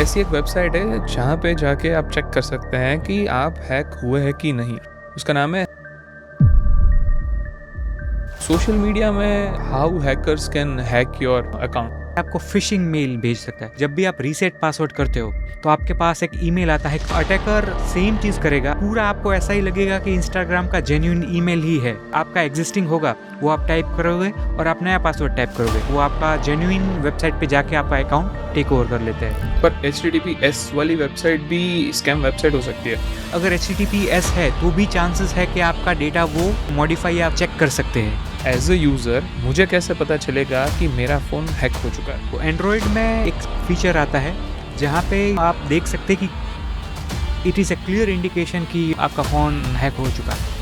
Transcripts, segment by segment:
ऐसी एक वेबसाइट है जहाँ पे जाके आप चेक कर सकते हैं कि आप हैक हुए हैं कि नहीं। उसका नाम है सोशल मीडिया में how hackers can hack your account. आपको फिशिंग मेल भेज सकता है। जब भी आप रीसेट पासवर्ड करते हो तो आपके पास एक ईमेल आता है। अटैकर सेम चीज करेगा, पूरा आपको ऐसा ही लगेगा कि इंस्टाग्राम का जेन्युइन ईमेल ही है। आपका एग्जिस्टिंग होगा, वो आप टाइप करोगे और आप नया पासवर्ड टाइप करोगे, वो आपका जेन्युइन वेबसाइट पे जाके आपका अकाउंट टेक ओवर कर लेते हैं। पर HTTPS वाली वेबसाइट भी स्कैम वेबसाइट हो सकती है। अगर HTTPS है तो भी चांसेस है कि आपका डेटा वो मॉडिफाई आप चेक कर सकते हैं। एज अ यूज़र मुझे कैसे पता चलेगा कि मेरा फ़ोन हैक हो चुका है? तो एंड्रॉयड में एक फीचर आता है जहाँ पे आप देख सकते हैं कि it is a clear indication कि आपका फ़ोन हैक हो चुका है।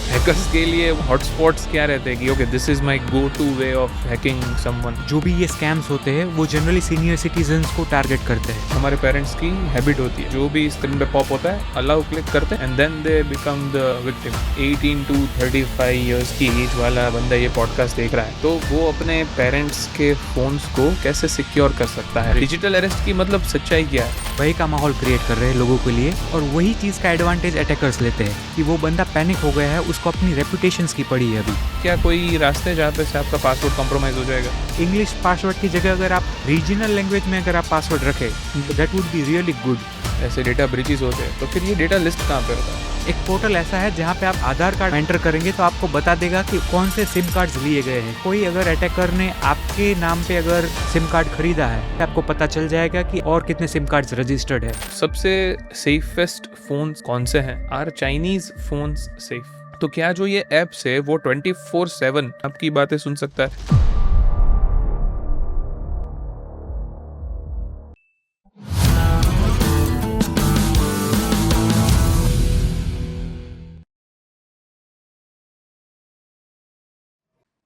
हैकर्स के लिए हॉटस्पॉट्स क्या रहते हैं कि okay this is my go two way of hacking someone? जो भी ये स्कैम्स होते हैं वो जनरली सीनियर सिटीजन्स को टारगेट करते हैं। हमारे पेरेंट्स की हैबिट होती है, जो भी स्क्रीन पे पॉप होता है अलाउ क्लिक करते हैं and then they become the victim. 18 to 35 years की एज वाला बंदा ये पॉडकास्ट देख रहा है तो वो अपने पेरेंट्स के फोन्स को कैसे सिक्योर कर सकता है? डिजिटल अरेस्ट की मतलब सच्चाई क्या है? वही का माहौल क्रिएट कर रहे हैं लोगों के लिए और वही चीज़ का एडवांटेज अटैकर्स लेते हैं कि वो बंदा पैनिक हो गया है, उसको अपनी रेपुटेशंस की पड़ी है अभी। क्या कोई रास्ते जहाँ पे से आपका पासवर्ड कॉम्प्रोमाइज हो जाएगा? इंग्लिश पासवर्ड की जगह अगर आप रीजनल लैंग्वेज में अगर आप पासवर्ड रखें तो that would be really good. ऐसे डेटा ब्रीचेस होते हैं तो फिर ये डेटा लिस्ट कहाँ पे होता है? एक पोर्टल ऐसा है जहाँ पे आप आधार कार्ड एंटर करेंगे तो आपको बता देगा कि कौन से सिम कार्ड्स लिए गए हैं। कोई अगर अटैकर ने आपके नाम पे अगर सिम कार्ड खरीदा है आपको पता चल जाएगा कि और कितने सिम कार्ड्स रजिस्टर्ड है। सबसे सेफेस्ट फोन्स कौन से हैं? Are Chinese phones safe? तो क्या जो ये ऐप्स है वो 24/7 आपकी बातें सुन सकता है?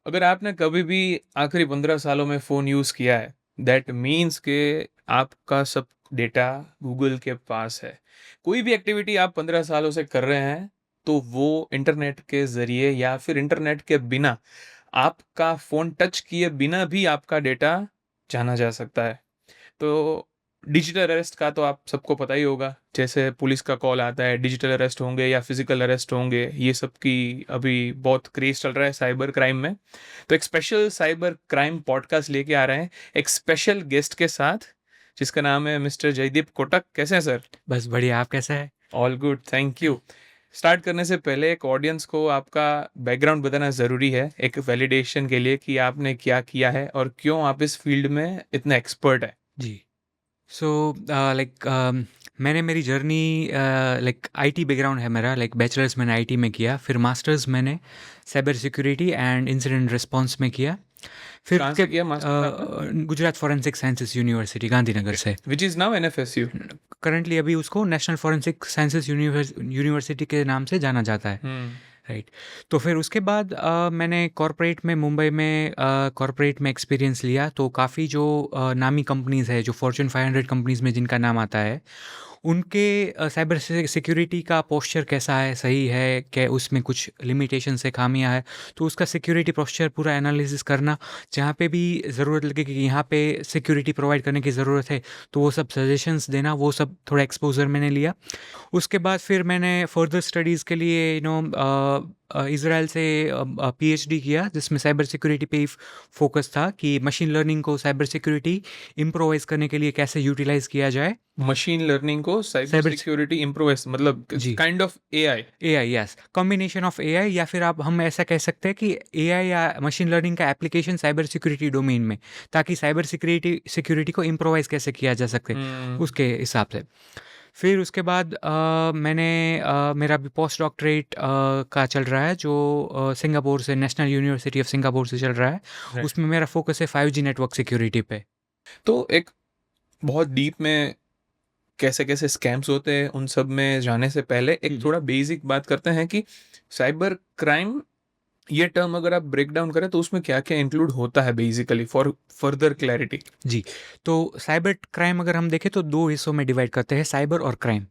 अगर आपने कभी भी आखिरी 15 सालों में फ़ोन यूज़ किया है, दैट मीन्स के आपका सब डेटा गूगल के पास है। कोई भी एक्टिविटी आप 15 सालों से कर रहे हैं, तो वो इंटरनेट के ज़रिए या फिर इंटरनेट के बिना, आपका फ़ोन टच किए बिना भी आपका डेटा जाना जा सकता है। तो डिजिटल अरेस्ट का तो आप सबको पता ही होगा। जैसे पुलिस का कॉल आता है, डिजिटल अरेस्ट होंगे या फिजिकल अरेस्ट होंगे, ये सब की अभी बहुत क्रेज चल रहा है साइबर क्राइम में। तो एक स्पेशल साइबर क्राइम पॉडकास्ट लेके आ रहे हैं एक स्पेशल गेस्ट के साथ, जिसका नाम है मिस्टर जयदीप कोटक। कैसे हैं सर? बस बढ़िया, आप कैसा है? All good, thank you. Start करने से पहले एक ऑडियंस को आपका बैकग्राउंड बताना ज़रूरी है, एक वैलिडेशन के लिए कि आपने क्या किया है और क्यों आप इस फील्ड में इतने एक्सपर्ट है। जी। सो मैंने मेरी जर्नी लाइक आईटी बैकग्राउंड है मेरा। लाइक बैचलर्स मैंने आईटी में किया, फिर मास्टर्स मैंने cyber security and incident response में किया। फिर कहाँ से किया मास्टर आपने? Gujarat forensic sciences university Gandhinagar से। Which is now NFSU। Currently अभी उसको नेशनल फॉरेंसिक साइंसेस यूनिवर्सिटी के नाम से जाना जाता है। राइट। तो फिर उसके बाद मैंने कॉरपोरेट में मुंबई में कॉरपोरेट में एक्सपीरियंस लिया। तो काफ़ी जो नामी कंपनीज़ है, जो फॉर्च्यून 500 कंपनीज़ में जिनका नाम आता है, उनके साइबर सिक्योरिटी का पोस्चर कैसा है, सही है क्या, उसमें कुछ लिमिटेशन से खामियां है, तो उसका सिक्योरिटी पोस्चर पूरा एनालिसिस करना। जहाँ पे भी ज़रूरत लगे कि यहाँ पे सिक्योरिटी प्रोवाइड करने की ज़रूरत है तो वो सब सजेशंस देना, वो सब थोड़ा एक्सपोजर मैंने लिया। उसके बाद फिर मैंने फर्दर स्टडीज़ के लिए इज़राइल से PhD किया, जिसमें साइबर सिक्योरिटी पे ही फोकस था कि मशीन लर्निंग को साइबर सिक्योरिटी इम्प्रोवाइज़ करने के लिए कैसे यूटिलाइज़ किया जाए। मशीन लर्निंग को साइबर सिक्योरिटी इम्प्रोवाइज मतलब kind of AI। Yes, combination of AI, या फिर आप हम ऐसा कह सकते हैं कि AI या मशीन लर्निंग का एप्लीकेशन साइबर सिक्योरिटी डोमेन में, ताकि साइबर सिक्योरिटी को इम्प्रोवाइज़ कैसे किया जा सके उसके हिसाब से। फिर उसके बाद मैंने मेरा भी पोस्ट डॉक्टरेट का चल रहा है, जो सिंगापुर से, नेशनल यूनिवर्सिटी ऑफ सिंगापुर से चल रहा है। उसमें मेरा फोकस है 5G नेटवर्क सिक्योरिटी पे। तो एक बहुत डीप में कैसे कैसे स्कैम्स होते हैं उन सब में जाने से पहले एक थोड़ा बेसिक बात करते हैं कि साइबर क्राइम ये टर्म अगर आप ब्रेक डाउन करें तो उसमें क्या क्या इंक्लूड होता है बेसिकली, फॉर फर्दर क्लैरिटी। जी। तो साइबर क्राइम अगर हम देखें तो दो हिस्सों में डिवाइड करते हैं, साइबर और क्राइम।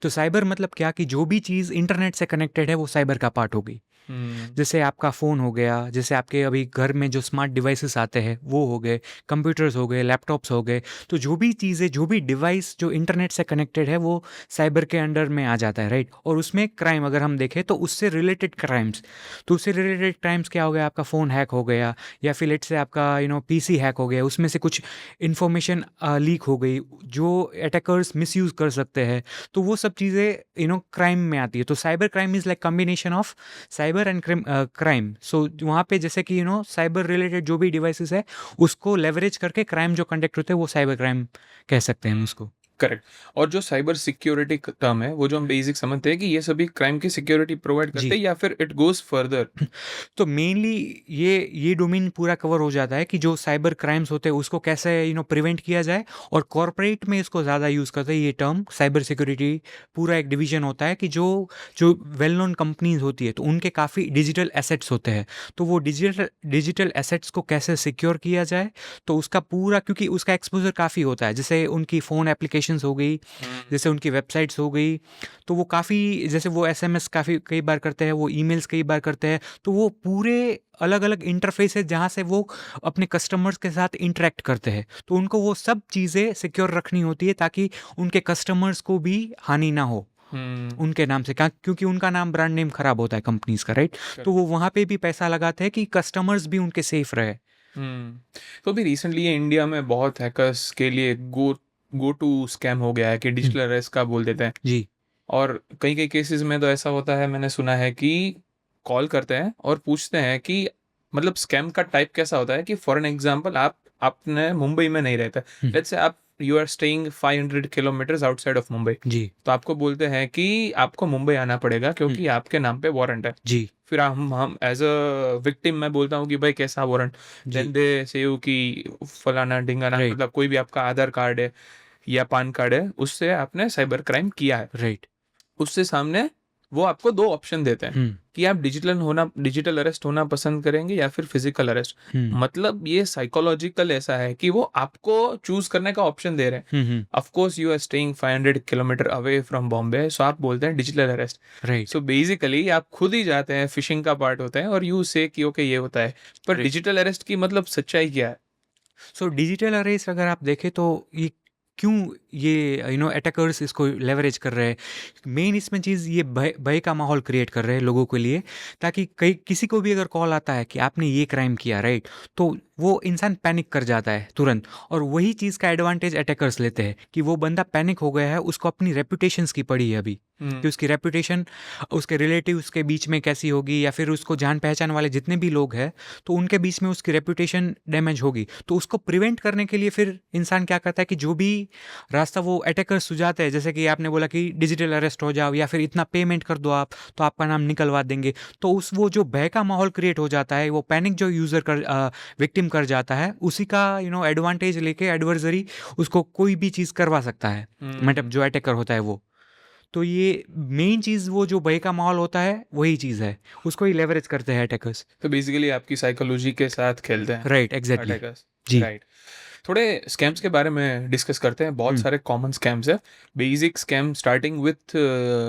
तो साइबर मतलब क्या कि जो भी चीज़ इंटरनेट से कनेक्टेड है वो साइबर का पार्ट होगी। जैसे आपका फ़ोन हो गया, जैसे आपके अभी घर में जो स्मार्ट डिवाइसेस आते हैं वो हो गए, कंप्यूटर्स हो गए, लैपटॉप्स हो गए, तो जो भी चीज़ें, जो भी डिवाइस जो इंटरनेट से कनेक्टेड है वो साइबर के अंडर में आ जाता है, राइट? और उसमें क्राइम अगर हम देखें तो उससे रिलेटेड क्राइम्स, तो उससे रिलेटेड क्राइम्स क्या हो गया, आपका फ़ोन हैक हो गया, या फिर लेट्स से आपका पीसी हैक हो गया, उसमें से कुछ इन्फॉर्मेशन लीक हो गई जो अटैकर्स मिसयूज़ कर सकते हैं, तो वो सब चीज़ें क्राइम में आती है। तो cyber crime is like combination of cyber and crime. So वहाँ पे जैसे कि साइबर रिलेटेड जो भी डिवाइसेस है उसको लेवरेज करके क्राइम जो कंडक्ट होते हैं वो साइबर क्राइम कह सकते हैं हम उसको। करेक्ट। और जो साइबर सिक्योरिटी टर्म है वो जो हम बेसिक समझते हैं कि ये सभी क्राइम की सिक्योरिटी प्रोवाइड करते जी। हैं या फिर इट गोज फर्दर? तो मेनली ये डोमेन पूरा कवर हो जाता है कि जो साइबर क्राइम्स होते हैं उसको कैसे प्रिवेंट किया जाए, और कॉरपोरेट में इसको ज़्यादा यूज़ करते हैं ये टर्म साइबर सिक्योरिटी। पूरा एक डिवीजन होता है कि जो जो वेल नोन कंपनीज होती है तो उनके काफ़ी डिजिटल एसेट्स होते हैं, तो वो डिजिटल एसेट्स को कैसे सिक्योर किया जाए, तो उसका पूरा, क्योंकि उसका एक्सपोजर काफ़ी होता है, जैसे उनकी फ़ोन एप्लीकेशंस हो गई, जैसे उनकी वेबसाइट्स हो गई, तो वो काफ़ी, जैसे वो एसएमएस काफ़ी कई बार करते हैं, वो ईमेल्स कई बार करते हैं, तो वो पूरे अलग अलग इंटरफेस है जहाँ से वो अपने कस्टमर्स के साथ इंटरेक्ट करते हैं, तो उनको वो सब चीज़ें सिक्योर रखनी होती है ताकि उनके कस्टमर्स को भी हानि ना हो उनके नाम से, क्योंकि उनका नाम, ब्रांड नेम खराब होता है कंपनीज का, राइट? तो वो वहाँ पे भी पैसा लगाते हैं कि कस्टमर्स भी उनके सेफ रहे। तो अभी रिसेंटली ये इंडिया में बहुत हैकर्स के लिए गो टू स्कैम हो गया है कि डिजिटल अरेस्ट का बोल देते हैं। जी। और कई कई केसेस में तो ऐसा होता है, मैंने सुना है कि कॉल करते हैं और पूछते हैं कि मतलब स्कैम का टाइप कैसा होता है कि फॉर एन एग्जांपल आप आपने मुंबई में नहीं रहते, लेट्स से आप you are staying 500 kilometres outside of Mumbai, जी। तो आपको बोलते हैं कि आपको मुंबई आना पड़ेगा क्योंकि आपके नाम पे वारंट है। जी। फिर हम एज अ विक्टिम मैं बोलता हूँ कि भाई कैसा वारंट, देन जी। दे से कि फलाना ढिंगाना, राइट। मतलब कोई भी आपका आधार कार्ड है या पान कार्ड है उससे आपने साइबर क्राइम किया है। राइट। उससे सामने वो आपको दो ऑप्शन देते हैं कि आप डिजिटल अरेस्ट होना पसंद करेंगे या फिर फिजिकल अरेस्ट। मतलब ये साइकोलॉजिकल ऐसा है कि वो आपको चूज करने का ऑप्शन दे रहे हैं। Of course you are staying 500 kilometre away from Bombay, so आप बोलते हैं digital arrest. Right. So basically आप खुद ही जाते हैं, फिशिंग का पार्ट होता है और यू से कि ओके ये होता है, पर Right. डिजिटल अरेस्ट की मतलब सच्चाई क्या है? सो डिजिटल अरेस्ट अगर आप देखें तो ये क्यों ये अटैकर्स इसको लेवरेज कर रहे हैं, मेन इसमें चीज़ ये भय भय का माहौल क्रिएट कर रहे हैं लोगों के लिए, ताकि कई किसी को भी अगर कॉल आता है कि आपने ये क्राइम किया, राइट, तो वो इंसान पैनिक कर जाता है तुरंत, और वही चीज़ का एडवांटेज अटैकर्स लेते हैं कि वो बंदा पैनिक हो गया है, उसको अपनी रेपुटेशंस की पड़ी है अभी, कि उसकी रेपुटेशन उसके रिलेटिव्स के बीच में कैसी होगी, या फिर उसको जान पहचान वाले जितने भी लोग हैं तो उनके बीच में उसकी रेपुटेशन डैमेज होगी। तो उसको प्रिवेंट करने के लिए फिर इंसान क्या करता है कि जो भी रास्ता वो अटैकर्स सुझाते हैं, जैसे कि आपने बोला कि डिजिटल अरेस्ट हो जाओ या फिर इतना पेमेंट कर दो आप तो आपका नाम निकलवा देंगे, तो उस वो जो भय का माहौल क्रिएट हो जाता है, वो पैनिक जो यूज़र कर विक्टिम कर जाता है, उसी का एडवांटेज लेके एडवर्सरी उसको कोई भी चीज़ करवा सकता है, मतलब जो अटैकर होता है वो। तो ये मेन चीज़, वो जो भय का माहौल होता है वही चीज़ है, उसको ही लेवरेज करते हैं अटैकर्स। तो बेसिकली आपकी साइकोलॉजी के साथ खेलते हैं राइट, एग्जैक्टली। अटैकर्स। जी। राइट। थोड़े स्कैम्स के बारे में डिस्कस करते हैं, बहुत सारे कॉमन स्कैम्स है। बेसिक स्कैम स्टार्टिंग विथ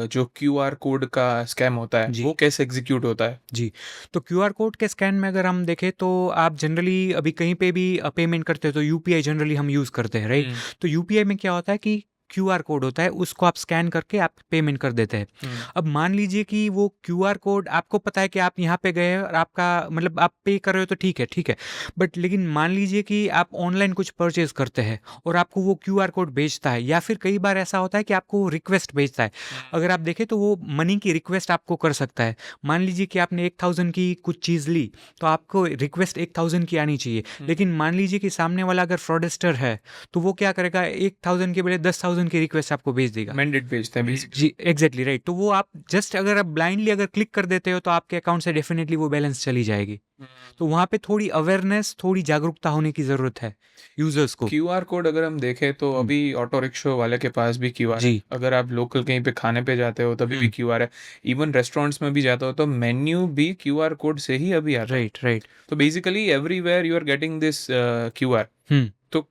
जो क्यूआर कोड का स्कैम होता है, जी। वो कैसे एग्जीक्यूट होता है? जी। तो क्यूआर कोड के स्कैन में अगर हम देखें तो आप जनरली अभी कहीं पे भी पेमेंट करते हो तो यूपीआई जनरली हम यूज़ करते हैं, राइट? तो यूपीआई में क्या होता है कि क्यूआर कोड होता है, उसको आप स्कैन करके आप पेमेंट कर देते हैं। अब मान लीजिए कि वो क्यूआर कोड आपको पता है कि आप यहाँ पे गए हैं और आपका मतलब आप पे कर रहे हो तो ठीक है, ठीक है। बट लेकिन मान लीजिए कि आप ऑनलाइन कुछ परचेज़ करते हैं और आपको वो क्यूआर कोड भेजता है, या फिर कई बार ऐसा होता है कि आपको रिक्वेस्ट भेजता है। अगर आप देखें तो वो मनी की रिक्वेस्ट आपको कर सकता है। मान लीजिए कि आपने 1000 की कुछ चीज़ ली तो आपको रिक्वेस्ट 1000 की आनी चाहिए, लेकिन मान लीजिए कि सामने वाला अगर फ्रॉडस्टर है तो वो क्या करेगा, 1000 के बजाय 10,000 की रिक्वेस्ट आपको भेज देगा। मैंडेट भेजते हैं बेसिकली। जी, एग्जैक्टली राइट। तो वो आप जस्ट अगर आप ब्लाइंडली अगर क्लिक कर देते हो तो आपके अकाउंट से डेफिनेटली वो बैलेंस चली जाएगी। तो वहाँ पे थोड़ी अवेयरनेस, थोड़ी जागरूकता होने की ज़रूरत है यूजर्स को। क्यूआर कोड अगर हम देखें तो अभी ऑटो रिक्शा वाले के पास भी क्यूआर है, जी। अगर आप लोकल कहीं पे खाने पे जाते हो तभी भी क्यूआर है, इवन रेस्टोरेंट्स में भी जाते हो तो मेन्यू भी क्यूआर कोड से ही अभी आता है। Right, right. तो basically everywhere you are getting this QR. तो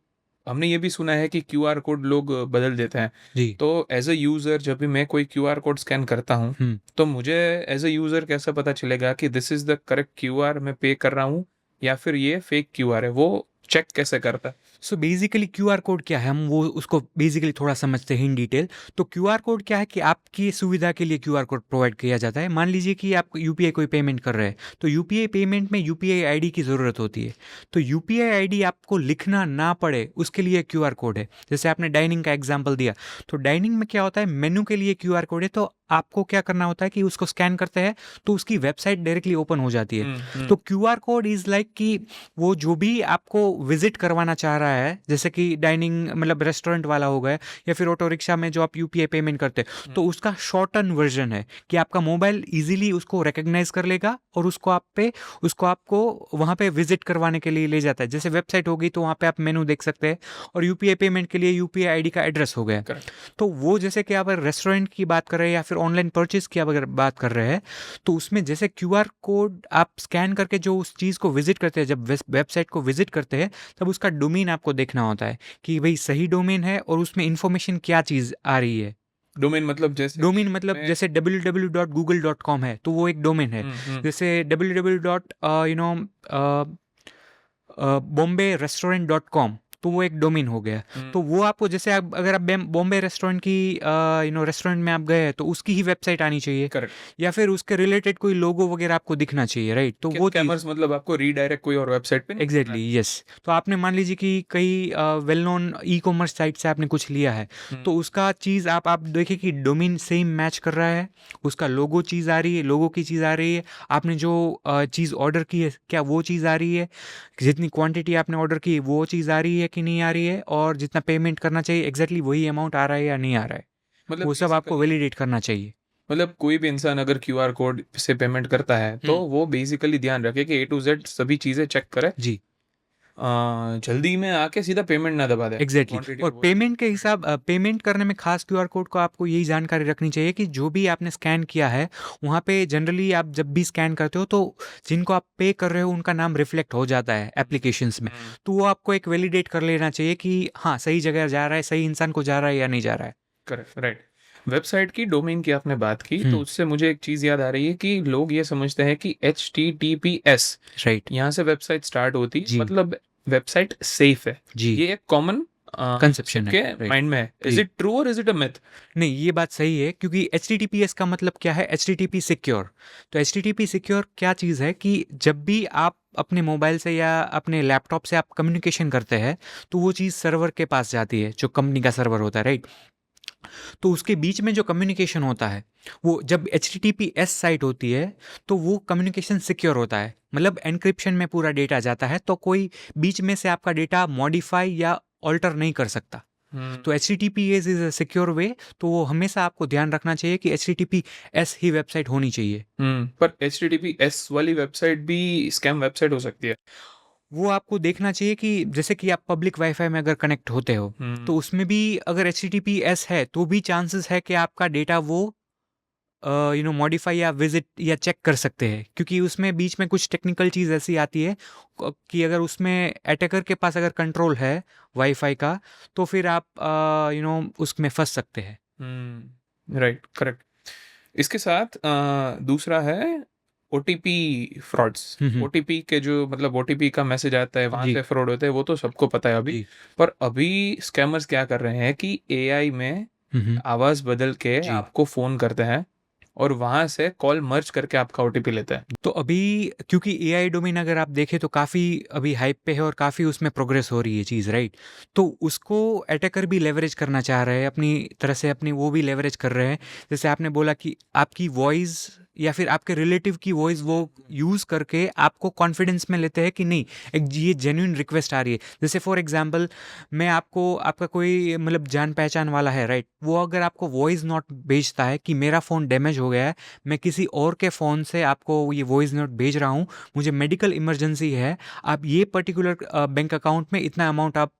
हमने ये भी सुना है कि क्यूआर कोड लोग बदल देते हैं। जी। तो एज अ यूज़र जब भी मैं कोई क्यूआर कोड स्कैन करता हूँ, तो मुझे एज अ यूज़र कैसे पता चलेगा कि this is the correct QR मैं पे कर रहा हूँ या फिर ये फेक क्यूआर है? वो चेक कैसे करता है? सो बेसिकली क्यूआर कोड क्या है, हम वो उसको बेसिकली थोड़ा समझते हैं इन डिटेल। तो क्यूआर कोड क्या है कि आपकी सुविधा के लिए क्यूआर कोड प्रोवाइड किया जाता है। मान लीजिए कि आप यूपीआई कोई पेमेंट कर रहे हैं, तो यूपीआई पेमेंट में यूपीआई आईडी की ज़रूरत होती है। तो यूपीआई आईडी आपको लिखना ना पड़े उसके लिए क्यूआर कोड है। जैसे आपने डाइनिंग का एग्जाम्पल दिया, तो डाइनिंग में क्या होता है, मेनू के लिए क्यूआर कोड है, तो आपको क्या करना होता है कि उसको स्कैन करते हैं तो उसकी वेबसाइट डायरेक्टली ओपन हो जाती है। तो क्यूआर कोड इज़ लाइक कि वो जो भी आपको विजिट करवाना चाह रहा है, जैसे कि डाइनिंग मतलब रेस्टोरेंट वाला हो गया, या फिर ऑटो रिक्शा में जो आप यूपीआई पेमेंट करते हैं, तो उसका शॉर्टन वर्जन है कि आपका मोबाइल इजीली उसको रिकग्नाइज कर लेगा और उसको आपको वहाँ पे विजिट करवाने के लिए ले जाता है। जैसे वेबसाइट होगी तो वहाँ पे आप मेनू देख सकते हैं, और यूपीआई पेमेंट के लिए यूपीआई आईडी का एड्रेस हो गया। तो वो जैसे कि आप अगर रेस्टोरेंट की बात कर रहे हैं या फिर ऑनलाइन परचेज की अगर बात कर रहे हैं, तो उसमें जैसे क्यूआर कोड आप स्कैन करके जो उस चीज़ को विजिट करते हैं, जब वेबसाइट को विजिट करते हैं, तब उसका डोमेन आपको देखना होता है कि भाई सही डोमेन है और उसमें इंफॉर्मेशन क्या चीज़ आ रही है। डोमेन मतलब जैसे डोमेन मतलब जैसे www.google.com है तो वो एक डोमेन है। जैसे www.bombay-restaurant.com तो वो एक डोमेन हो गया। तो वो आपको जैसे आप अगर आप बॉम्बे रेस्टोरेंट की रेस्टोरेंट में आप गए हैं तो उसकी ही वेबसाइट आनी चाहिए, करेक्ट, या फिर उसके रिलेटेड कोई लोगो वगैरह आपको दिखना चाहिए, राइट? तो वो स्कैमर्स मतलब आपको रीडायरेक्ट कोई और वेबसाइट पे नहीं करना एग्जैक्टली यस। तो आपने मान लीजिए कि कई well known e commerce site से आपने कुछ लिया है, तो उसका चीज़ आप देखिए कि डोमेन सेम मैच कर रहा है, उसका लोगो चीज़ आ रही है, लोगो की चीज़ आ रही है, आपने जो चीज़ ऑर्डर की है क्या वो चीज़ आ रही है, जितनी क्वांटिटी आपने ऑर्डर की वो चीज़ आ रही है कि नहीं आ रही है, और जितना पेमेंट करना चाहिए एग्जैक्टली वही अमाउंट आ रहा है या नहीं आ रहा है, मतलब वो सब आपको वैलिडेट करना चाहिए। मतलब कोई भी इंसान अगर क्यूआर कोड से पेमेंट करता है तो वो बेसिकली ध्यान रखे कि ए टू जेड सभी चीज़ें चेक करे, जी जल्दी में आके सीधा पेमेंट ना दबा दे। एग्जैक्टली क्वांटिटी और बहुत पेमेंट के हिसाब पेमेंट करने में खास क्यूआर कोड को आपको यही जानकारी रखनी चाहिए कि जो भी आपने स्कैन किया है वहाँ पे जनरली आप जब भी स्कैन करते हो तो जिनको आप पे कर रहे हो उनका नाम रिफ्लेक्ट हो जाता है एप्लीकेशंस में, तो वो आपको एक वैलिडेट कर लेना चाहिए कि हाँ सही जगह जा रहा है, सही इंसान को जा रहा है या नहीं जा रहा है। Correct, right. वेबसाइट की डोमेन की आपने बात की तो उससे मुझे एक चीज़ याद आ रही है कि लोग ये समझते हैं कि HTTPS राइट यहाँ से वेबसाइट स्टार्ट होती है, जी मतलब वेबसाइट सेफ है। जी ये एक कॉमन कंसेप्शन है, सबके राइट माइंड में है। इज जी। इट ट्रू और इज इट अ मिथ? नहीं, ये बात सही है क्योंकि HTTPS का मतलब क्या है, HTTP सिक्योर। तो HTTP सिक्योर क्या चीज़ है कि जब भी आप अपने मोबाइल से या अपने लैपटॉप से आप कम्युनिकेशन करते हैं तो वो चीज़ सर्वर के पास जाती है, जो कंपनी का सर्वर होता है, राइट? तो उसके बीच में जो कम्युनिकेशन होता है वो जब HTTPS साइट होती है तो वो कम्युनिकेशन सिक्योर होता है, मतलब एनक्रिप्शन में पूरा डेटा जाता है, तो कोई बीच में से आपका डेटा मॉडिफाई या ऑल्टर नहीं कर सकता। तो HTTPS इज अ सिक्योर वे, तो वो हमेशा आपको ध्यान रखना चाहिए कि HTTPS ही वेबसाइट होनी चाहिए। पर HTTPS वाली वेबसाइट भी स्कैम वेबसाइट हो सकती है। वो आपको देखना चाहिए कि जैसे कि आप पब्लिक वाईफाई में अगर कनेक्ट होते हो तो उसमें भी अगर HTTPS है तो भी चांसेस है कि आपका डेटा वो मॉडिफाई या विजिट या चेक कर सकते हैं, क्योंकि उसमें बीच में कुछ टेक्निकल चीज़ ऐसी आती है कि अगर उसमें अटैकर के पास अगर कंट्रोल है वाईफाई का तो फिर आप उसमें फंस सकते हैं। Right, correct. इसके साथ दूसरा है ओटीपी फ्रॉड्स। ओटीपी के जो मतलब ओटीपी का मैसेज आता है वहां जी से फ्रॉड होते हैं, वो तो सबको पता है अभी। जी पर अभी स्कैमर्स क्या कर रहे हैं कि एआई में आवाज बदल के जी। आपको फोन करते हैं और वहां से कॉल मर्ज करके आपका ओटीपी लेते हैं। तो अभी क्योंकि एआई डोमेन अगर आप देखें तो काफ़ी अभी हाइप पे है और काफ़ी उसमें प्रोग्रेस हो रही है चीज़, राइट? तो उसको अटैकर भी लेवरेज करना चाह रहे हैं अपनी तरह से, अपनी वो भी लेवरेज कर रहे हैं। जैसे आपने बोला कि आपकी वॉइस या फिर आपके रिलेटिव की वॉइस वो यूज़ करके आपको कॉन्फिडेंस में लेते हैं कि नहीं एक ये जेन्युइन रिक्वेस्ट आ रही है। जैसे फॉर एग्जांपल मैं आपको, आपका कोई मतलब जान पहचान वाला है, राइट? वो अगर आपको वॉइस नोट भेजता है कि मेरा फ़ोन डैमेज हो गया है, मैं किसी और के फ़ोन से आपको ये वॉइस नोट भेज रहा हूँ, मुझे मेडिकल इमरजेंसी है, आप ये पर्टिकुलर बैंक अकाउंट में इतना अमाउंट आप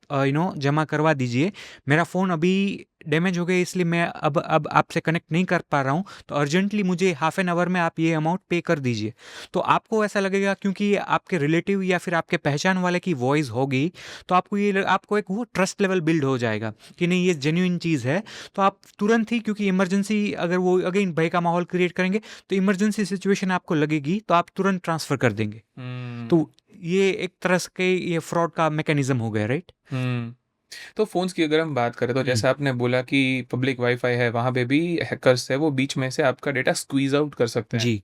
जमा करवा दीजिए, मेरा फ़ोन अभी डैमेज हो गए इसलिए मैं अब आपसे कनेक्ट नहीं कर पा रहा हूँ, तो अर्जेंटली मुझे हाफ एन आवर में आप ये अमाउंट पे कर दीजिए। तो आपको ऐसा लगेगा क्योंकि आपके रिलेटिव या फिर आपके पहचान वाले की वॉइस होगी, तो आपको एक वो ट्रस्ट लेवल बिल्ड हो जाएगा कि नहीं ये जेन्युइन चीज़ है। तो आप तुरंत ही, क्योंकि इमरजेंसी अगर वो अगेन भय का माहौल क्रिएट करेंगे तो इमरजेंसी सिचुएशन आपको लगेगी तो आप तुरंत ट्रांसफ़र कर देंगे। तो ये एक तरह से ये फ्रॉड का मैकेनिज्म हो गया, राइट? तो फ़ोन्स की अगर हम बात करें तो जैसे आपने बोला कि पब्लिक वाईफ़ाई है, वहाँ पे भी हैकर्स है, वो बीच में से आपका डेटा स्क्वीज़ आउट कर सकते हैं। जी।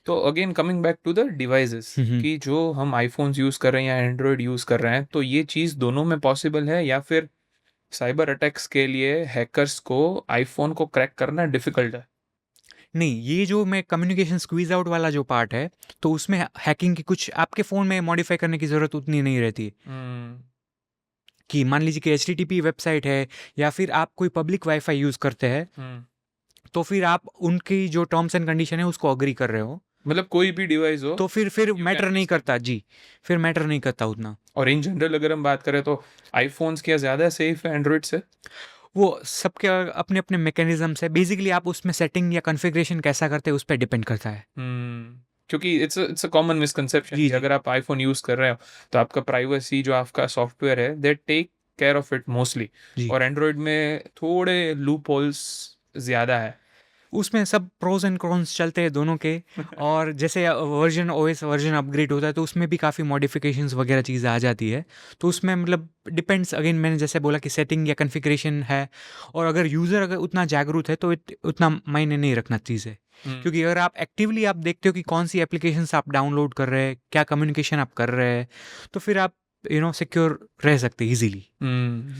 तो again coming back to the devices कि जो हम आईफ़ोन्स यूज़ कर रहे हैं या एंड्रॉयड यूज़ कर रहे हैं, तो ये चीज़ दोनों में पॉसिबल है या फिर साइबर अटैक्स के लिए हैकर्स को आईफ़ोन को क्रैक करना डिफ़िकल्ट है? नहीं, ये जो मैं कम्युनिकेशन स्क्वीज़ आउट वाला जो पार्ट है, तो उसमें हैकिंग की कुछ आपके फ़ोन में मॉडिफ़ाई करने की ज़रूरत उतनी नहीं रहती है। कि मान लीजिए कि एचटीटीपी वेबसाइट है या फिर आप कोई पब्लिक वाईफ़ाई यूज़ करते हैं, तो फिर आप उनकी जो टर्म्स एंड कंडीशन है उसको एग्री कर रहे हो, मतलब कोई भी डिवाइस हो, तो फिर यू मैटर कैन नहीं एक्सेप्ट। करता। जी, फिर मैटर नहीं करता उतना। और इन जनरल अगर हम बात करें तो आईफ़ोन्स क्या ज़्यादा सेफ है एंड्रॉयड से? वो सबके अपने-अपने मैकेनिज़म्स है। बेसिकली आप उसमें सेटिंग या कॉन्फ़िगरेशन कैसा करते हैं उस पे डिपेंड करता है। क्योंकि इट्स अ कॉमन मिसकंसेप्शन जी, कि जी। अगर आप आईफ़ोन यूज़ कर रहे हो, तो आपका प्राइवेसी जो आपका सॉफ्टवेयर है, they take care of it mostly. जी। और एंड्रॉयड में थोड़े लूप होल्स ज़्यादा है। उसमें सब प्रोज़ एंड कॉन्स चलते हैं दोनों के। और जैसे वर्ज़न ओएस वर्ज़न अपग्रेड होता है तो उसमें भी काफ़ी मॉडिफ़िकेशंस वगैरह चीज़ें आ जाती है। तो उसमें मतलब डिपेंड्स, अगेन मैंने जैसे बोला कि सेटिंग या कॉन्फ़िगरेशन है, और अगर यूज़र अगर उतना जागरूक है तो उतना मायने नहीं रखना चीज़ें। क्योंकि अगर आप एक्टिवली आप देखते हो कि कौन-सी एप्लीकेशंस आप डाउनलोड कर रहे हैं, क्या कम्युनिकेशन आप कर रहे हैं, तो फिर आप सिक्योर रह सकते हैं ईज़िली।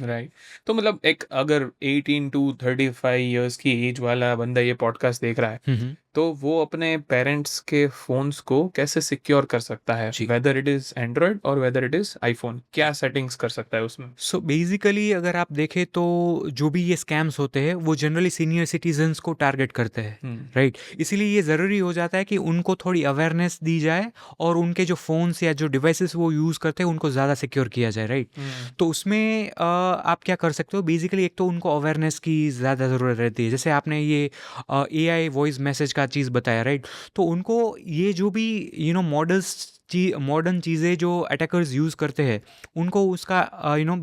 राइट। तो मतलब एक अगर 18 टू 35 इयर्स की एज वाला बंदा ये पॉडकास्ट देख रहा है, हुँ, हुँ। तो वो अपने पेरेंट्स के फ़ोन्स को कैसे सिक्योर कर सकता है? जी। वेदर इट इज़ एंड्रॉयड और वेदर इट इज़ आईफ़ोन, क्या सेटिंग्स कर सकता है उसमें? सो बेसिकली अगर आप देखें तो जो भी ये स्कैम्स होते हैं वो जनरली सीनियर सिटीजन्स को टारगेट करते हैं, राइट? इसीलिए ये ज़रूरी हो जाता है कि उनको थोड़ी अवेयरनेस दी जाए और उनके जो फ़ोन्स या जो डिवाइसेस वो यूज़ करते हैं उनको ज़्यादा सिक्योर किया जाए, राइट? तो उसमें आप क्या कर सकते हो, बेसिकली एक तो उनको अवेयरनेस की ज़्यादा ज़रूरत रहती है। जैसे आपने ये एआई वॉइस मैसेज का चीज़ बताया, राइट? तो उनको ये जो भी मॉडर्न चीज़ें जो अटैकर्स यूज़ करते हैं, उनको उसका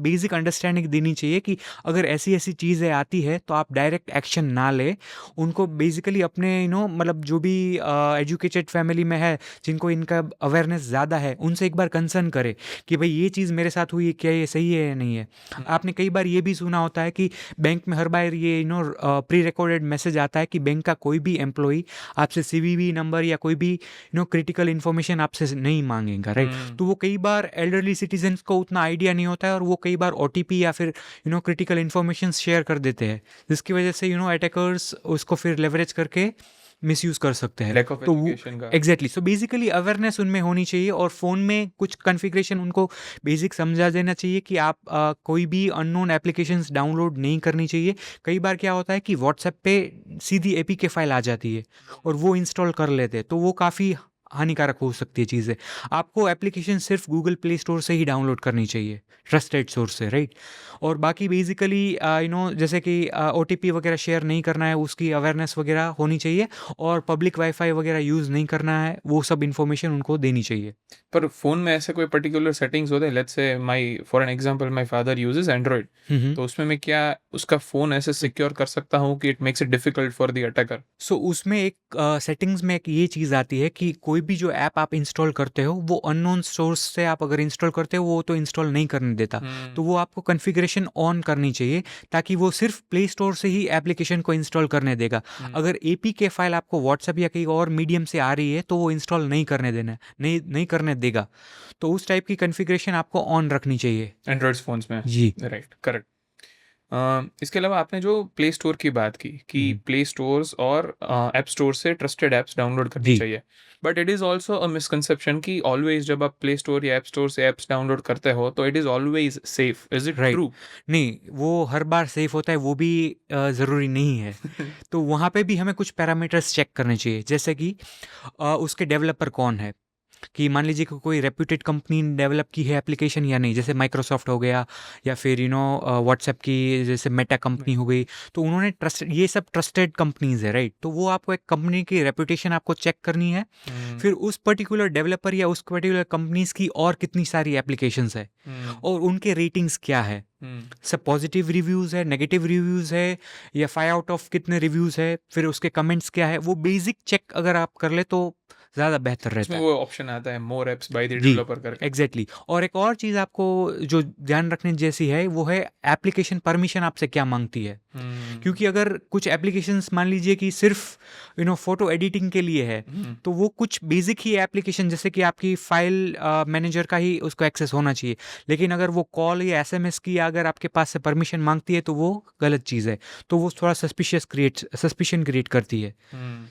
बेसिक अंडरस्टैंडिंग देनी चाहिए कि अगर ऐसी-ऐसी चीज़ें आती है तो आप डायरेक्ट एक्शन ना लें। उनको बेसिकली अपने मतलब जो भी एजुकेटेड फैमिली में है, जिनको इनका अवेयरनेस ज़्यादा है, उनसे एक बार कंसर्न करें कि भई ये चीज़ मेरे साथ हुई है, क्या ये सही है या नहीं है? आपने कई बार ये भी सुना होता है कि बैंक में हर बार ये प्री रिकॉर्डेड मैसेज आता है कि बैंक का कोई भी एम्प्लॉयी आपसे सीवीवी नंबर या कोई भी क्रिटिकल इन्फॉर्मेशन आपसे नहीं माँगेगा, राइट? तो वो कई बार एल्डरली सिटीजन्स को उतना आइडिया नहीं होता है और वो कई बार ओटीपी या फिर क्रिटिकल इन्फॉर्मेशन शेयर कर देते हैं, जिसकी वजह से अटैकर्स उसको फिर लेवरेज करके मिसयूज़ कर सकते हैं। लैक ऑफ तो वो एजुकेशन का। एग्जैक्टली, सो बेसिकली अवेयरनेस उनमें होनी चाहिए और फ़ोन में कुछ कॉन्फ़िगरेशन उनको बेसिक समझा देना चाहिए कि आप कोई भी अननोन एप्लीकेशंस डाउनलोड नहीं करनी चाहिए। कई बार क्या होता है कि व्हाट्सएप पे सीधी एपीके फाइल आ जाती है और वो इंस्टॉल कर लेते हैं, तो वो काफ़ी हानिकारक हो सकती है चीज़ें। आपको एप्लीकेशन सिर्फ गूगल प्ले स्टोर से ही डाउनलोड करनी चाहिए, ट्रस्टेड सोर्स से, राइट? और बाकी बेसिकली जैसे कि ओटीपी वगैरह शेयर नहीं करना है, उसकी अवेयरनेस वगैरह होनी चाहिए, और पब्लिक वाईफाई वगैरह यूज़ नहीं करना है, वो सब इन्फॉर्मेशन उनको देनी चाहिए। पर फ़ोन में ऐसे कोई पर्टिकुलर सेटिंग्स होते हैं? Let's say my for an example my father uses Android, हुँ, हुँ। तो उसमें मैं क्या उसका फ़ोन ऐसे सिक्योर कर सकता हूँ कि it makes it difficult for the attacker? So उसमें एक सेटिंग्स में एक ये चीज़ आती है कि कोई भी जो ऐप आप इंस्टॉल करते हो वो अननोन सोर्स से आप अगर इंस्टॉल करते हो वो तो इंस्टॉल नहीं करने देता। तो वो आपको कॉन्फ़िगरेशन ऑन करनी चाहिए ताकि वो सिर्फ प्ले स्टोर से ही एप्लीकेशन को इंस्टॉल करने देगा। अगर एपीके फाइल आपको व्हाट्सएप या कहीं और मीडियम से आ रही है तो वो इंस्टॉल नहीं करने देना, नहीं करने देगा। तो उस टाइप की कॉन्फ़िगरेशन आपको ऑन रखनी चाहिए। एंड्रॉयड फ़ोन्स में। जी। Right, correct. इसके अलावा आपने जो प्ले स्टोर की बात की कि हुँ, प्ले स्टोर्स और ऐप स्टोर से ट्रस्टेड ऐप्स डाउनलोड करनी जी। चाहिए। But it is also a misconception कि ऑलवेज जब आप प्ले स्टोर या ऐप स्टोर से ऐप्स डाउनलोड करते हो तो it is always safe. Is it right. True? नहीं, वो हर बार सेफ होता है वो भी ज़रूरी नहीं है। तो वहाँ पे भी हमें कुछ पैरामीटर्स चेक करने चाहिए, जैसे कि उसके डेवलपर कौन है, कि मान लीजिए कि कोई रेप्यूटेड कंपनी डेवलप की है एप्लीकेशन या नहीं, जैसे माइक्रोसॉफ्ट हो गया या फिर व्हाट्सएप की जैसे मेटा कंपनी हो गई, तो उन्होंने ट्रस्ट, ये सब ट्रस्टेड कंपनीज है, राइट। तो वो आपको एक कंपनी की रेपुटेशन आपको चेक करनी है, फिर उस पर्टिकुलर डेवलपर या उस पर्टिकुलर कंपनीज की और कितनी सारी एप्लीकेशंस है और उनके रेटिंग्स क्या है, सब पॉजिटिव रिव्यूज़ है, नेगेटिव रिव्यूज़ है, या 5 आउट ऑफ कितने रिव्यूज़ है, फिर उसके कमेंट्स क्या है, वो बेसिक चेक अगर आप कर ले तो ज़्यादा बेहतर रहता उसमें है। वो ऑप्शन आता है मोर एप्स बाय द जी, डेवलपर करके। एग्जैक्टली। और एक और चीज़ आपको जो ध्यान रखने जैसी है वो है एप्लीकेशन परमिशन आपसे क्या मांगती है। क्योंकि अगर कुछ एप्लीकेशंस मान लीजिए कि सिर्फ फोटो एडिटिंग के लिए है, तो वो कुछ बेसिक ही एप्लीकेशन जैसे कि आपकी फाइल मैनेजर का ही उसको एक्सेस होना चाहिए, लेकिन अगर वो कॉल या एसएमएस की अगर आपके पास से परमिशन मांगती है तो वो गलत चीज़ है, तो वो थोड़ा सस्पिशन क्रिएट करती है।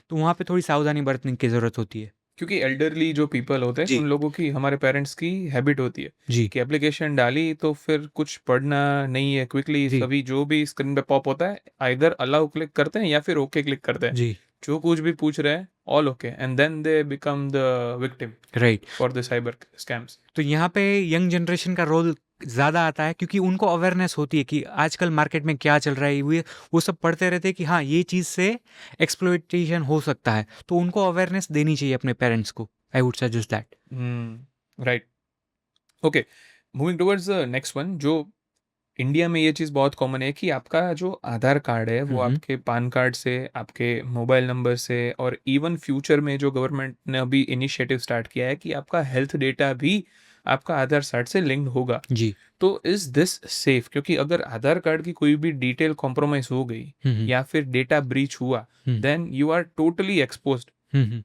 तो वहाँ पे थोड़ी सावधानी बरतने की ज़रूरत होती है। क्योंकि एल्डरली जो पीपल होते हैं जी उन लोगों की, हमारे पेरेंट्स की हैबिट होती है जी कि एप्लीकेशन डाली तो फिर कुछ पढ़ना नहीं है, क्विकली जी सभी जो भी स्क्रीन पे पॉप होता है आइदर अलाउ क्लिक करते हैं या फिर ओके क्लिक करते हैं, जी, जो कुछ भी पूछ रहे हैं all okay, and then they become the victim right. For the cyber scams. तो यहाँ पे यंग जनरेशन का रोल ज़्यादा आता है, क्योंकि उनको अवेयरनेस होती है कि आजकल मार्केट में क्या चल रहा है, वो सब पढ़ते रहते हैं कि हाँ ये चीज़ से एक्सप्लॉइटेशन हो सकता है, तो उनको अवेयरनेस देनी चाहिए अपने पेरेंट्स को। आई would suggest that. Right, okay, moving towards the next one. जो इंडिया में ये चीज़ बहुत कॉमन है कि आपका जो आधार कार्ड है वो आपके पान कार्ड से, आपके मोबाइल नंबर से, और इवन फ्यूचर में जो गवर्नमेंट ने अभी इनिशिएटिव स्टार्ट किया है कि आपका हेल्थ डेटा भी आपका आधार कार्ड से लिंक्ड होगा। जी। तो इज दिस सेफ? क्योंकि अगर आधार कार्ड की कोई भी डिटेल कॉम्प्रोमाइज हो गई या फिर डेटा ब्रीच हुआ, then you are totally exposed.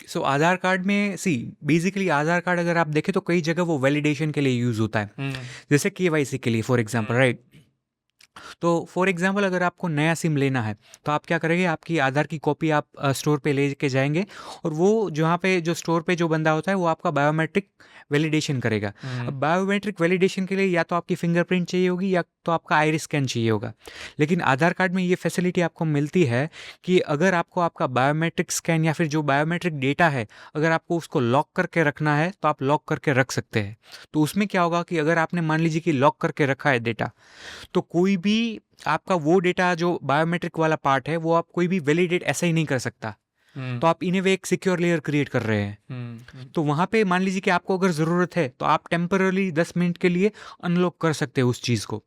So Aadhaar card में बेसिकली आधार कार्ड अगर आप देखें तो कई जगह वो वैलिडेशन के लिए यूज़ होता है, जैसे केवाईसी के लिए फॉर एग्जांपल, राइट। तो फॉर एग्जांपल अगर आपको नया सिम लेना है तो आप क्या करेंगे, आपकी आधार की कॉपी आप स्टोर पे ले के जाएंगे, और वो जहाँ पे जो स्टोर पे जो बंदा होता है वो आपका बायोमेट्रिक वैलिडेशन करेगा। अब बायोमेट्रिक वैलिडेशन के लिए या तो आपकी फिंगरप्रिंट चाहिए होगी या तो आपका आइरिस स्कैन चाहिए होगा, लेकिन आधार कार्ड में ये फैसिलिटी आपको मिलती है कि अगर आपको आपका बायोमेट्रिक स्कैन या फिर जो बायोमेट्रिक डेटा है अगर आपको उसको लॉक करके रखना है तो आप लॉक करके रख सकते हैं। तो उसमें क्या होगा कि अगर आपने मान लीजिए कि लॉक करके रखा है डेटा, तो कोई भी आपका वो डेटा जो बायोमेट्रिक वाला पार्ट है वो आप कोई भी वैलिडेट ऐसा ही नहीं कर सकता। तो आप इन्हें वे एक सिक्योर लेयर क्रिएट कर रहे हैं। तो वहाँ पे मान लीजिए कि आपको अगर ज़रूरत है तो आप टेम्पररी 10 मिनट के लिए अनलॉक कर सकते हैं उस चीज़ को।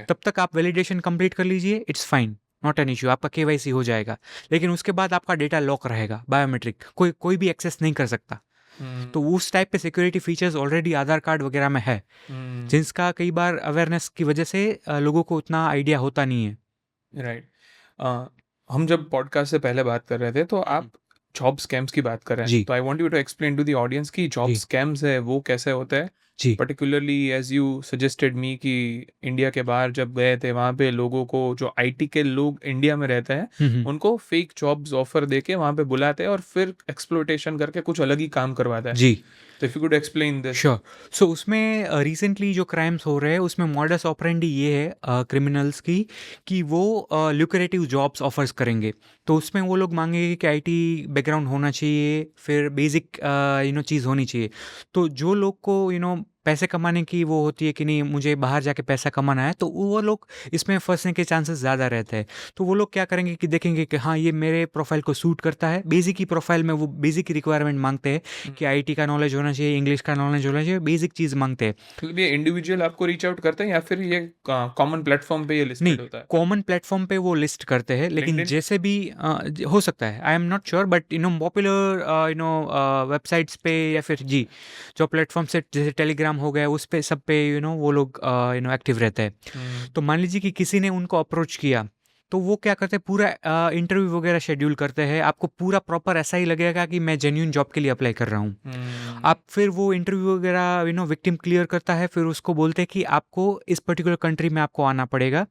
तब तक आप वैलिडेशन कंप्लीट कर लीजिए, it's fine, not an issue, आपका केवाईसी हो जाएगा। लेकिन उसके बाद आपका डेटा लॉक रहेगा, बायोमेट्रिक कोई भी एक्सेस नहीं कर सकता। तो उस टाइप पे सिक्योरिटी फीचर्स ऑलरेडी आधार कार्ड वगैरह में है, जिसका कई बार अवेयरनेस की वजह से लोगों को उतना आइडिया होता नहीं है। राइट। हम जब पॉडकास्ट से पहले बात कर रहे थे तो आप जॉब स्कैम्स की बात कर रहे हैं, जी तो I want you to explain to the audience कि जॉब जी स्कैम्स है वो कैसे होता है, जी particularly as you suggested me कि इंडिया के बाहर जब गए थे वहाँ पे लोगों को, जो आईटी के लोग इंडिया में रहते हैं उनको फेक जॉब्स ऑफर देके वहाँ पे बुलाते हैं और फिर एक्सप्लोइटेशन करके कुछ अलग ही काम करवाता है। जी, तो if you could explain this. Sure. So उसमें रिसेंटली जो क्राइम्स हो रहे हैं उसमें मॉडस ऑपरेंडी ये है क्रिमिनल्स की कि वो ल्यूक्रेटिव जॉब्स ऑफर्स करेंगे। तो उसमें वो लोग मांगेंगे कि आईटी बैकग्राउंड होना चाहिए, फिर बेसिक चीज़ होनी चाहिए। तो जो लोग को पैसे कमाने की वो होती है कि नहीं मुझे बाहर जाके पैसा कमाना है, तो वो लोग इसमें फंसने के चांसेस ज़्यादा रहते हैं। तो वो लोग क्या करेंगे कि देखेंगे कि हाँ ये मेरे प्रोफाइल को सूट करता है, बेसिक ही प्रोफाइल में वो बेसिक रिक्वायरमेंट मांगते हैं कि आईटी का नॉलेज होना चाहिए, इंग्लिश का नॉलेज होना चाहिए, बेसिक चीज़ मांगते हैं। मतलब ये इंडिविजुअल आपको रीच आउट करते हैं या फिर ये कॉमन प्लेटफॉर्म पे ये नहीं, लिस्टेड होता है? कॉमन प्लेटफॉर्म पे वो लिस्ट करते हैं, लेकिन LinkedIn? जैसे भी हो सकता है, आई am not sure, but popular websites पे या फिर जी जो प्लेटफॉर्म से जैसे टेलीग्राम हो गया उस पे सब पे वो लोग एक्टिव रहते हैं। तो मान लीजिए कि किसी ने उनको अप्रोच किया, तो वो क्या करते हैं पूरा इंटरव्यू वगैरह शेड्यूल करते हैं, आपको पूरा प्रॉपर ऐसा ही लगेगा कि मैं जेन्युइन जॉब के लिए अप्लाई कर रहा हूँ। आप फिर वो इंटरव्यू वगैरह विक्टिम क्लियर करता है, फिर उसको बोलते हैं कि आपको इस पर्टिकुलर कंट्री में आपको आना पड़ेगा।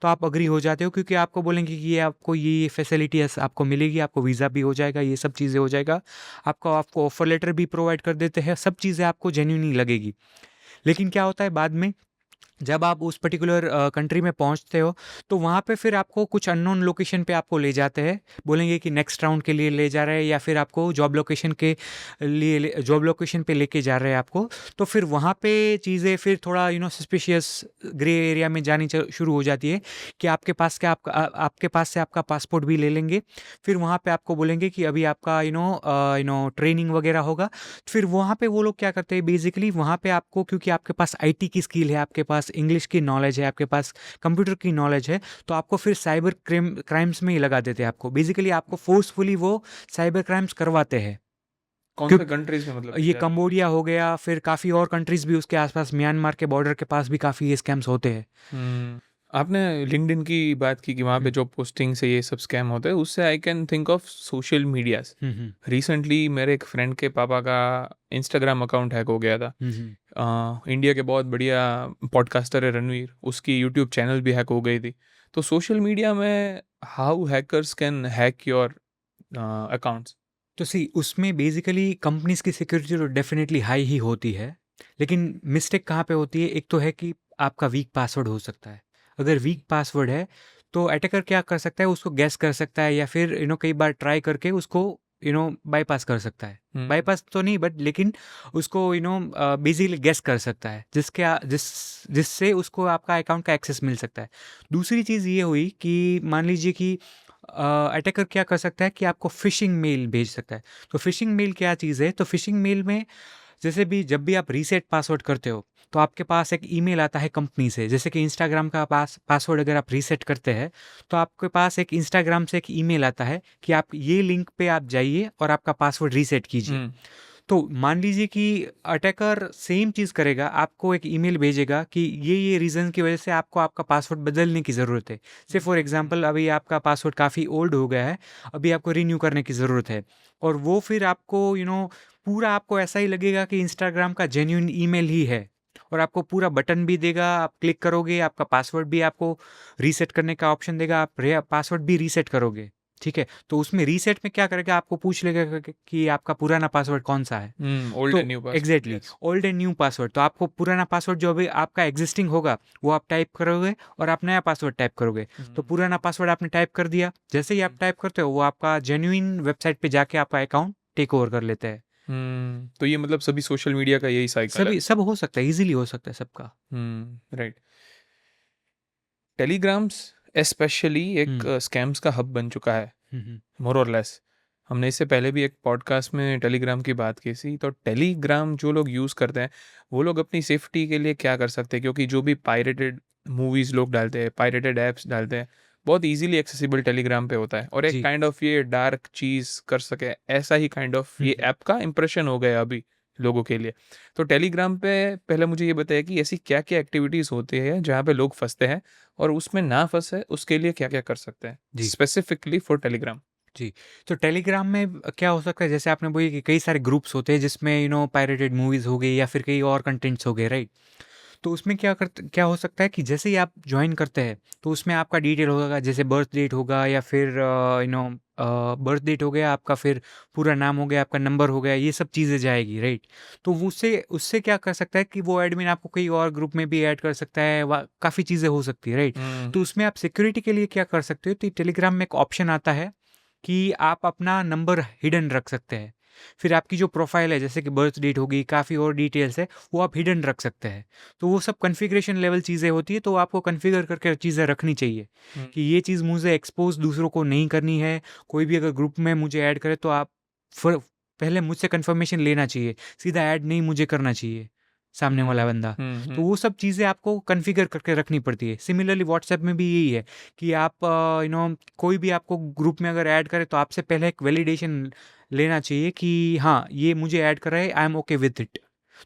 तो आप अग्री हो जाते हो क्योंकि आपको बोलेंगे कि ये आपको ये फैसिलिटी आपको मिलेगी, आपको वीज़ा भी हो जाएगा, ये सब चीज़ें हो जाएगा, आपको ऑफर लेटर भी प्रोवाइड कर देते हैं, सब चीज़ें आपको जेन्युइन ही लगेगी। लेकिन क्या होता है बाद में जब आप उस पर्टिकुलर कंट्री में पहुंचते हो तो वहाँ पे फिर आपको कुछ अननोन लोकेशन पे आपको ले जाते हैं, बोलेंगे कि नेक्स्ट राउंड के लिए ले जा रहे हैं, या फिर आपको जॉब लोकेशन के लिए जॉब लोकेशन पे लेके जा रहे हैं आपको। तो फिर वहाँ पे चीज़ें फिर थोड़ा सस्पिशियस ग्रे एरिया में जानी शुरू हो जाती है कि आपके पास क्या आपके पास से आपका पासपोर्ट भी ले लेंगे। फिर वहाँ पे आपको बोलेंगे कि अभी आपका ट्रेनिंग वगैरह होगा। फिर वहाँ पे वो लोग क्या करते हैं बेसिकली, वहाँ पे आपको, क्योंकि आपके पास आईटी की स्किल है, आपके पास इंग्लिश की नॉलेज है, आपके पास कंप्यूटर की नॉलेज है, तो आपको फिर साइबर क्राइम्स में ही लगा देते हैं। आपको बेसिकली आपको फोर्सफुली वो साइबर क्राइम्स करवाते हैं। कौन से कंट्रीज में मतलब ये कंबोडिया हो गया, फिर काफ़ी और कंट्रीज भी उसके आसपास, म्यांमार के बॉर्डर के पास भी काफ़ी ये स्कैम्स होते हैं। आपने लिंक्डइन की बात की कि वहाँ पे जॉब पोस्टिंग से ये सब स्कैम होते हैं, उससे I can think of social medias. Recently मेरे एक फ्रेंड के पापा का इंस्टाग्राम अकाउंट हैक हो गया था। इंडिया के बहुत बढ़िया पॉडकास्टर है रणवीर, उसकी यूट्यूब चैनल भी हैक हो गई थी। तो सोशल मीडिया में how hackers can hack your accounts? तो उसमें बेसिकली कंपनीज की सिक्योरिटी तो डेफिनेटली हाई ही होती है, लेकिन मिस्टेक कहाँ पे होती है? एक तो है कि आपका वीक पासवर्ड हो सकता है। अगर वीक पासवर्ड है तो अटैकर क्या कर सकता है, उसको गैस कर सकता है, या फिर कई बार ट्राई करके उसको बाईपास कर सकता है। बाईपास तो नहीं, बट लेकिन उसको बेसिकली गैस कर सकता है, जिससे उसको आपका अकाउंट का एक्सेस मिल सकता है। दूसरी चीज़ ये हुई कि मान लीजिए कि अटैकर क्या कर सकता है कि आपको फिशिंग मेल भेज सकता है। तो फिशिंग मेल क्या चीज़ है? तो फिशिंग मेल में जैसे भी जब भी आप रीसेट पासवर्ड करते हो तो आपके पास एक ईमेल आता है कंपनी से। जैसे कि इंस्टाग्राम का पासवर्ड अगर आप रीसेट करते हैं तो आपके पास एक इंस्टाग्राम से एक ईमेल आता है कि आप ये लिंक पे आप जाइए और आपका पासवर्ड रीसेट कीजिए। तो मान लीजिए कि अटैकर सेम चीज़ करेगा, आपको एक ईमेल भेजेगा कि ये रीज़न की वजह से आपको आपका पासवर्ड बदलने की ज़रूरत है। से फॉर एग्जांपल अभी आपका पासवर्ड काफ़ी ओल्ड हो गया है, अभी आपको रिन्यू करने की ज़रूरत है, और वो फिर आपको पूरा आपको ऐसा ही लगेगा कि इंस्टाग्राम का जेन्युइन ईमेल ही है, और आपको पूरा बटन भी देगा, आप क्लिक करोगे, आपका पासवर्ड भी आपको रीसेट करने का ऑप्शन देगा, आप पासवर्ड भी रीसेट करोगे। ठीक है, तो उसमें रीसेट में क्या करेगा, आपको पूछ लेगा कि आपका पुराना पासवर्ड कौन सा है। Old and new password. Exactly, old and new password. तो आपको पुराना पासवर्ड जो अभी आपका एग्जिस्टिंग होगा वो आप टाइप करोगे, और आप नया पासवर्ड टाइप करोगे। तो पुराना पासवर्ड आपने टाइप कर दिया, जैसे ही आप टाइप करते हो वो आपका जेन्युइन वेबसाइट पे जाके आपका अकाउंट टेक ओवर कर लेते हैं। तो ये मतलब सभी सोशल मीडिया का यही साइकिल है। सब हो सकता है, इजीली हो सकता है सबका। राइट। टेलीग्राम्स स्पेशली एक स्कैम्स का हब बन चुका है, मोर और लेस। हमने इससे पहले भी एक पॉडकास्ट में टेलीग्राम की बात की थी। तो टेलीग्राम जो लोग यूज़ करते हैं वो लोग अपनी सेफ्टी के लिए क्या कर सकते हैं? क्योंकि जो भी पायरेटेड मूवीज़ लोग डालते हैं, पायरेटेड ऐप्स डालते हैं, बहुत इजीली एक्सेसिबल टेलीग्राम पे होता है, और एक काइंड ऑफ ये डार्क चीज़ कर सके, ऐसा ही काइंड ऑफ ये ऐप का इंप्रेशन हो गया अभी लोगों के लिए। तो टेलीग्राम पे पहले मुझे ये बताया कि ऐसी क्या क्या एक्टिविटीज़ होती है जहाँ पे लोग फंसते हैं, और उसमें ना फंसे उसके लिए क्या क्या कर सकते हैं स्पेसिफिकली फॉर टेलीग्राम? जी, तो टेलीग्राम में क्या हो सकता है, जैसे आपने बोली कि कई सारे ग्रुप्स होते हैं जिसमें पायरेटेड मूवीज़ हो गई या फिर कई और कंटेंट्स हो गए, राइट? तो उसमें क्या हो सकता है कि जैसे ही आप ज्वाइन करते हैं तो उसमें आपका डिटेल होगा, जैसे बर्थ डेट होगा, या फिर बर्थ डेट हो गया आपका, फिर पूरा नाम हो गया, आपका नंबर हो गया, ये सब चीज़ें जाएगी, राइट? तो वो उससे उससे क्या कर सकता है कि वो एडमिन आपको कई और ग्रुप में भी ऐड कर सकता है, काफ़ी चीज़ें हो सकती है, राइट? तो उसमें आप सिक्योरिटी के लिए क्या कर सकते हो, तो टेलीग्राम में एक ऑप्शन आता है कि आप अपना नंबर हिडन रख सकते हैं। फिर आपकी जो प्रोफाइल है, जैसे कि बर्थ डेट होगी, काफ़ी और डिटेल्स है, वो आप हिडन रख सकते हैं। तो वो सब कॉन्फ़िगरेशन लेवल चीज़ें होती है, तो आपको कॉन्फ़िगर करके चीज़ें रखनी चाहिए कि ये चीज़ मुझे एक्सपोज़ दूसरों को नहीं करनी है। कोई भी अगर ग्रुप में मुझे ऐड करे तो आप पहले मुझसे कन्फर्मेशन लेना चाहिए, सीधा ऐड नहीं मुझे करना चाहिए सामने वाला बंदा। तो वो सब चीज़ें आपको कॉन्फ़िगर करके रखनी पड़ती है। सिमिलरली व्हाट्सएप में भी यही है कि आप कोई भी आपको ग्रुप में अगर ऐड करे तो आपसे पहले एक वैलिडेशन लेना चाहिए कि हाँ, ये मुझे ऐड कर रहा है, I am okay with it.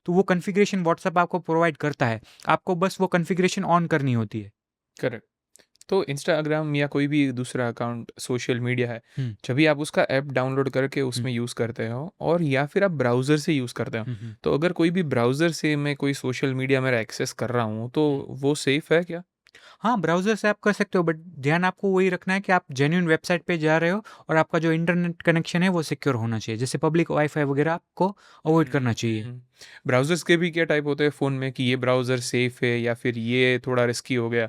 तो वो कॉन्फ़िगरेशन व्हाट्सएप आपको प्रोवाइड करता है, आपको बस वो कॉन्फ़िगरेशन ऑन करनी होती है। करेक्ट। तो इंस्टाग्राम या कोई भी दूसरा अकाउंट सोशल मीडिया है, जब भी आप उसका ऐप डाउनलोड करके उसमें यूज़ करते हो, और या फिर आप ब्राउज़र से यूज़ करते हो, तो अगर कोई भी ब्राउज़र से मैं कोई सोशल मीडिया मेरा एक्सेस कर रहा हूँ तो वो सेफ़ है क्या? हाँ, ब्राउज़र से आप कर सकते हो, बट ध्यान आपको वही रखना है कि आप जेन्युइन वेबसाइट पे जा रहे हो और आपका जो इंटरनेट कनेक्शन है वो सिक्योर होना चाहिए। जैसे पब्लिक वाईफाई वगैरह आपको अवॉइड करना चाहिए। ब्राउजर्स के भी क्या टाइप होते हैं फ़ोन में कि ये ब्राउज़र सेफ़ है या फिर ये थोड़ा रिस्की हो गया?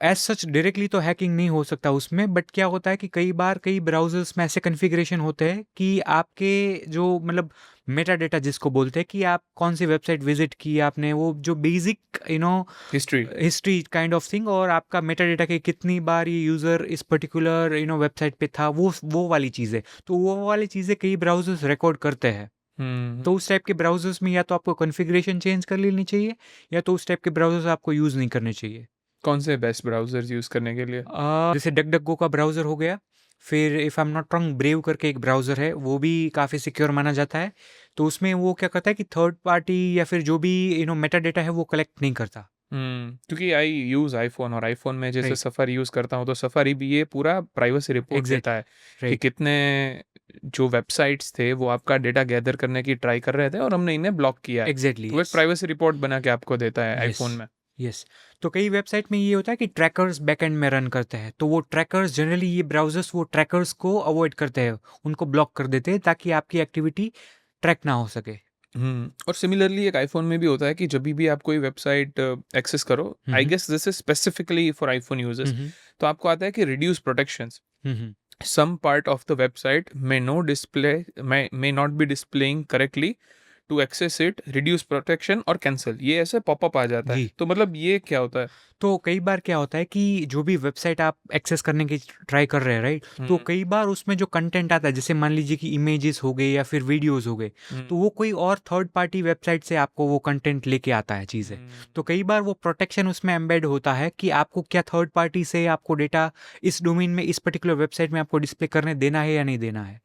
एज सच डायरेक्टली तो हैकिंग नहीं हो सकता उसमें, बट क्या होता है कि कई बार कई ब्राउजर्स में ऐसे कॉन्फ़िगरेशन होते हैं कि आपके जो मतलब मेटा डेटा जिसको बोलते हैं कि आप कौन सी वेबसाइट विजिट की आपने, वो जो basic history. History kind of thing, और आपका मेटा डेटा के कितनी बार ये यूज़र इस पर्टिकुलर वेबसाइट पे था, वो वाली चीज़ें, तो वो वाली चीज़ें कई ब्राउजर्स रिकॉर्ड करते हैं। तो उस टाइप के ब्राउजर्स में या तो आपको कॉन्फ़िगरेशन चेंज कर लेनी चाहिए या तो उस टाइप के ब्राउजर्स आपको यूज़ नहीं करने चाहिए। कौन से बेस्ट ब्राउज़र्स यूज़ करने के लिए? जैसे डकडकगो का ब्राउज़र हो गया, फिर if I am not wrong brave करके एक ब्राउज़र है, वो भी काफ़ी सिक्योर माना जाता है। तो उसमें वो क्या करता है कि थर्ड पार्टी या फिर जो भी मेटा डेटा है वो कलेक्ट नहीं करता। क्योंकि आई यूज़ आईफ़ोन और आईफ़ोन में जैसे राइट, सफ़ारी यूज़ करता हूँ, तो सफ़ारी भी ये पूरा प्राइवेसी रिपोर्ट देता एग्ज़ैक्टली, है कि राइट, कितने जो वेबसाइट्स थे, वो आपका डेटा गैदर करने की ट्राई कर रहे थे और हमने इन्हें ब्लॉक किया है। एग्ज़ैक्टली, तो वो एक यस, प्राइवेसी रिपोर्ट बना के आपको देता है यस, आईफ़ोन में। यस। तो कई वेबसाइट में ये होता है कि ट्रैकर्स बैकएंड में रन करते हैं, तो वो ट्रैकर्स जनरली ये ब्राउज़र्स वो ट्रैकर्स को अवॉइड करते हैं, उनको ब्लॉक कर देते हैं ताकि आपकी एक्टिविटी ट्रैक ना हो सके। और सिमिलरली एक आईफ़ोन में भी होता है कि जभी भी आप कोई वेबसाइट एक्सेस करो, हुँ, I hmm. Guess this is specifically for iPhone hmm, users, हुँ। तो आपको आता है कि रिड्यूस प्रोटेक्शंस। हुँ, हुँ। Some part of the website may not be displaying correctly. To access it, reduce protection और cancel, ये ऐसे पॉपअप आ जाता है। जी। तो मतलब ये क्या होता है? तो कई बार क्या होता है कि जो भी वेबसाइट आप एक्सेस करने की ट्राई कर रहे हैं, राइट, तो हम्म, कई बार उसमें जो कंटेंट आता है, जैसे मान लीजिए कि इमेजेस हो गए या फिर वीडियोस हो गए, तो वो कोई और थर्ड पार्टी वेबसाइट से आपको वो कंटेंट लेके आता है चीज़ें। तो कई बार वो प्रोटेक्शन उसमें एम्बेड होता है कि आपको क्या थर्ड पार्टी से आपको डेटा इस डोमेन में इस पर्टिकुलर वेबसाइट में आपको डिस्प्ले करने देना है या नहीं देना है।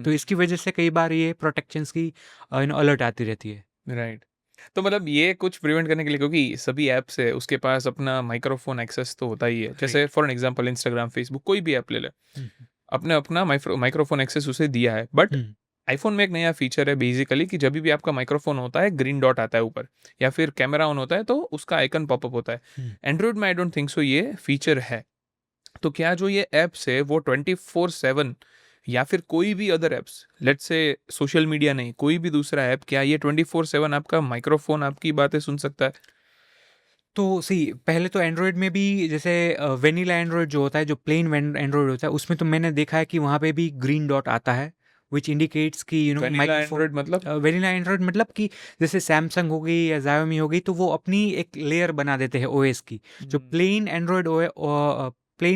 तो इसकी वजह से कई बार ये प्रोटेक्शंस की अलर्ट आती रहती है। राइट। तो मतलब ये कुछ प्रिवेंट करने के लिए, क्योंकि सभी ऐप्स है उसके पास अपना माइक्रोफोन एक्सेस तो होता ही है, जैसे right. For an example Instagram, Facebook, कोई भी ऐप ले ले, अपने अपना माइक्रोफोन एक्सेस उसे दिया है। बट आईफोन में एक नया फीचर है बेसिकली कि जब भी आपका माइक्रोफोन होता है, ग्रीन डॉट आता है ऊपर, या फिर कैमरा ऑन होता है तो उसका आइकन पॉपअप होता है। एंड्रॉइड में आई डोंट थिंक सो ये फीचर है। तो क्या जो ये ऐप्स है वो 24/7, या फिर कोई भी other apps, let's say social media नहीं, कोई भी दूसरा ऐप, क्या ये 24/7 आपका माइक्रोफोन आपकी बातें सुन सकता है? तो सी पहले तो एंड्रॉयड में भी जैसे वेनिला एंड्रॉयड जो होता है, जो प्लेन एंड्रॉयड होता है, उसमें तो मैंने देखा है कि वहाँ पे भी ग्रीन डॉट आता है, विच इंडिकेट्स कि वेनिला माइक्रोफोन। एंड्रॉइड मतलब? वेनिला एंड्रॉयड मतलब कि जैसे सैमसंग हो गई या Xiaomi हो गई, तो वो अपनी एक लेयर बना देते हैं ओएस की। जो प्लेन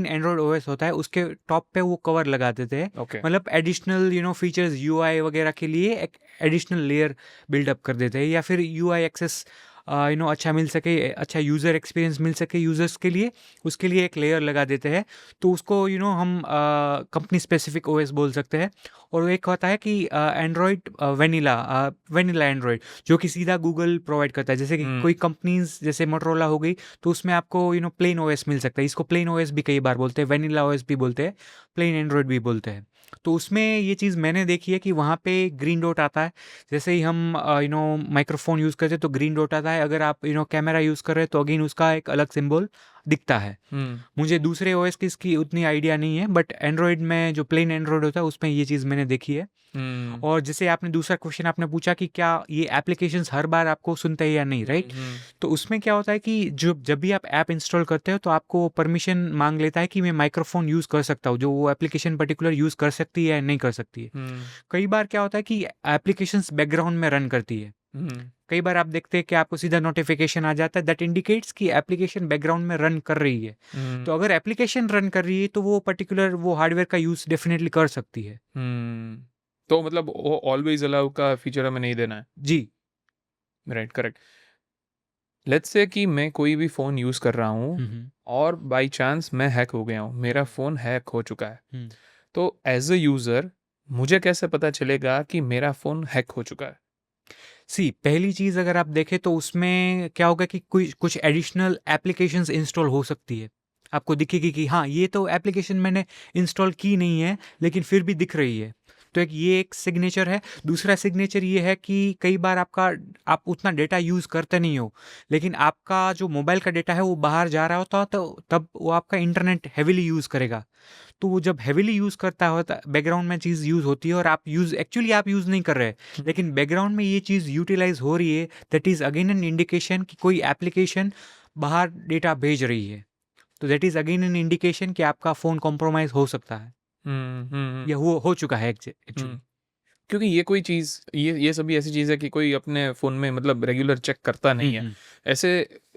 एंड्रॉयड ओएस होता है उसके टॉप पे वो कवर लगा देते हैं, ओके। मतलब एडिशनल फीचर्स यूआई वगैरह के लिए एक एडिशनल लेयर बिल्डअप कर देते हैं, या फिर यूआई एक्सेस अच्छा मिल सके, अच्छा यूज़र एक्सपीरियंस मिल सके यूज़र्स के लिए, उसके लिए एक लेयर लगा देते हैं। तो उसको हम कंपनी स्पेसिफिक ओएस बोल सकते हैं। और एक होता है कि एंड्रॉयड वेनिला एंड्रॉयड, जो कि सीधा गूगल प्रोवाइड करता है। जैसे कि कोई कंपनीज जैसे मोटरोला हो गई, तो उसमें आपको प्लेन ओएस मिल सकता है। इसको प्लेन ओएस भी कई बार बोलते हैं, वेनिला ओएस भी बोलते हैं, प्लेन एंड्रॉयड भी बोलते हैं। तो उसमें ये चीज़ मैंने देखी है कि वहाँ पे ग्रीन डॉट आता है। जैसे ही हम माइक्रोफोन यूज़ करते हैं तो ग्रीन डॉट आता है। अगर आप कैमरा यूज़ कर रहे हैं तो अगेन उसका एक अलग सिंबल दिखता है। मुझे दूसरे ओएस की इसकी उतनी आइडिया नहीं है, बट एंड्रॉयड में जो प्लेन एंड्रॉयड होता है उसमें ये चीज़ मैंने देखी है। और जैसे आपने दूसरा क्वेश्चन आपने पूछा कि क्या ये एप्लीकेशंस हर बार आपको सुनते हैं या नहीं, राइट? तो उसमें क्या होता है कि जब भी आप ऐप इंस्टॉल करते हो तो आपको परमिशन मांग लेता है कि मैं माइक्रोफोन यूज़ कर सकता हूँ, जो वो एप्लीकेशन पर्टिकुलर यूज़ कर सकती है या नहीं कर सकती है। कई बार क्या होता है कि एप्लीकेशंस बैकग्राउंड में रन करती है। कई बार आप देखते हैं कि आपको सीधा नोटिफिकेशन आ जाता है, दैट इंडिकेट्स कि एप्लीकेशन बैकग्राउंड में रन कर रही है। तो अगर एप्लीकेशन रन कर रही है तो वो पर्टिकुलर वो हार्डवेयर का यूज़ डेफिनेटली कर सकती है। तो मतलब वो ऑलवेज अलाउ का फीचर हमें नहीं देना है। जी। Right, correct. लेट्स से कि मैं कोई भी फ़ोन यूज़ कर रहा हूँ और बाय चांस मैं हैक हो गया हूँ, मेरा फ़ोन हैक हो चुका है। तो एज अ यूज़र मुझे कैसे पता चलेगा कि मेरा फ़ोन हैक हो चुका है? पहली चीज़ अगर आप देखें तो उसमें क्या होगा कि कोई कुछ एडिशनल एप्लीकेशंस इंस्टॉल हो सकती है। आपको दिखेगी कि हाँ, ये तो एप्लीकेशन मैंने इंस्टॉल की नहीं है, लेकिन फिर भी दिख रही है। तो ये एक सिग्नेचर है। दूसरा सिग्नेचर ये है कि कई बार आप उतना डेटा यूज़ करते नहीं हो, लेकिन आपका जो मोबाइल का डेटा है वो बाहर जा रहा होता, तो तब वो आपका इंटरनेट हैवीली यूज़ करेगा। तो वो जब हैवीली यूज़ करता होता, बैकग्राउंड में चीज़ यूज़ होती है और आप यूज़ नहीं कर रहे, लेकिन बैकग्राउंड में ये चीज़ यूटिलाइज हो रही है, that is again an indication कि कोई एप्लीकेशन बाहर डेटा भेज रही है। तो that is again an indication कि आपका फ़ोन कॉम्प्रोमाइज़ हो सकता है, या हो चुका है एक्चुअली। क्योंकि ये कोई चीज़, ये सभी ऐसी चीज़ है कि कोई अपने फ़ोन में मतलब रेगुलर चेक करता नहीं है। ऐसे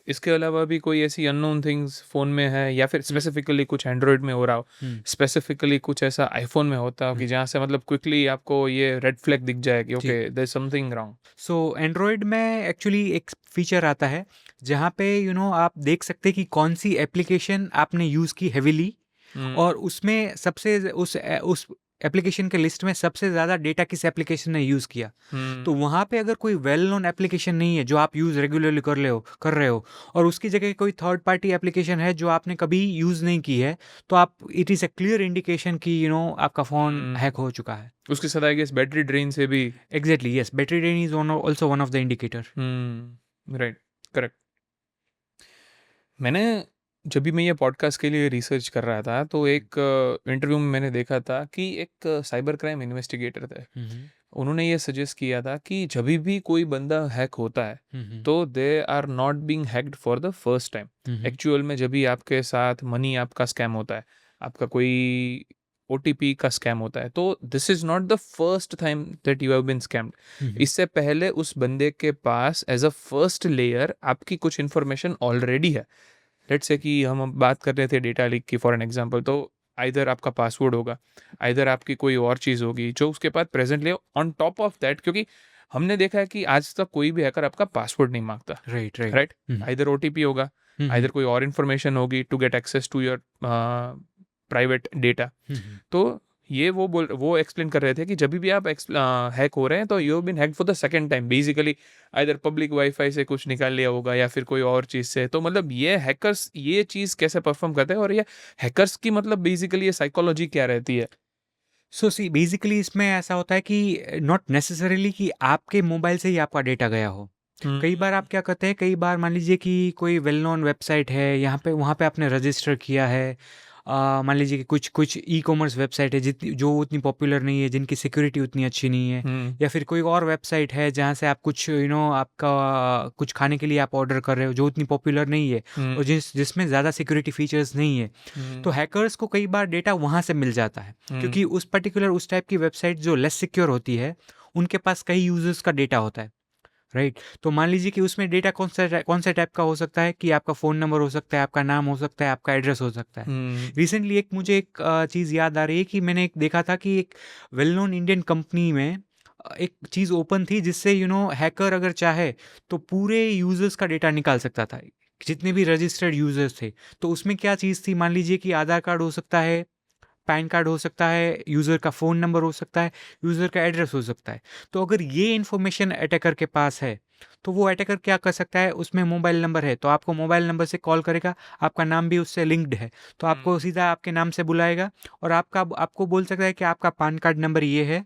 इसके अलावा भी कोई ऐसी अननोन थिंग्स फ़ोन में है, या फिर स्पेसिफिकली कुछ एंड्रॉयड में हो रहा हो, स्पेसिफिकली कुछ ऐसा आईफ़ोन में होता हो कि जहाँ से मतलब क्विकली आपको ये रेड फ्लैग दिख जाए कि okay there is something wrong. So Android में एक्चुअली एक फीचर आता है जहाँ पे आप देख सकते हैं कि कौन सी एप्लीकेशन आपने यूज़ की हेविली, और उसमें उस एप्लीकेशन के लिस्ट में सबसे ज़्यादा डेटा किस एप्लीकेशन ने यूज़ किया। तो वहाँ पे अगर कोई वेल नोन एप्लीकेशन नहीं है जो आप यूज़ रेगुलरली कर रहे हो, और उसकी जगह कोई थर्ड पार्टी एप्लीकेशन है जो आपने कभी यूज़ नहीं की है, तो आप it is a clear indication कि आपका फ़ोन हैक हो चुका है। उसके साथ आई गेस बैटरी ड्रेन से भी। Exactly, yes, battery drain is also one of the indicator. Right, correct. मैंने जब भी मैं ये पॉडकास्ट के लिए रिसर्च कर रहा था, तो एक इंटरव्यू में मैंने देखा था कि एक साइबर क्राइम इन्वेस्टिगेटर थे। उन्होंने ये सजेस्ट किया था कि जब भी कोई बंदा हैक होता है तो they are not being hacked for the first time. Actual में जब भी आपके साथ मनी आपका स्कैम होता है, आपका कोई ओटीपी का स्कैम होता है, तो this is not the first time that you have been scammed. इससे पहले उस बंदे के पास एज अ फर्स्ट लेयर आपकी कुछ इन्फॉर्मेशन ऑलरेडी है। लेट्स से कि हम अब बात कर रहे थे डेटा लीक की फॉर एन एग्जांपल, तो आइदर आपका पासवर्ड होगा, आइदर आपकी कोई और चीज़ होगी जो उसके पास presently on top of that. क्योंकि हमने देखा है कि आज तक कोई भी हैकर आपका पासवर्ड नहीं मांगता, राइट राइट? आइदर ओटीपी होगा, आइदर कोई और इन्फॉर्मेशन होगी to get access to your private data. तो ये वो एक्सप्लेन कर रहे थे कि जब भी आप हैक हो रहे हैं तो you have been hacked for the second time, basically either public WiFi से कुछ निकाल लिया होगा या फिर कोई और चीज़ से। तो मतलब ये हैकर्स ये चीज़ कैसे परफॉर्म करते हैं, और ये हैकर्स की मतलब बेसिकली ये साइकोलॉजी क्या रहती है? सो सी बेसिकली इसमें ऐसा होता है कि नॉट नेसेसरीली कि आपके मोबाइल से ही आपका डेटा गया हो। कई बार आप क्या करते हैं, कई बार मान लीजिए कि कोई वेल नोन वेबसाइट है, वहाँ पे आपने रजिस्टर किया है। मान लीजिए कि कुछ ई कॉमर्स वेबसाइट है जो उतनी पॉपुलर नहीं है, जिनकी सिक्योरिटी उतनी अच्छी नहीं है, या फिर कोई और वेबसाइट है जहाँ से आप कुछ आपका कुछ खाने के लिए आप ऑर्डर कर रहे हो जो उतनी पॉपुलर नहीं है, और जिसमें ज़्यादा सिक्योरिटी फीचर्स नहीं है। तो हैकर्स को कई बार डेटा वहाँ से मिल जाता है, क्योंकि उस टाइप की वेबसाइट जो लेस सिक्योर होती है, उनके पास कई यूजर्स का डेटा होता है, राइट। तो मान लीजिए कि उसमें डेटा कौन से टाइप का हो सकता है कि आपका फ़ोन नंबर हो सकता है, आपका नाम हो सकता है, आपका एड्रेस हो सकता है। रिसेंटली मुझे एक चीज़ याद आ रही है कि मैंने एक देखा था कि एक वेल नोन इंडियन कंपनी में एक चीज़ ओपन थी जिससे हैकर अगर चाहे तो पूरे यूजर्स का डेटा निकाल सकता था, जितने भी रजिस्टर्ड यूजर्स थे। तो उसमें क्या चीज़ थी, मान लीजिए कि आधार कार्ड हो सकता है, पैन कार्ड हो सकता है, यूज़र का फ़ोन नंबर हो सकता है, यूज़र का एड्रेस हो सकता है। तो अगर ये इन्फॉर्मेशन अटैकर के पास है, तो वो अटैकर क्या कर सकता है, उसमें मोबाइल नंबर है तो आपको मोबाइल नंबर से कॉल करेगा, आपका नाम भी उससे लिंक्ड है तो आपको सीधा आपके नाम से बुलाएगा, और आपको बोल सकता है कि आपका पैन कार्ड नंबर ये है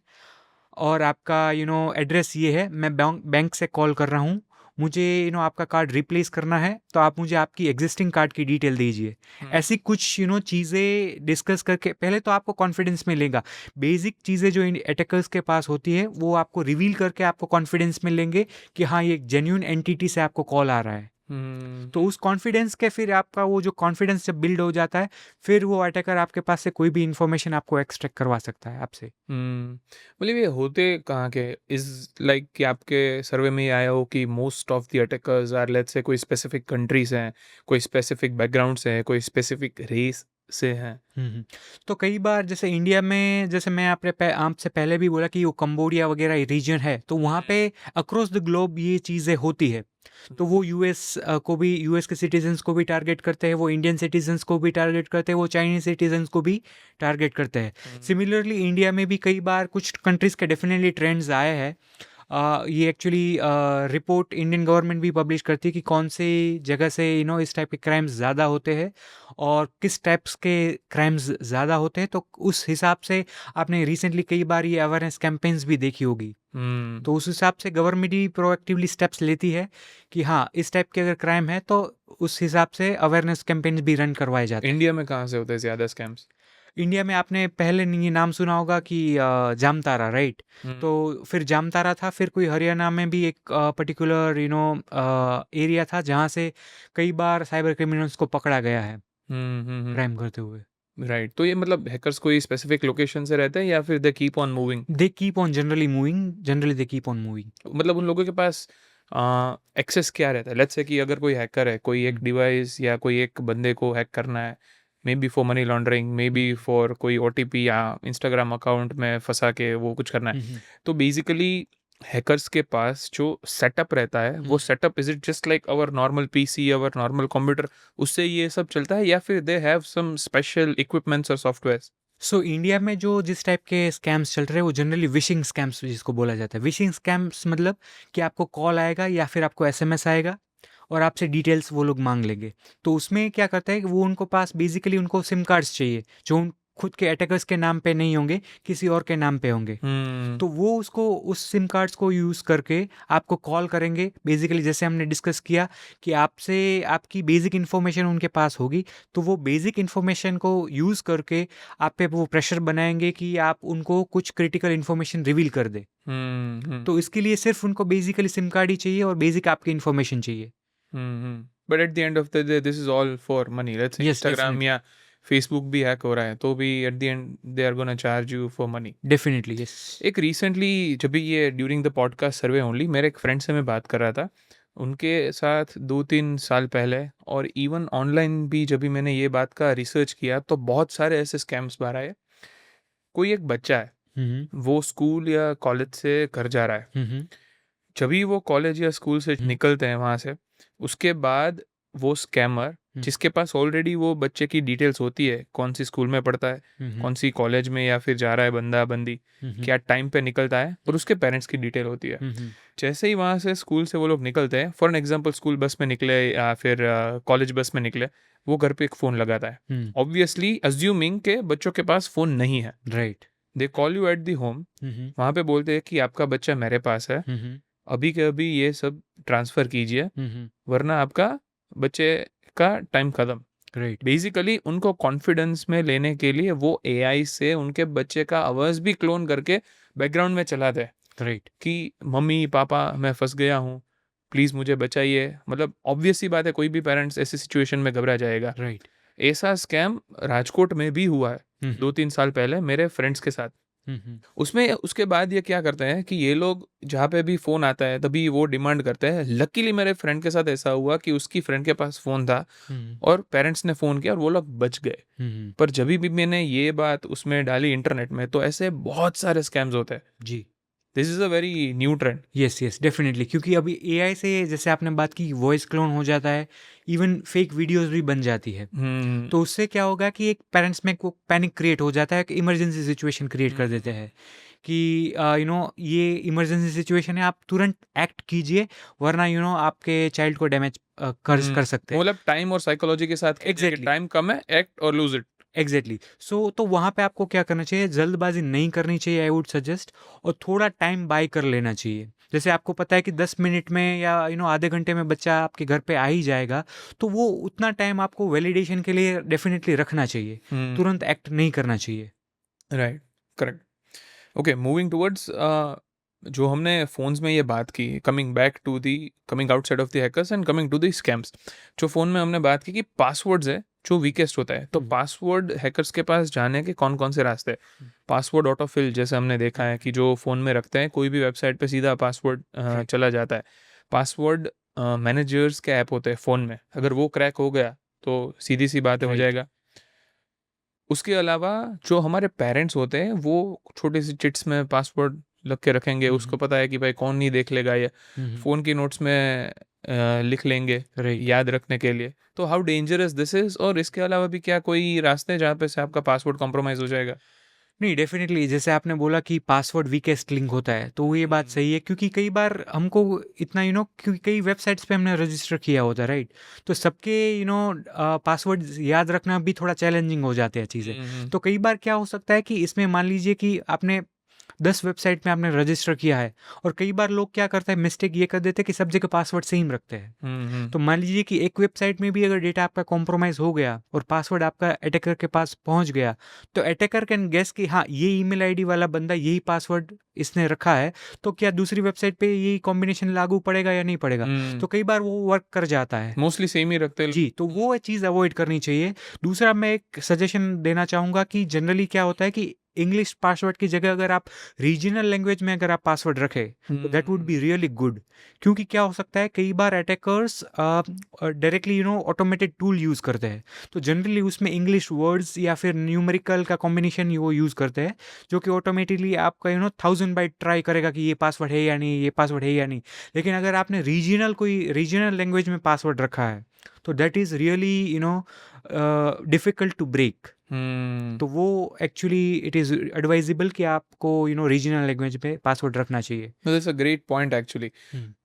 और आपका एड्रेस ये है, मैं बैंक से कॉल कर रहा हूँ, मुझे आपका कार्ड रिप्लेस करना है, तो आप मुझे आपकी एग्जिस्टिंग कार्ड की डिटेल दीजिए। ऐसी कुछ चीज़ें डिस्कस करके पहले तो आपको कॉन्फिडेंस में लेगा। बेसिक चीज़ें जो इन अटैकर्स के पास होती है वो आपको रिवील करके आपको कॉन्फिडेंस में लेंगे कि हाँ ये एक जेन्युइन एंटिटी से आपको कॉल आ रहा है। तो उस कॉन्फिडेंस के फिर आपका वो जो कॉन्फिडेंस जब बिल्ड हो जाता है, फिर वो अटैकर आपके पास से कोई भी इंफॉर्मेशन आपको एक्सट्रैक्ट करवा सकता है आपसे। मतलब ये होते कहाँ के इज लाइक कि आपके सर्वे में ये आया हो कि most of the attackers are let's say कोई स्पेसिफिक कंट्रीज हैं, कोई स्पेसिफिक बैकग्राउंड से है, कोई स्पेसिफिक रेस से हैं? तो कई बार जैसे इंडिया में, जैसे मैं आपसे पहले भी बोला कि वो कंबोडिया वगैरह रीजन है, तो वहाँ पे अक्रॉस द ग्लोब ये चीज़ें होती है। तो वो यूएस के सिटीजन्स को भी टारगेट करते हैं, वो इंडियन सिटीजन्स को भी टारगेट करते हैं, वो चाइनीज सिटीजन्स को भी टारगेट करते हैं। सिमिलरली इंडिया में भी कई बार कुछ कंट्रीज़ के डेफिनेटली ट्रेंड्स आए हैं। ये एक्चुअली रिपोर्ट इंडियन गवर्नमेंट भी पब्लिश करती है कि कौन सी जगह से इस टाइप के क्राइम्स ज़्यादा होते हैं और किस टाइप्स के क्राइम्स ज़्यादा होते हैं, तो उस हिसाब से आपने रिसेंटली कई बार ये अवेयरनेस कैंपेन्स भी देखी होगी। तो उस हिसाब से गवर्नमेंट ही प्रोएक्टिवली स्टेप्स लेती है कि हाँ, इस टाइप के अगर क्राइम है तो उस हिसाब से अवेयरनेस कैंपेन्स भी रन करवाए जाते हैं। इंडिया में कहाँ से होते हैं ज़्यादा स्कैम्स? इंडिया में आपने पहले ये नाम सुना होगा कि जामतारा, राइट? तो फिर जामतारा था, फिर कोई हरियाणा में भी एक पर्टिकुलर एरिया था जहाँ से कई बार साइबर क्रिमिनल्स को पकड़ा गया है क्राइम करते हुए। राइट, तो ये मतलब हैकर्स कोई स्पेसिफिक लोकेशन से रहते हैं या फिर they keep on moving? They keep on generally moving, generally they keep on moving. मतलब उन लोगों के पास एक्सेस क्या रहता है? लेट्स से कि अगर कोई हैकर है, कोई एक डिवाइस या कोई एक बंदे को हैक करना है, may be for money laundering, may be for कोई ओटीपी या इंस्टाग्राम अकाउंट में फंसा के वो कुछ करना है, तो बेसिकली हैकर्स के पास जो सेटअप रहता है वो setup, is it just like our normal PC, our normal computer, उससे ये सब चलता है या फिर they have some special equipments और सॉफ्टवेयर? सो इंडिया में जो जिस टाइप के स्कैम्स चल रहे हैं वो जनरली विशिंग स्कैम्स जिसको बोला जाता है। विशिंग स्कैम्स मतलब कि आपको कॉल आएगा या फिर आपको एसएमएस आएगा और आपसे डिटेल्स वो लोग मांग लेंगे। तो उसमें क्या करता है कि वो उनको पास बेसिकली उनको सिम कार्ड्स चाहिए जो उन खुद के अटैकर्स के नाम पे नहीं होंगे, किसी और के नाम पे होंगे। तो वो उसको उस सिम कार्ड्स को यूज़ करके आपको कॉल करेंगे। बेसिकली जैसे हमने डिस्कस किया कि आपसे आपकी बेसिक इन्फॉर्मेशन उनके पास होगी, तो वो बेसिक इन्फॉर्मेशन को यूज़ करके आप पे वो प्रेशर बनाएंगे कि आप उनको कुछ क्रिटिकल इन्फॉर्मेशन रिवील कर दे। तो इसके लिए सिर्फ उनको बेसिकली सिम कार्ड ही चाहिए और बेसिक आपकी इन्फॉर्मेशन चाहिए। But at the end of the day this is all for money. Let's say Yes, Instagram definitely. या फेसबुक भी हैक हो रहा है तो भी at the end they are gonna charge you for money. Definitely, yes. एक recently जब भी ये during the podcast survey only, मेरे एक फ्रेंड से मैं बात कर रहा था, उनके साथ 2-3 साल पहले और इवन ऑनलाइन भी जब भी मैंने ये बात का रिसर्च किया तो बहुत सारे ऐसे स्कैम्स बाहर आए। कोई एक बच्चा है, वो स्कूल या कॉलेज से घर जा रहा है, जब भी वो कॉलेज या स्कूल से निकलते हैं वहाँ से, उसके बाद वो स्कैमर जिसके पास ऑलरेडी वो बच्चे की डिटेल्स होती है, कौन सी स्कूल में पढ़ता है, कौन सी कॉलेज में या फिर जा रहा है बंदा बंदी, क्या टाइम पे निकलता है, और उसके पेरेंट्स की डिटेल होती है। जैसे ही वहाँ से स्कूल से वो लोग निकलते हैं, for an example school bus में निकले या फिर कॉलेज बस में निकले, वो घर पे एक फ़ोन लगाता है, ऑब्वियसली अज्यूमिंग के बच्चों के पास फ़ोन नहीं है। Right. They call you at the home, वहाँ पे बोलते हैं कि आपका बच्चा मेरे पास है, अभी के अभी ये सब ट्रांसफ़र कीजिए वरना आपका बच्चे का टाइम ख़त्म। राइट। बेसिकली उनको कॉन्फिडेंस में लेने के लिए वो एआई से उनके बच्चे का आवाज़ भी क्लोन करके बैकग्राउंड में चलाते हैं राइट। कि मम्मी पापा मैं फंस गया हूँ, प्लीज़ मुझे बचाइए। मतलब ऑब्वियस सी बात है, कोई भी पेरेंट्स ऐसी सिचुएशन में घबरा जाएगा। राइट। ऐसा स्कैम राजकोट में भी हुआ है 2-3 साल पहले मेरे फ्रेंड्स के साथ। उसमें उसके बाद ये क्या करते हैं कि ये लोग जहाँ पे भी फ़ोन आता है तभी वो डिमांड करते हैं। लकीली मेरे फ्रेंड के साथ ऐसा हुआ कि उसकी फ्रेंड के पास फ़ोन था और पेरेंट्स ने फ़ोन किया और वो लोग बच गए। पर जब भी मैंने ये बात उसमें डाली इंटरनेट में, तो ऐसे बहुत सारे स्कैम्स होते हैं। जी। This is a very new trend. Yes, yes, definitely, क्योंकि अभी एआई से जैसे आपने बात की वॉइस क्लोन हो जाता है, इवन फेक वीडियोस भी बन जाती है। तो उससे क्या होगा कि एक पेरेंट्स में को पैनिक क्रिएट हो जाता है, कि इमरजेंसी सिचुएशन क्रिएट कर देते हैं कि ये इमरजेंसी सिचुएशन है, आप तुरंत एक्ट कीजिए वरना आपके चाइल्ड को डैमेज कर सकते हैं। मतलब टाइम और साइकोलॉजी के साथ Exactly. टाइम कम है, एक्ट और लूज इट। एग्जैक्टली। सो तो वहाँ पे आपको क्या करना चाहिए, जल्दबाजी नहीं करनी चाहिए, आई वुड सजेस्ट, और थोड़ा टाइम बाय कर लेना चाहिए। जैसे आपको पता है कि 10 मिनट में या आधे घंटे में बच्चा आपके घर पे आ ही जाएगा, तो वो उतना टाइम आपको वैलिडेशन के लिए डेफिनेटली रखना चाहिए, तुरंत एक्ट नहीं करना चाहिए। Right, correct. Okay, moving towards जो हमने फ़ोन्स में ये बात की, coming outside of the hackers and coming to the scams. जो फ़ोन में हमने बात की कि पासवर्ड्स है जो वीकेस्ट होता है, तो पासवर्ड हैकर्स के पास जाने के कौन कौन से रास्ते हैं? पासवर्ड ऑटोफिल जैसे हमने देखा है कि जो फ़ोन में रखते हैं, कोई भी वेबसाइट पे सीधा पासवर्ड चला जाता है। पासवर्ड मैनेजर्स के ऐप होते हैं फ़ोन में, अगर वो क्रैक हो गया तो सीधी सी बात हो Right. जाएगा। उसके अलावा जो हमारे पेरेंट्स होते हैं वो छोटी सी चिट्स में पासवर्ड लग के रखेंगे, उसको पता है कि भाई कौन नहीं देख लेगा, ये फ़ोन की नोट्स में लिख लेंगे Right. याद रखने के लिए। तो हाउ डेंजरस दिस इज़, और इसके अलावा भी क्या कोई रास्ते हैं जहाँ पे से आपका पासवर्ड कॉम्प्रोमाइज़ हो जाएगा? नहीं, डेफिनेटली जैसे आपने बोला कि पासवर्ड वीकेस्ट लिंक होता है, तो ये बात सही है, क्योंकि कई बार हमको इतना क्योंकि कई वेबसाइट्स पे हमने रजिस्टर किया होता है, राइट? तो सबके पासवर्ड याद रखना भी थोड़ा चैलेंजिंग हो जाते हैं चीज़ें। तो कई बार क्या हो सकता है कि इसमें मान लीजिए कि आपने 10 वेबसाइट में आपने रजिस्टर किया है, और कई बार लोग क्या करते हैं, मिस्टेक ये कर देते हैं कि सब जगह पासवर्ड सेम रखते हैं। तो मान लीजिए कि एक वेबसाइट में भी अगर डेटा आपका कॉम्प्रोमाइज़ हो गया और पासवर्ड आपका अटैकर के पास पहुंच गया, तो अटैकर कैन गेस कि हाँ, ये ईमेल आईडी वाला बंदा यही पासवर्ड इसने रखा है, तो क्या दूसरी वेबसाइट पे यही कॉम्बिनेशन लागू पड़ेगा या नहीं पड़ेगा? तो कई बार वो वर्क कर जाता है। मोस्टली सेम ही रखते हैं। जी, तो वो चीज़ अवॉइड करनी चाहिए। दूसरा, मैं एक सजेशन देना चाहूँगा कि जनरली क्या होता है कि इंग्लिश पासवर्ड की जगह अगर आप रीजनल लैंग्वेज में अगर आप पासवर्ड रखें, तो that would be really good. क्योंकि क्या हो सकता है, कई बार attackers directly automated tool use करते हैं, तो जनरली उसमें इंग्लिश वर्ड्स या फिर न्यूमेरिकल का कॉम्बिनेशन वो यूज़ करते हैं, जो कि ऑटोमेटिकली आपका 1000 बाइट ट्राई करेगा कि ये पासवर्ड है या नहीं, ये पासवर्ड है या नहीं। लेकिन अगर आपने रीजनल लैंग्वेज में पासवर्ड रखा है, तो that is really difficult to break. तो वो एक्चुअली इट इज़ एडवाइजेबल कि आपको रीजनल लैंग्वेज में पासवर्ड रखना चाहिए। That's a great point actually.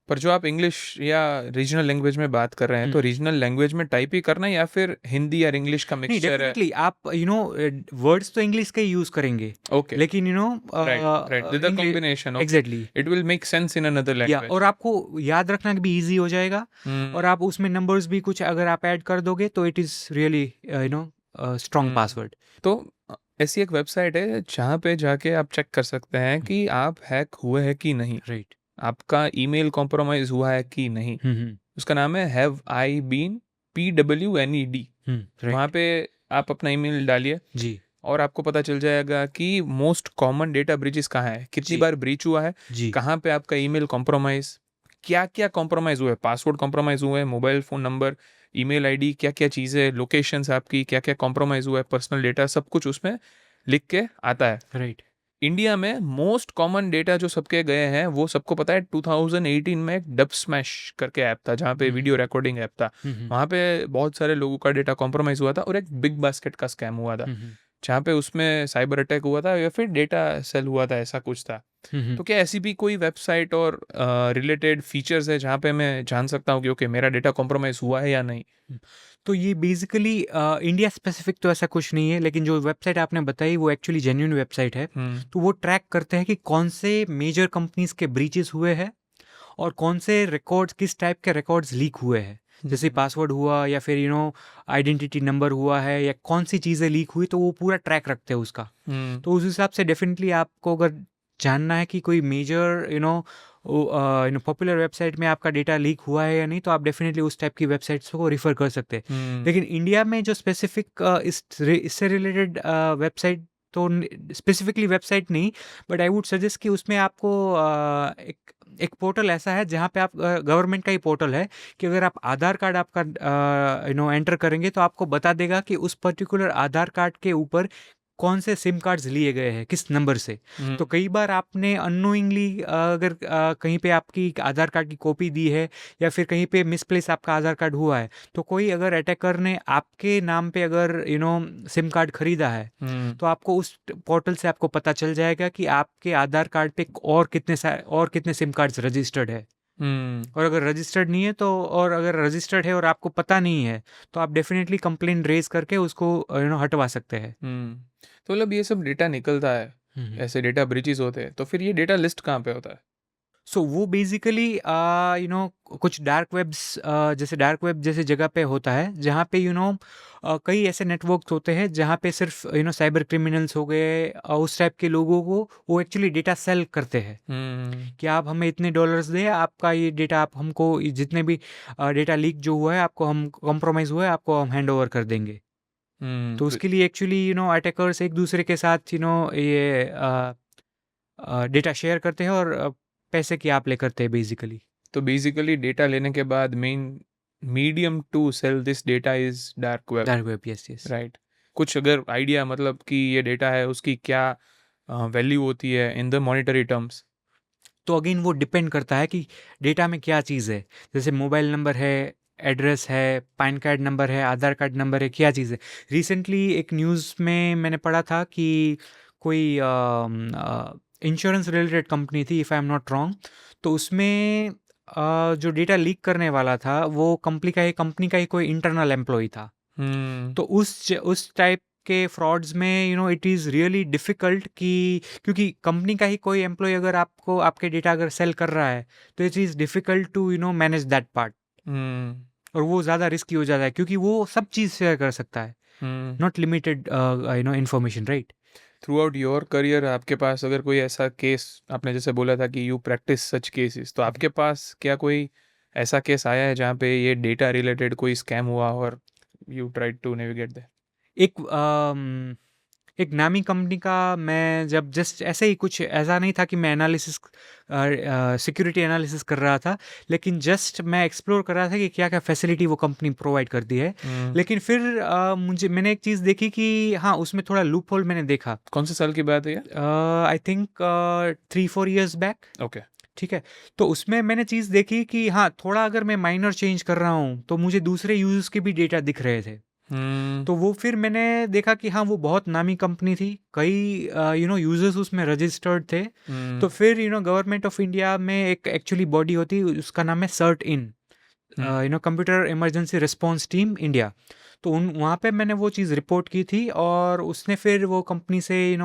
पर जो आप इंग्लिश या रीजनल लैंग्वेज में बात कर रहे हैं, तो रीजनल लैंग्वेज में टाइप ही करना है या फिर हिंदी या इंग्लिश का नहीं, मिक्सचर है? डेफिनेटली आप वर्ड्स तो इंग्लिश के यूज करेंगे, ओके, लेकिन right, the combination, exactly, it will make sense in another या लैंग्वेज। और आपको याद रखना भी इजी हो जाएगा, और आप उसमें नंबर्स भी कुछ अगर आप ऐड कर दोगे, तो it is really strong password. तो ऐसी एक वेबसाइट है जहाँ पे जाके आप चेक कर सकते हैं कि आप हैक हुए हैं कि नहीं, राइट। आपका ईमेल कॉम्प्रोमाइज हुआ है कि नहीं। उसका नाम है हैव आई बीन, PWNED। वहाँ पे आप अपना ईमेल डालिए जी, और आपको पता चल जाएगा कि मोस्ट कॉमन डेटा ब्रीचेस कहाँ है, कितनी जी। बार ब्रीच हुआ है, जी, कहाँ पे आपका ईमेल कॉम्प्रोमाइज, क्या क्या कॉम्प्रोमाइज हुआ है, पासवर्ड कॉम्प्रोमाइज हुआ है, mobile phone number, email ID, क्या क्या चीज़ें, लोकेशंस आपकी क्या क्या कॉम्प्रोमाइज हुआ है, पर्सनल डेटा, सब कुछ उसमें लिख के आता है। राइट। इंडिया में मोस्ट कॉमन डेटा जो सबके गए हैं, वो सबको पता है। 2018 में एक डब स्मैश करके ऐप था, जहाँ पे वीडियो रिकॉर्डिंग ऐप था। वहाँ पे बहुत सारे लोगों का डेटा कॉम्प्रोमाइज हुआ था और एक बिग बास्केट का स्कैम हुआ था, जहाँ पे उसमें साइबर अटैक हुआ था या फिर डेटा सेल हुआ था, ऐसा कुछ था। तो क्या ऐसी भी कोई वेबसाइट और रिलेटेड फीचर्स है जहाँ पे मैं जान सकता हूँ कि ओके, मेरा डेटा कॉम्प्रोमाइज हुआ है या नहीं? तो ये बेसिकली इंडिया स्पेसिफिक तो ऐसा कुछ नहीं है, लेकिन जो वेबसाइट आपने बताई वो एक्चुअली जेन्युइन वेबसाइट है। तो वो ट्रैक करते हैं कि कौन से मेजर कंपनीज के ब्रीचेस हुए हैं और कौन से रिकॉर्ड्स, किस टाइप के रिकॉर्ड्स लीक हुए हैं। जैसे पासवर्ड हुआ या फिर आइडेंटिटी नंबर हुआ है, या कौन सी चीज़ें लीक हुई, तो वो पूरा ट्रैक रखते हैं उसका। तो उस हिसाब से डेफिनेटली आपको अगर जानना है कि कोई मेजर पॉपुलर वेबसाइट में आपका डेटा लीक हुआ है या नहीं, तो आप डेफिनेटली उस टाइप की वेबसाइट्स को रिफ़र कर सकते हैं। लेकिन इंडिया में जो स्पेसिफिक इससे रिलेटेड वेबसाइट, तो स्पेसिफिकली वेबसाइट नहीं, बट आई वुड सजेस्ट कि उसमें आपको एक पोर्टल ऐसा है जहाँ पे आप, गवर्नमेंट का ही पोर्टल है, कि अगर आप आधार कार्ड आपका एंटर करेंगे, तो आपको बता देगा कि उस पर्टिकुलर आधार कार्ड के ऊपर कौन से सिम कार्ड्स लिए गए हैं, किस नंबर से। तो कई बार आपने अननोइंगली अगर कहीं पे आपकी आधार कार्ड की कॉपी दी है, या फिर कहीं पे मिसप्लेस आपका आधार कार्ड हुआ है, तो कोई अगर अटैकर ने आपके नाम पे अगर सिम कार्ड खरीदा है, तो आपको उस पोर्टल से आपको पता चल जाएगा कि आपके आधार कार्ड पे और कितने सिम कार्ड्स रजिस्टर्ड है। और अगर रजिस्टर्ड नहीं है, तो, और अगर रजिस्टर्ड है और आपको पता नहीं है, तो आप डेफिनेटली कंप्लेंट रेज करके उसको हटवा सकते हैं। तो मतलब ये सब डेटा निकलता है, ऐसे डेटा ब्रीचेस होते हैं, तो फिर ये डेटा लिस्ट कहाँ पे होता है? सो वो बेसिकली कुछ डार्क वेब्स, जैसे डार्क वेब जैसे जगह पे होता है, जहाँ पे कई ऐसे नेटवर्क्स होते हैं जहाँ पे सिर्फ साइबर क्रिमिनल्स हो गए, उस टाइप के लोगों को वो एक्चुअली डेटा सेल करते हैं कि आप हमें इतने डॉलर्स दें, आपका ये डेटा, आप हमको जितने भी डेटा लीक जो हुआ है, आपको हम कॉम्प्रोमाइज़ हुआ है, आपको हम हैंड ओवर कर देंगे। तो उसके लिए एक्चुअली अटैकर्स एक दूसरे के साथ ये डेटा शेयर करते हैं, और पैसे की आप ले करते हैं बेसिकली। तो बेसिकली डेटा लेने के बाद main medium to sell this data is dark web. Dark web, yes yes. Right. कुछ अगर आइडिया, मतलब कि ये डेटा है उसकी क्या वैल्यू होती है इन द मॉनेटरी टर्म्स? तो अगेन वो डिपेंड करता है कि डेटा में क्या चीज़ है। जैसे मोबाइल नंबर है, एड्रेस है, पैन कार्ड नंबर है, आधार कार्ड नंबर है, क्या चीज़ है। रिसेंटली एक न्यूज़ में मैंने पढ़ा था कि कोई इंश्योरेंस रिलेटेड कंपनी थी, if I am not wrong. तो उसमें जो डेटा लीक करने वाला था वो कंपनी का ही कोई इंटरनल एम्प्लॉय था। तो उस टाइप के फ्रॉड्स में इट इज़ रियली डिफ़िकल्ट कि क्योंकि कंपनी का ही कोई एम्प्लॉय अगर आपको आपके डेटा अगर सेल कर रहा है तो it is difficult to manage that part. और वो ज़्यादा रिस्की हो जाता है क्योंकि वो सब चीज़ शेयर कर सकता है, not limited information, right. Through out your career आपके पास अगर कोई ऐसा केस, आपने जैसे बोला था कि यू प्रैक्टिस सच केसेस, तो आपके पास क्या कोई ऐसा केस आया है जहाँ पे ये डेटा रिलेटेड कोई स्कैम हुआ और you tried to navigate that? एक नामी कंपनी का मैं जब जस्ट ऐसे ही कुछ ऐसा नहीं था कि मैं सिक्योरिटी एनालिसिस कर रहा था, लेकिन जस्ट मैं एक्सप्लोर कर रहा था कि क्या क्या फैसिलिटी वो कंपनी प्रोवाइड करती है। लेकिन फिर मैंने एक चीज़ देखी कि हाँ, उसमें थोड़ा लूप होल मैंने देखा। कौन से साल की बात है ये? I think 3-4 years back. Okay. ठीक है। तो उसमें मैंने चीज़ देखी कि हाँ, थोड़ा अगर मैं माइनर चेंज कर रहा हूँ तो मुझे दूसरे यूजर्स के भी डेटा दिख रहे थे। तो वो फिर मैंने देखा कि हाँ, वो बहुत नामी कंपनी थी, कई यूजर्स उसमें रजिस्टर्ड थे। तो फिर गवर्नमेंट ऑफ इंडिया में एक एक्चुअली बॉडी होती है, उसका नाम है CERT In, computer emergency response team India. तो वहाँ पे मैंने वो चीज़ रिपोर्ट की थी और उसने फिर वो कंपनी से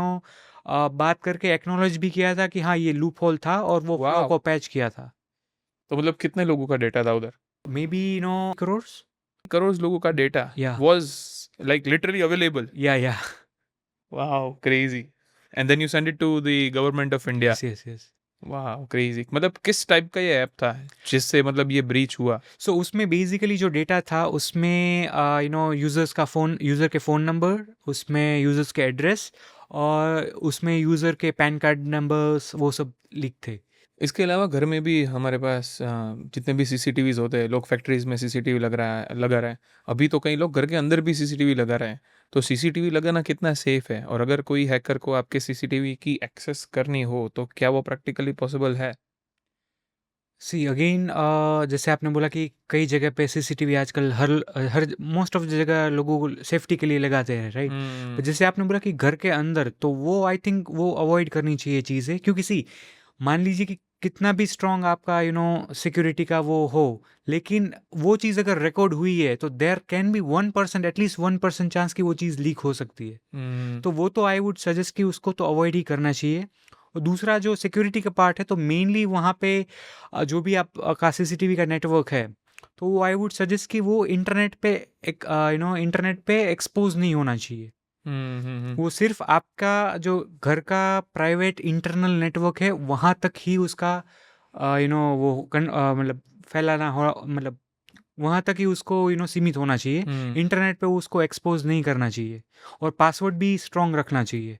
बात करके एक्नॉलेज भी किया था कि हाँ, ये लूप होल था और वो फ्लो को पैच किया था। तो मतलब कितने लोगों का डेटा था उधर? मे बी करोड़ लोगों का data Yeah. was like literally available. yeah. Wow, crazy. And then you send it to the government of India. yes. वाह, क्रेजी। मतलब किस टाइप का ये ऐप था जिससे मतलब ये ब्रीच हुआ? सो उसमें बेसिकली जो डेटा था उसमें यूज़र के फ़ोन नंबर, उसमें यूज़र्स के एड्रेस और उसमें यूज़र के पैन कार्ड नंबर्स वो सब लीक थे। इसके अलावा घर में भी हमारे पास जितने भी सीसीटीवीज होते हैं, लोग फैक्ट्रीज में सीसीटीवी लगा रहे हैं। अभी तो कई लोग घर के अंदर भी सीसीटीवी लगा रहे हैं। तो सीसीटीवी लगाना कितना सेफ है, और अगर कोई हैकर को आपके सीसीटीवी की एक्सेस करनी हो तो क्या वो प्रैक्टिकली पॉसिबल है? सी अगेन, जैसे आपने बोला कि कई जगह पे सीसीटीवी आजकल हर हर मोस्ट ऑफ जगह लोगों को सेफ्टी के लिए लगाते हैं, राइट। पर जैसे आपने बोला कि घर के अंदर, तो वो आई थिंक वो अवॉइड करनी चाहिए चीज़ें, क्योंकि सी मान लीजिए कि कितना भी स्ट्रांग आपका सिक्योरिटी का वो हो, लेकिन वो चीज़ अगर रिकॉर्ड हुई है तो there can be 1%, at least 1% chance कि वो चीज़ लीक हो सकती है। तो वो तो आई वुड सजेस्ट कि उसको तो अवॉइड ही करना चाहिए। और दूसरा जो सिक्योरिटी का पार्ट है, तो मेनली वहाँ पे जो भी आपका सीसीटीवी का नेटवर्क है, तो वो आई वुड सजेस्ट कि वो इंटरनेट पे इंटरनेट पे एक्सपोज नहीं होना चाहिए। वो सिर्फ आपका जो घर का प्राइवेट इंटरनल नेटवर्क है वहाँ तक ही उसका वो मतलब फैलाना हो, मतलब वहाँ तक ही उसको सीमित होना चाहिए। इंटरनेट पे उसको एक्सपोज नहीं करना चाहिए और पासवर्ड भी स्ट्रॉन्ग रखना चाहिए।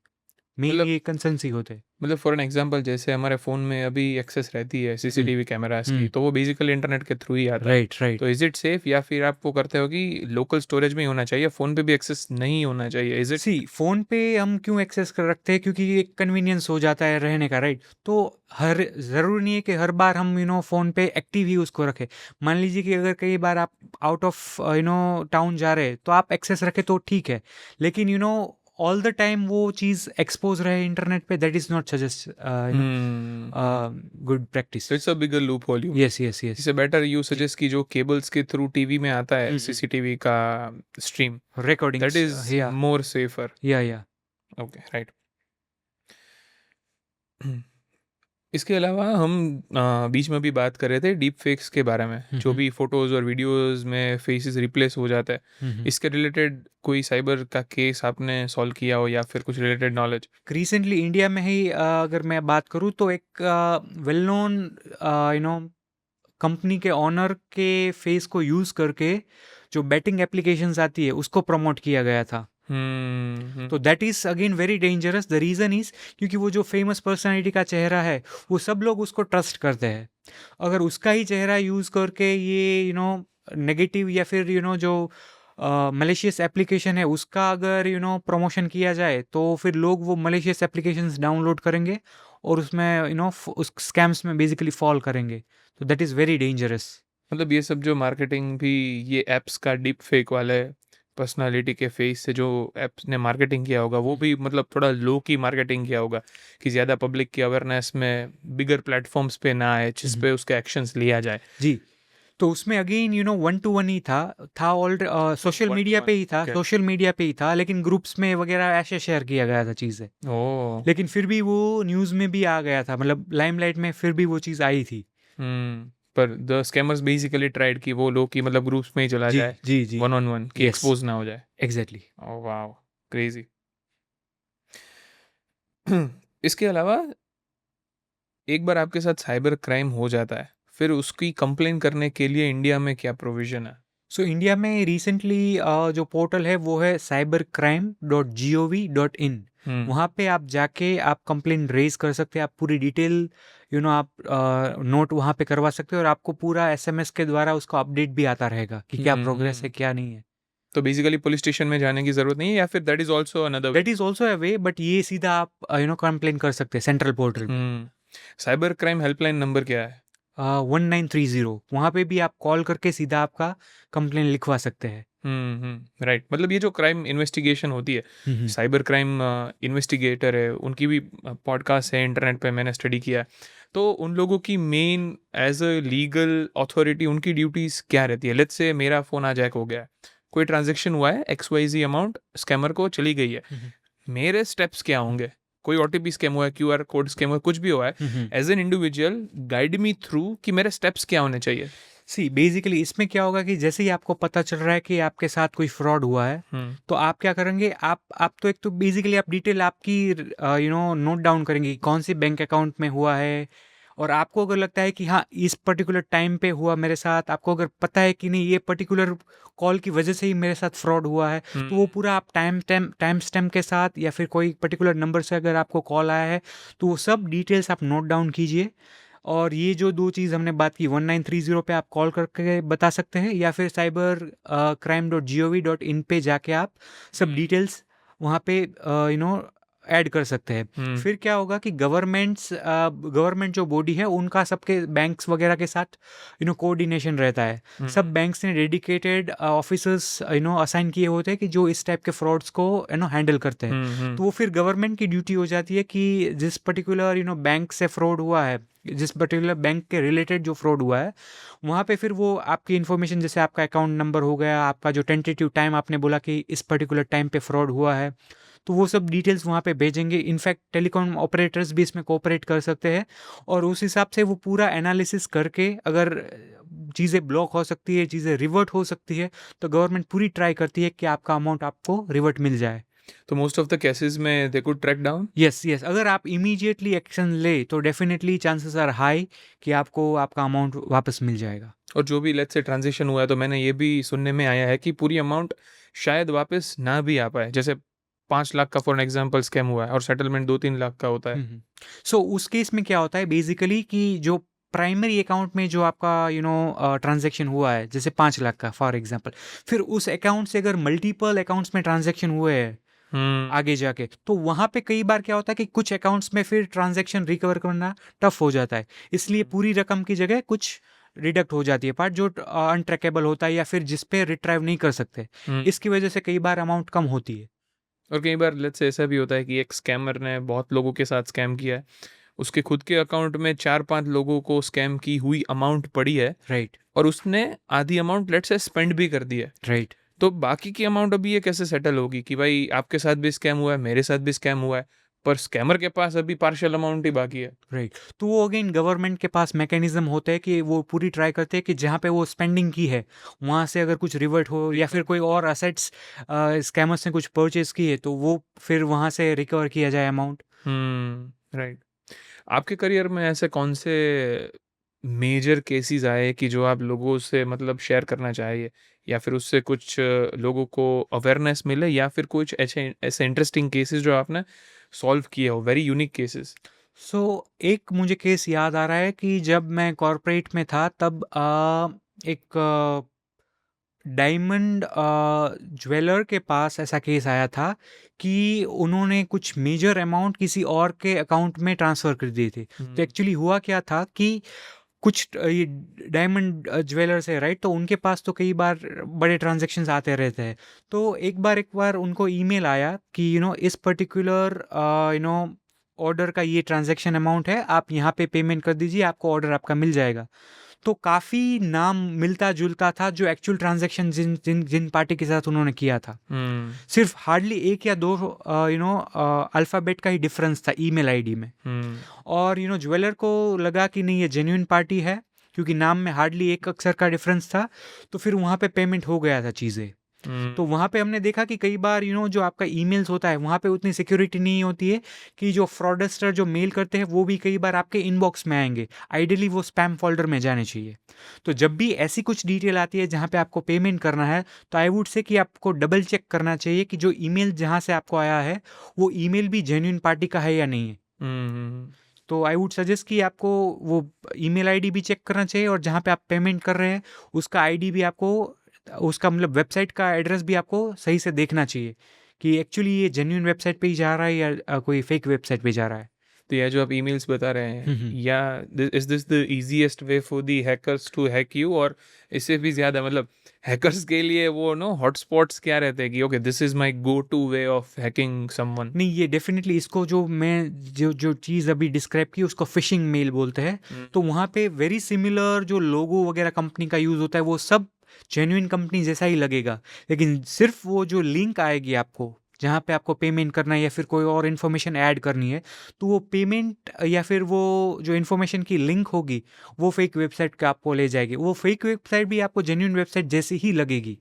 मेन ये कंसर्न्स ही होते हैं। मतलब फॉर एन एग्जांपल, जैसे हमारे फ़ोन में अभी एक्सेस रहती है सीसीटीवी कैमरास की, तो वो बेसिकली इंटरनेट के थ्रू ही आता है। राइट। तो इज़ इट सेफ, या फिर आप वो करते हो कि लोकल स्टोरेज में ही होना चाहिए, फ़ोन पे भी एक्सेस नहीं होना चाहिए? इज़ इट सी फ़ोन पे हम क्यों एक्सेस कर रखते हैं, क्योंकि एक कन्वीनियंस हो जाता है रहने का, राइट। तो हर ज़रूरी नहीं है कि हर बार हम फ़ोन पे एक्टिव ही उसको रखें। मान लीजिए कि अगर कई बार आप आउट ऑफ टाउन जा रहे हैं तो आप एक्सेस रखें तो ठीक है, लेकिन ऑल द टाइम वो चीज़ एक्सपोज रहे इंटरनेट पे, that is not suggest good practice. It's a bigger loop hole. Yes. इससे बेटर यू सजेस्ट कि जो केबल्स के थ्रू टीवी में आता है सीसीटीवी का stream, recording, that is more safer. या ओके, राइट। इसके अलावा हम बीच में भी बात कर रहे थे डीप फेक्स के बारे में, जो भी फोटोज और वीडियोस में फेसेस रिप्लेस हो जाता है। इसके रिलेटेड कोई साइबर का केस आपने सॉल्व किया हो, या फिर कुछ रिलेटेड नॉलेज? रिसेंटली इंडिया में ही अगर मैं बात करूँ तो एक वेल नोन कंपनी के ऑनर के फेस को यूज़ करके जो बैटिंग एप्लीकेशंस आती है उसको प्रमोट किया गया था। तो that is again very dangerous. The reason is क्योंकि वो जो फेमस पर्सनालिटी का चेहरा है वो सब लोग उसको ट्रस्ट करते हैं। अगर उसका ही चेहरा यूज़ करके ये नेगेटिव या फिर जो मलेशियस एप्लीकेशन है उसका अगर प्रमोशन किया जाए, तो फिर लोग वो मलेशियस एप्लीकेशंस डाउनलोड करेंगे और उसमें उस स्कैम्स में बेसिकली फॉल करेंगे। तो दैट इज़ वेरी डेंजरस। मतलब ये सब जो मार्केटिंग भी ये एप्स का डीप फेक वाला है, पर्सनालिटी के फेस से जो ऐप्स ने मार्केटिंग किया होगा वो भी मतलब थोड़ा लो की मार्केटिंग किया होगा कि ज़्यादा पब्लिक की अवेयरनेस में बिगर प्लेटफॉर्म्स पे ना आए जिस पे उसके एक्शंस लिया जाए। जी। तो उसमें अगेन 1-to-1 ही था सोशल मीडिया पे ही था, Okay. सोशल मीडिया पे ही था, लेकिन ग्रुप्स में वगैरह ऐसे शेयर किया गया था चीज़ें। ओह। लेकिन फिर भी वो न्यूज़ में भी आ गया था, मतलब लाइमलाइट में फिर भी वो चीज़ आई थी। पर द स्कैमर्स बेसिकली ट्राइड कि वो लोग की मतलब ग्रुप्स में ही चला जी, जाए, जी, जी। वन ऑन वन, कि यस, एक्सपोज ना हो जाए। एग्ज़ैक्टली। Oh wow, crazy. इसके अलावा एक बार आपके साथ साइबर क्राइम हो जाता है, फिर उसकी कंप्लेन करने के लिए इंडिया में क्या प्रोविजन है? सो इंडिया में रिसेंटली जो पोर्टल है वो है cybercrime.gov.in। वहाँ पे आप जाके आप कंप्लेन रेज कर सकते हैं, आप पूरी डिटेल आप नोट वहाँ पे करवा सकते हो, और आपको पूरा एसएमएस के द्वारा उसका अपडेट भी आता रहेगा कि क्या प्रोग्रेस है क्या नहीं है। तो बेसिकली पुलिस स्टेशन में जाने की जरूरत नहीं है, या फिर that is also another way? That is also a way, but ये सीधा आप कंप्लेन कर सकते हैं सेंट्रल पोर्टल पे। साइबर क्राइम हेल्पलाइन नंबर क्या है? 1930 वहाँ पे भी आप कॉल करके सीधा आपका कंप्लेन लिखवा सकते हैं। राइट। मतलब ये जो क्राइम इन्वेस्टिगेशन होती है, साइबर क्राइम इन्वेस्टिगेटर है, उनकी भी पॉडकास्ट है इंटरनेट पे, मैंने स्टडी किया है। तो उन लोगों की main as a legal authority उनकी ड्यूटीज क्या रहती है? लेट्स से मेरा फ़ोन आ जैक हो गया है, कोई ट्रांजेक्शन हुआ है, XYZ अमाउंट स्कैमर को चली गई है, मेरे स्टेप्स क्या होंगे? कोई OTP स्कैम हुआ है, QR कोड स्कैम हुआ है, कुछ भी हुआ है, as an individual guide me through कि मेरे स्टेप्स क्या होने चाहिए। सी बेसिकली इसमें क्या होगा कि जैसे ही आपको पता चल रहा है कि आपके साथ कोई फ्रॉड हुआ है, तो आप क्या करेंगे, आप तो एक तो बेसिकली आप डिटेल आपकी नोट डाउन करेंगे कि कौन सी बैंक अकाउंट में हुआ है, और आपको अगर लगता है कि हाँ इस पर्टिकुलर टाइम पे हुआ मेरे साथ, आपको अगर पता है कि नहीं ये पर्टिकुलर कॉल की वजह से ही मेरे साथ फ्रॉड हुआ है, तो वो पूरा आप टाइम स्टैम्प के साथ या फिर कोई पर्टिकुलर नंबर से अगर आपको कॉल आया है तो वो सब डिटेल्स आप नोट डाउन कीजिए। और ये जो दो चीज़ हमने बात की 1930 पे आप कॉल करके बता सकते हैं, या फिर cybercrime.gov.in पे जाके आप सब डिटेल्स वहाँ पे ऐड कर सकते हैं। फिर क्या होगा कि गवर्नमेंट जो बॉडी है उनका सबके बैंक्स वगैरह के साथ कोऑर्डिनेशन रहता है। सब बैंक्स ने डेडिकेटेड ऑफिसर्स असाइन किए होते हैं कि जो इस टाइप के फ्रॉड्स को हैंडल करते हैं। तो वो फिर गवर्नमेंट की ड्यूटी हो जाती है कि जिस पर्टिकुलर बैंक से फ्रॉड हुआ है, जिस पर्टिकुलर बैंक के रिलेटेड जो फ्रॉड हुआ है, वहाँ पे फिर वो आपकी इन्फॉर्मेशन, जैसे आपका अकाउंट नंबर हो गया, आपका जो टेंटेटिव टाइम आपने बोला कि इस पर्टिकुलर टाइम पे फ्रॉड हुआ है, तो वो सब डिटेल्स वहाँ पे भेजेंगे। इनफैक्ट टेलीकॉम ऑपरेटर्स भी इसमें कोऑपरेट कर सकते हैं, और उस हिसाब से वो पूरा एनालिसिस करके अगर चीज़ें ब्लॉक हो सकती है, चीज़ें रिवर्ट हो सकती है, तो गवर्नमेंट पूरी ट्राई करती है कि आपका अमाउंट आपको रिवर्ट मिल जाए। तो मोस्ट ऑफ द केसेस में they could track down? Yes, अगर आप इमीडिएटली एक्शन ले तो डेफिनेटली चांसेस आर हाई कि आपको आपका अमाउंट वापस मिल जाएगा। और जो भी लेट्स से ट्रांजेक्शन हुआ है, तो मैंने ये भी सुनने में आया है कि पूरी अमाउंट शायद वापस ना भी आ पाए। जैसे 5 लाख का फॉर एग्जांपल स्कैम हुआ है और सेटलमेंट 2-3 लाख का होता है। सो उस केस में क्या होता है बेसिकली कि जो प्राइमरी अकाउंट में जो आपका ट्रांजैक्शन हुआ है, जैसे 5 लाख का फॉर एग्जांपल, फिर उस अकाउंट से अगर मल्टीपल अकाउंट्स में ट्रांजैक्शन हुए हैं आगे जाके, तो वहाँ पे कई बार क्या होता है कि कुछ अकाउंट्स में फिर ट्रांजैक्शन रिकवर करना टफ हो जाता है, इसलिए पूरी रकम की जगह कुछ डिडक्ट हो जाती है पार्ट जो अनट्रैकेबल होता है या फिर जिस पे रिट्राइव नहीं कर सकते। इसकी वजह से कई बार अमाउंट कम होती है। और कई बार लेट्स से ऐसा भी होता है कि एक स्कैमर ने बहुत लोगों के साथ स्कैम किया है, उसके खुद के अकाउंट में 4-5 लोगों को स्कैम की हुई अमाउंट पड़ी है, राइट, और उसने आधी अमाउंट लेट्स से स्पेंड भी कर दी है। राइट। तो बाकी की अमाउंट अभी ये कैसे सेटल होगी कि भाई आपके साथ भी स्कैम हुआ है, मेरे साथ भी स्कैम हुआ है, पर स्कैमर के पास अभी पार्शियल अमाउंट ही बाकी है। राइट, तो वो अगेन गवर्नमेंट के पास मैकेनिज्म होते हैं कि वो पूरी ट्राई करते हैं कि जहाँ पे वो स्पेंडिंग की है वहाँ से अगर कुछ रिवर्ट हो, या फिर कोई और असेट्स स्कैमर्स ने कुछ परचेज की है तो वो फिर वहाँ से रिकवर किया जाए अमाउंट। राइट। आपके करियर में ऐसे कौन से मेजर केसेस आए कि जो आप लोगों से मतलब शेयर करना चाहिए, या फिर उससे कुछ लोगों को अवेयरनेस मिले, या फिर कुछ ऐसे ऐसे इंटरेस्टिंग केसेस जो आपने सॉल्व किए हो, वेरी यूनिक केसेस? सो एक मुझे केस याद आ रहा है कि जब मैं कॉरपोरेट में था तब एक डायमंड ज्वेलर के पास ऐसा केस आया था कि उन्होंने कुछ मेजर अमाउंट किसी और के अकाउंट में ट्रांसफ़र कर दिए थे। तो एक्चुअली हुआ क्या था कि कुछ ये डायमंड ज्वेलर्स है राइट, तो उनके पास तो कई बार बड़े ट्रांजैक्शंस आते रहते हैं। तो एक बार उनको ईमेल आया कि इस पर्टिकुलर ऑर्डर का ये ट्रांजैक्शन अमाउंट है, आप यहाँ पे पेमेंट कर दीजिए, आपको ऑर्डर आपका मिल जाएगा। तो काफ़ी नाम मिलता जुलता था जो एक्चुअल ट्रांजैक्शन जिन जिन जिन पार्टी के साथ उन्होंने किया था। सिर्फ हार्डली 1 या 2 अल्फ़ाबेट का ही डिफरेंस था ईमेल आईडी में। और ज्वेलर को लगा कि नहीं, ये जेन्युइन पार्टी है, क्योंकि नाम में हार्डली 1 अक्षर का डिफरेंस था। तो फिर वहाँ पे पेमेंट हो गया था चीज़ें। तो वहाँ पे हमने देखा कि कई बार जो आपका ईमेल्स होता है वहाँ पे उतनी सिक्योरिटी नहीं होती है, कि जो फ्रॉडस्टर जो मेल करते हैं वो भी कई बार आपके इनबॉक्स में आएंगे। आइडियली वो स्पैम फोल्डर में जाने चाहिए। तो जब भी ऐसी कुछ डिटेल आती है जहाँ पे आपको पेमेंट करना है, तो आई वुड से कि आपको डबल चेक करना चाहिए कि जो ईमेल जहाँ से आपको आया है वो ईमेल भी जेन्युइन पार्टी का है या नहीं है। तो आई वुड सजेस्ट कि आपको वो ईमेल आईडी भी चेक करना चाहिए, और जहाँ पे आप पेमेंट कर रहे हैं उसका आईडी भी आपको, उसका मतलब वेबसाइट का एड्रेस भी आपको सही से देखना चाहिए कि एक्चुअली ये जेन्युइन वेबसाइट पे ही जा रहा है या कोई फेक वेबसाइट पे जा रहा है। तो ये जो आप ईमेल्स बता रहे हैं, या is this the easiest way for the hackers to hack you, और इससे भी ज़्यादा मतलब हैकर्स के लिए वो हॉटस्पॉट्स क्या रहते हैं कि okay this is my go two way of hacking someone? नहीं, ये डेफिनेटली, इसको जो मैं जो चीज़ अभी डिस्क्राइब की उसको फिशिंग मेल बोलते हैं। तो वहाँ पे वेरी सिमिलर जो लोगो वगैरह कंपनी का यूज़ होता है वो सब जेन्युइन कंपनी जैसा ही लगेगा, लेकिन सिर्फ वो जो लिंक आएगी आपको जहाँ पे आपको पेमेंट करना है या फिर कोई और इन्फॉर्मेशन ऐड करनी है, तो वो पेमेंट या फिर वो जो इन्फॉर्मेशन की लिंक होगी वो फेक वेबसाइट का आपको ले जाएगी। वो फेक वेबसाइट भी आपको जेन्युइन वेबसाइट जैसी ही लगेगी,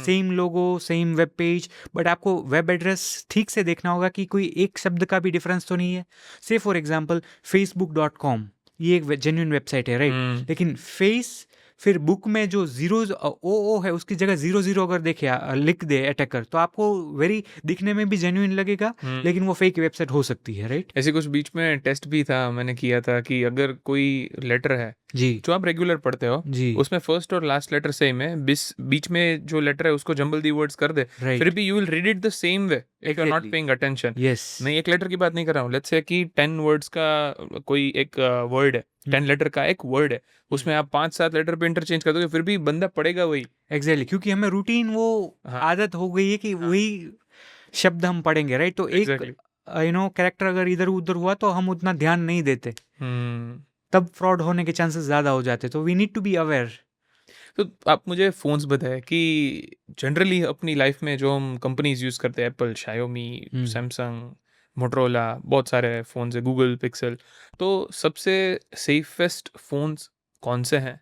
same logo, same web page, but आपको वेब एड्रेस ठीक से देखना होगा कि कोई एक शब्द का भी डिफरेंस तो नहीं है। से फॉर एग्जांपल facebook.com, ये एक जेन्युइन वेबसाइट है राइट, लेकिन फेस फिर बुक में जो जीरोज ओ है उसकी जगह 00 अगर देखे लिख दे अटैकर, तो आपको वेरी दिखने में भी जेन्युइन लगेगा, लेकिन वो फेक वेबसाइट हो सकती है राइट। ऐसे कुछ बीच में टेस्ट भी था, मैंने किया था कि अगर कोई लेटर है जी जो आप रेगुलर पढ़ते हो जी, उसमें फर्स्ट और लास्ट लेटर सेम है, बीच में जो लेटर है उसको जंबल दी वर्ड्स कर दे, राइट, फिर भी you will read it the same way if you are not exactly, paying attention. Yes, मैं एक लेटर की बात नहीं कर रहा हूँ, लेट्स से कि 10 वर्ड्स का कोई एक वर्ड है, 10 लेटर का एक वर्ड है, उसमें आप 5-7 लेटर पे इंटरचेंज कर दोगे फिर भी बंदा पढ़ेगा वही। एग्जैक्टली, क्योंकि हमें रूटीन वो हाँ, आदत हो गई है कि हाँ, वही शब्द हम पढ़ेंगे राइट। तो एक एग्जैक्टली। कैरेक्टर अगर इधर उधर हुआ तो हम उतना ध्यान नहीं देते, तब फ्रॉड होने के चांसेस ज़्यादा हो जाते। तो we need to be aware. तो आप मुझे फ़ोन्स बताएं कि जनरली अपनी लाइफ में जो हम कंपनीज यूज़ करते हैं, एप्पल, शायोमी, सैमसंग, मोटरोला, बहुत सारे फ़ोन्स है, गूगल पिक्सल, तो सबसे सेफेस्ट फ़ोन्स कौन से हैं,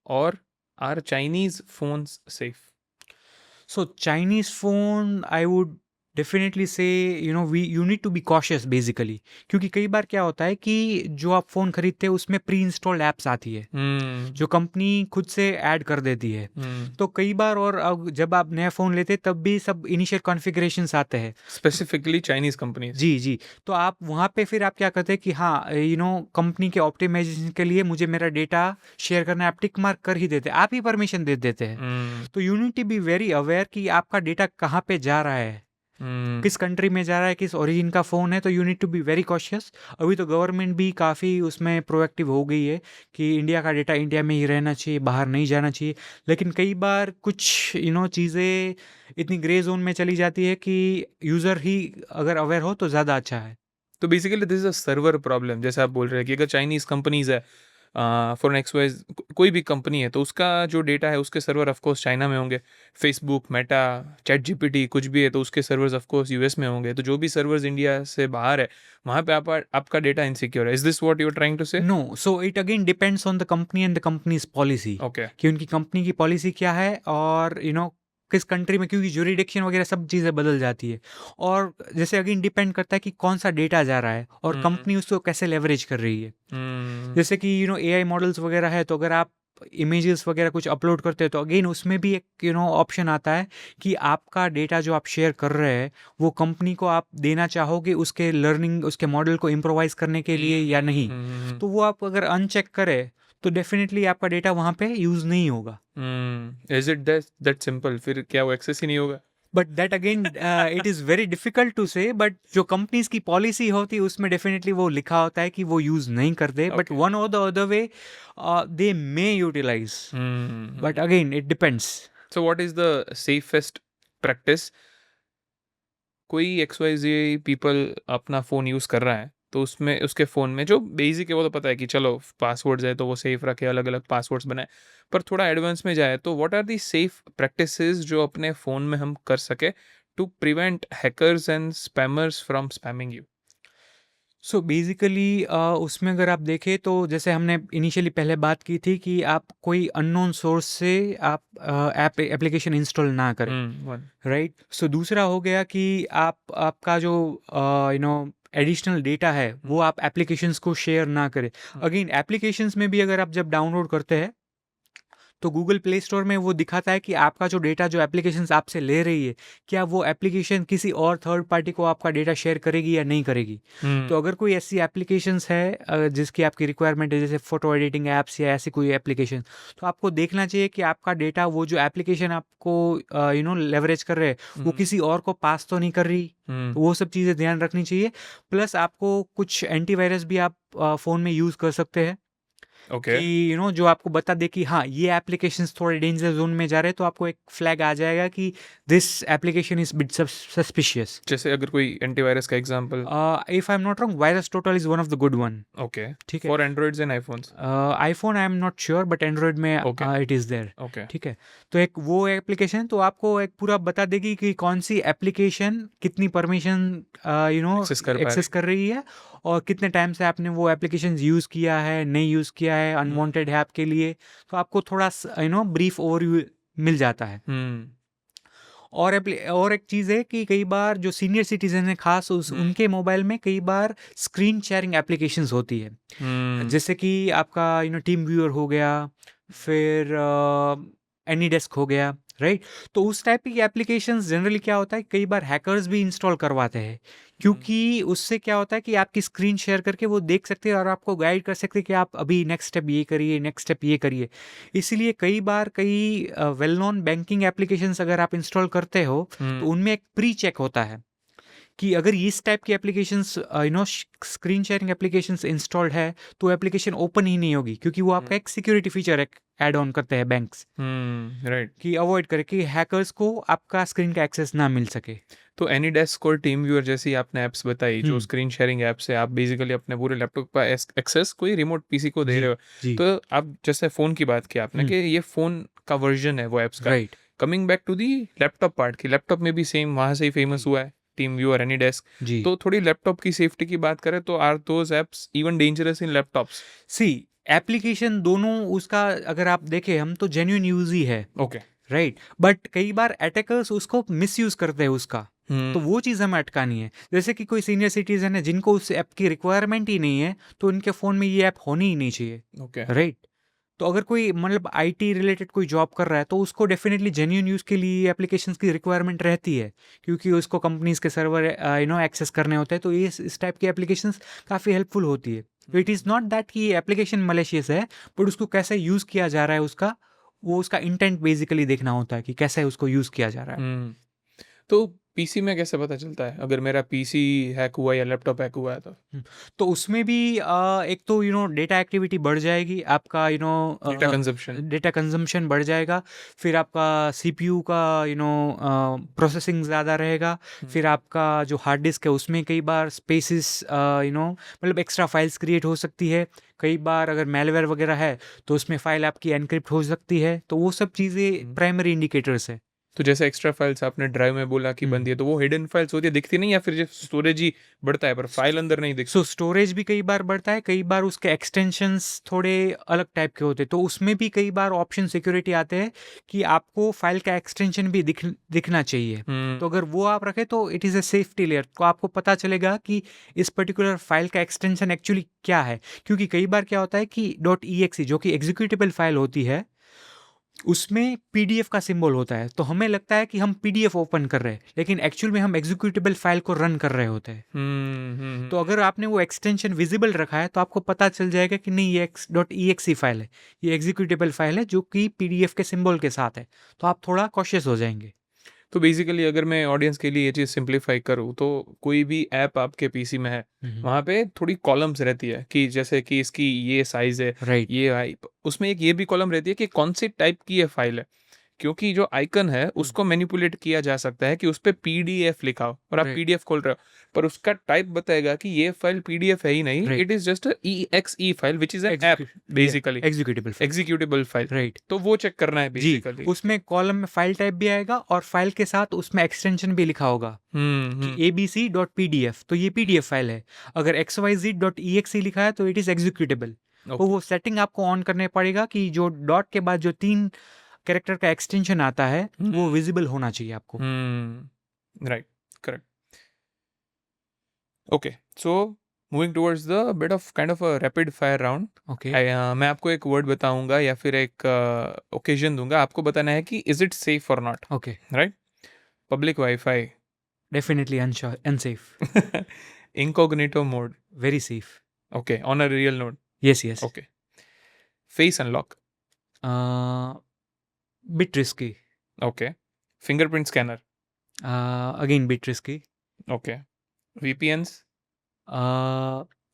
और are Chinese phones safe? So Chinese phone I would definitely say we you need to be cautious basically, क्योंकि कई बार क्या होता है कि जो आप फ़ोन खरीदते हैं उसमें प्री इंस्टॉल्ड ऐप्स आती है जो कंपनी खुद से ऐड कर देती है। तो कई बार, और अब जब आप नया फ़ोन लेते हैं तब भी सब इनिशियल कॉन्फ़िगरेशंस आते हैं। Specifically Chinese companies? जी जी। तो आप वहाँ पे फिर आप क्या करते हैं कि हाँ कंपनी के ऑप्टिमाइजेशन के लिए मुझे मेरा डेटा शेयर करना है, आप टिक मार्क कर ही देते हैं, आप ही परमिशन दे देते हैं। तो you need to be very aware कि आपका डेटा कहाँ पे जा रहा है, किस कंट्री में जा रहा है, किस ओरिजिन का फ़ोन है। तो you need to be very cautious. अभी तो गवर्नमेंट भी काफ़ी उसमें प्रोएक्टिव हो गई है कि इंडिया का डेटा इंडिया में ही रहना चाहिए, बाहर नहीं जाना चाहिए। लेकिन कई बार कुछ चीज़ें इतनी ग्रे जोन में चली जाती है कि यूज़र ही अगर अवेयर हो तो ज़्यादा अच्छा है। तो basically this is a server problem, जैसे आप बोल रहे हैं कि अगर चाइनीज़ कंपनीज है, फॉर एन एक्स वाइज कोई भी कंपनी है, तो उसका जो डेटा है उसके सर्वर ऑफ कोर्स चाइना में होंगे। फेसबुक, मेटा, चैट जीपीटी कुछ भी है तो उसके सर्वर्स ऑफ कोर्स यूएस में होंगे। तो जो भी सर्वर्स इंडिया से बाहर है वहाँ पे आपका डेटा इनसिक्योर है। Is this what you are trying to say? No, so it again depends on the company and the company's policy, okay. कि उनकी कंपनी की पॉलिसी क्या है, और किस कंट्री में, क्योंकि ज्यूरिडिक्शन वगैरह सब चीज़ें बदल जाती है। और जैसे अगेन डिपेंड करता है कि कौन सा डेटा जा रहा है और कंपनी उसको कैसे लेवरेज कर रही है। जैसे कि एआई मॉडल्स वगैरह है, तो अगर आप इमेजेस वगैरह कुछ अपलोड करते हैं तो अगेन उसमें भी एक ऑप्शन आता है कि आपका डेटा जो आप शेयर कर रहे हैं वो कंपनी को आप देना चाहोगे उसके लर्निंग, उसके मॉडल को इम्प्रोवाइज करने के लिए या नहीं। तो वो आप अगर अनचेक करें तो डेफिनेटली आपका डेटा वहाँ पे यूज़ नहीं होगा। Is it that simple? फिर क्या वो एक्सेस ही नहीं होगा? But that again it is very difficult to say, but जो कंपनीज की पॉलिसी होती है उसमें डेफिनेटली वो लिखा होता है कि वो यूज़ नहीं करते, बट Okay. वन और the other way they may utilise, but again it depends. So what is the safest practice? कोई XYZ पीपल अपना फ़ोन यूज़ कर रहा है, तो उसमें उसके फ़ोन में जो बेसिक है वो तो पता है कि चलो पासवर्ड्स है तो वो सेफ़ रखे, अलग-अलग पासवर्ड्स बनाए। पर थोड़ा एडवांस में जाए तो what are the safe practices जो अपने फ़ोन में हम कर सकें to prevent hackers and spammers from spamming you? So basically उसमें अगर आप देखें तो जैसे हमने इनिशियली पहले बात की थी कि आप कोई अननोन सोर्स से आप एप्लीकेशन इंस्टॉल ना करें, वन राइट. सो दूसरा हो गया कि आप आपका जो एडिशनल डेटा है वो आप एप्लीकेशंस को शेयर ना करें. अगेन एप्लीकेशंस में भी अगर आप जब डाउनलोड करते हैं तो गूगल प्ले स्टोर में वो दिखाता है कि आपका जो डेटा जो एप्लीकेशंस आपसे ले रही है, क्या वो एप्लीकेशन किसी और थर्ड पार्टी को आपका डेटा शेयर करेगी या नहीं करेगी. तो अगर कोई ऐसी एप्लीकेशंस है जिसकी आपकी रिक्वायरमेंट है, जैसे फोटो एडिटिंग ऐप्स या ऐसी कोई एप्लीकेशन, तो आपको देखना चाहिए कि आपका डेटा वो जो एप्लीकेशन आपको लेवरेज कर रहे हैं वो किसी और को पास तो नहीं कर रही. तो वो सब चीज़ें ध्यान रखनी चाहिए. प्लस आपको कुछ एंटीवायरस भी आप फ़ोन में यूज़ कर सकते हैं ओके. कि जो आपको बता दे कि हाँ ये एप्लीकेशंस थोड़े डेंजर जोन में जा रहे हैं, तो आपको एक फ्लैग आ जाएगा कि this application is bit suspicious. जैसे अगर कोई एंटीवायरस का example? If I am not wrong, virus total is one of the good one. Okay. ठीक है. For Androids and iPhones? IPhone I am not sure, but Android में Okay. It is there. Okay. ठीक है. तो एक वो application तो आपको एक पूरा बता देगी कि कौन सी एप्लीकेशन कितनी परमिशन एक्सेस कर पा एक्सेस कर रही है, और कितने टाइम से आपने वो एप्लीकेशन यूज़ किया है, नहीं यूज़ किया है, अनवांटेड है आपके लिए. तो आपको थोड़ा ब्रीफ ओवरव्यू मिल जाता है. और एक चीज़ है कि कई बार जो सीनियर सिटीजन है खास उनके मोबाइल में कई बार स्क्रीन शेयरिंग एप्लीकेशंस होती है, जैसे कि आपका टीम व्यूअर हो गया, फिर एनी डेस्क हो गया, राइट. तो उस टाइप की एप्लीकेशंस जनरली क्या होता है, कई बार हैकर्स भी इंस्टॉल करवाते हैं, क्योंकि उससे क्या होता है कि आपकी स्क्रीन शेयर करके वो देख सकते हैं और आपको गाइड कर सकते हैं कि आप अभी नेक्स्ट स्टेप ये करिए, नेक्स्ट स्टेप ये करिए. इसीलिए कई बार कई वेल नोन बैंकिंग एप्लीकेशंस अगर आप इंस्टॉल करते हो तो उनमें एक प्री चेक होता है कि अगर इस टाइप की applications screen sharing applications installed है तो एप्लीकेशन ओपन ही नहीं होगी, क्योंकि वो आपका एक सिक्योरिटी फीचर ऐड ऑन करते हैं बैंक्स, राइट. कि अवॉइड करे कि हैकर्स को आपका स्क्रीन का एक्सेस ना मिल सके. तो एनीडेस्क और टीम व्यूअर जैसी आपने ऐप्स बताई जो स्क्रीन शेयरिंग ऐप्स है, आप बेसिकली अपने पूरे लैपटॉप का एक्सेस कोई रिमोट पीसी को दे रहे हो. जी. तो आप जैसे फ़ोन की बात की आपने कि ये फ़ोन का वर्जन है वो ऐप्स का. Right. Coming back to the laptop part की, लैपटॉप में भी सेम वहाँ से ही फेमस हुआ है टीम व्यूअर, एनीडेस्क. जी. तो थोड़ी लैपटॉप की सेफ्टी की बात करें तो are those apps even dangerous in laptops? See application दोनों उसका अगर आप देखें हम तो जेन्युइन यूज ही है, ओके. राइट. बट कई बार अटैकर्स उसको मिसयूज करते हैं उसका, तो वो चीज़ हमें अटकानी है. जैसे कि कोई सीनियर सिटीजन है जिनको उस ऐप की रिक्वायरमेंट ही नहीं है, तो उनके फ़ोन में ये ऐप होनी ही नहीं चाहिए, ओके. राइट. तो अगर कोई मतलब आईटी रिलेटेड कोई जॉब कर रहा है तो उसको डेफिनेटली जेन्युइन यूज़ के लिए एप्लीकेशंस की रिक्वायरमेंट रहती है, क्योंकि उसको कंपनीज के सर्वर एक्सेस करने होते हैं, तो ये इस टाइप की एप्लीकेशंस काफ़ी हेल्पफुल होती है. तो इट इज़ नॉट दैट कि ये एप्लीकेशन मलेशियस है, बट उसको कैसे यूज़ किया जा रहा है उसका इंटेंट बेसिकली देखना होता है कि कैसे उसको यूज़ किया जा रहा है. तो पीसी में कैसे पता चलता है अगर मेरा पीसी हैक हुआ या लैपटॉप हैक हुआ है तो? तो उसमें भी एक तो डेटा एक्टिविटी बढ़ जाएगी आपका, डेटा कंजप्शन. डेटा कंजम्पशन बढ़ जाएगा. फिर आपका सीपीयू का प्रोसेसिंग ज़्यादा रहेगा. फिर आपका जो हार्ड डिस्क है उसमें कई बार स्पेसिस मतलब एक्स्ट्रा फाइल्स क्रिएट हो सकती है. कई बार अगर मेलवेयर वगैरह है तो उसमें फाइल आपकी एनक्रिप्ट हो सकती है. तो वो सब चीज़ें प्राइमरी इंडिकेटर्स है. तो जैसे एक्स्ट्रा फाइल्स आपने ड्राइव में बोला कि बनती है, तो वो हिडन फाइल्स होती है, दिखती नहीं, या फिर जो स्टोरेज ही बढ़ता है पर फाइल अंदर नहीं दिखती? सो स्टोरेज भी कई बार बढ़ता है, कई बार उसके एक्सटेंशंस थोड़े अलग टाइप के होते हैं, तो उसमें भी कई बार ऑप्शन सिक्योरिटी आते हैं कि आपको फाइल का एक्सटेंशन भी दिखना चाहिए. तो अगर वो आप रखें तो it is a safety layer, तो आपको पता चलेगा कि इस पर्टिकुलर फाइल का एक्सटेंशन एक्चुअली क्या है. क्योंकि कई बार क्या होता है कि .exe जो कि एग्जीक्यूटेबल फाइल होती है उसमें पीडीएफ का सिंबल होता है, तो हमें लगता है कि हम पीडीएफ ओपन कर रहे हैं, लेकिन एक्चुअल में हम एग्जीक्यूटेबल फाइल को रन कर रहे होते हैं. तो अगर आपने वो एक्सटेंशन विजिबल रखा है तो आपको पता चल जाएगा कि नहीं ये .exe फाइल है, ये एग्जीक्यूटेबल फाइल है जो कि पीडीएफ के सिंबल के साथ है, तो आप थोड़ा कॉशियस हो जाएंगे. तो बेसिकली अगर मैं ऑडियंस के लिए ये चीज़ सिंप्लीफाई करूँ तो कोई भी ऐप आपके पीसी में है वहाँ पे थोड़ी कॉलम्स रहती है कि जैसे कि इसकी ये साइज़ है, राइट, ये उसमें एक ये भी कॉलम रहती है कि कौन सी टाइप की ये फाइल है, क्योंकि जो आइकन है उसको मैनिपुलेट किया जा सकता है कि उस पे पीडीएफ लिखा हो और आप राइट, पीडीएफ खोल रहे हो, पर उसका टाइप बताएगा कि ये फाइल पीडीएफ है ही नहीं, right, it is just EXE file which is an app basically, executable file, executable file. Right. तो वो चेक करना है जी, बेसिकली। उसमें कॉलम में फाइल टाइप भी आएगा और फाइल के साथ उसमें एक्सटेंशन भी लिखा होगा कि abc.pdf, तो ये पीडीएफ फाइल है। अगर xyz.exe लिखा है तो इट इज एग्जीक्यूटेबल। तो वो सेटिंग आपको ऑन करने पड़ेगा कि जो डॉट के बाद जो 3 कैरेक्टर का एक्सटेंशन आता है वो विजिबल होना चाहिए आपको। Right, correct. Okay, so moving towards the bit of kind of a rapid fire round. Okay, मैं आपको एक वर्ड बताऊंगा या फिर एक ओकेजन दूंगा, आपको बताना है कि इज इट सेफ और not. Okay, right? Public wifi, definitely unsafe, incognito mode, very safe, okay, on a real note, yes yes, okay, face unlock, bit risky, okay, fingerprint scanner, again bit risky, okay, VPNs,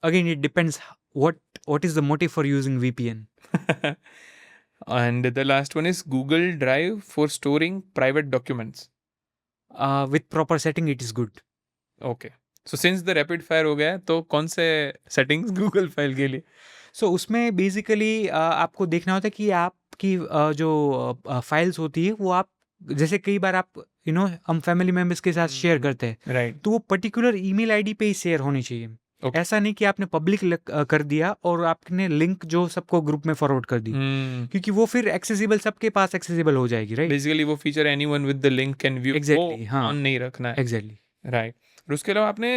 again it depends what is the motive for using VPN. and the last one is Google Drive for storing private documents. With proper setting it is good. Okay, so since the rapid fire हो गया है, तो कौन से settings Google file के लिए? सो उसमें basically आपको देखना होता है कि आपकी जो फाइल्स होती है वो आप जैसे कई बार आप हम फैमिली मेम्बर्स के साथ शेयर करते हैं, राइट, तो वो पर्टिकुलर ईमेल आईडी पे ही शेयर होनी चाहिए। Okay. ऐसा नहीं कि आपने पब्लिक कर दिया और आपने लिंक जो सबको ग्रुप में फॉरवर्ड कर दी, क्योंकि वो फिर एक्सेसिबल सबके पास एक्सेसिबल हो जाएगी, राइट? बेसिकली वो feature anyone with the link can view, exactly, हाँ, ऑन नहीं रखना है। Exactly, right. और उसके अलावा आपने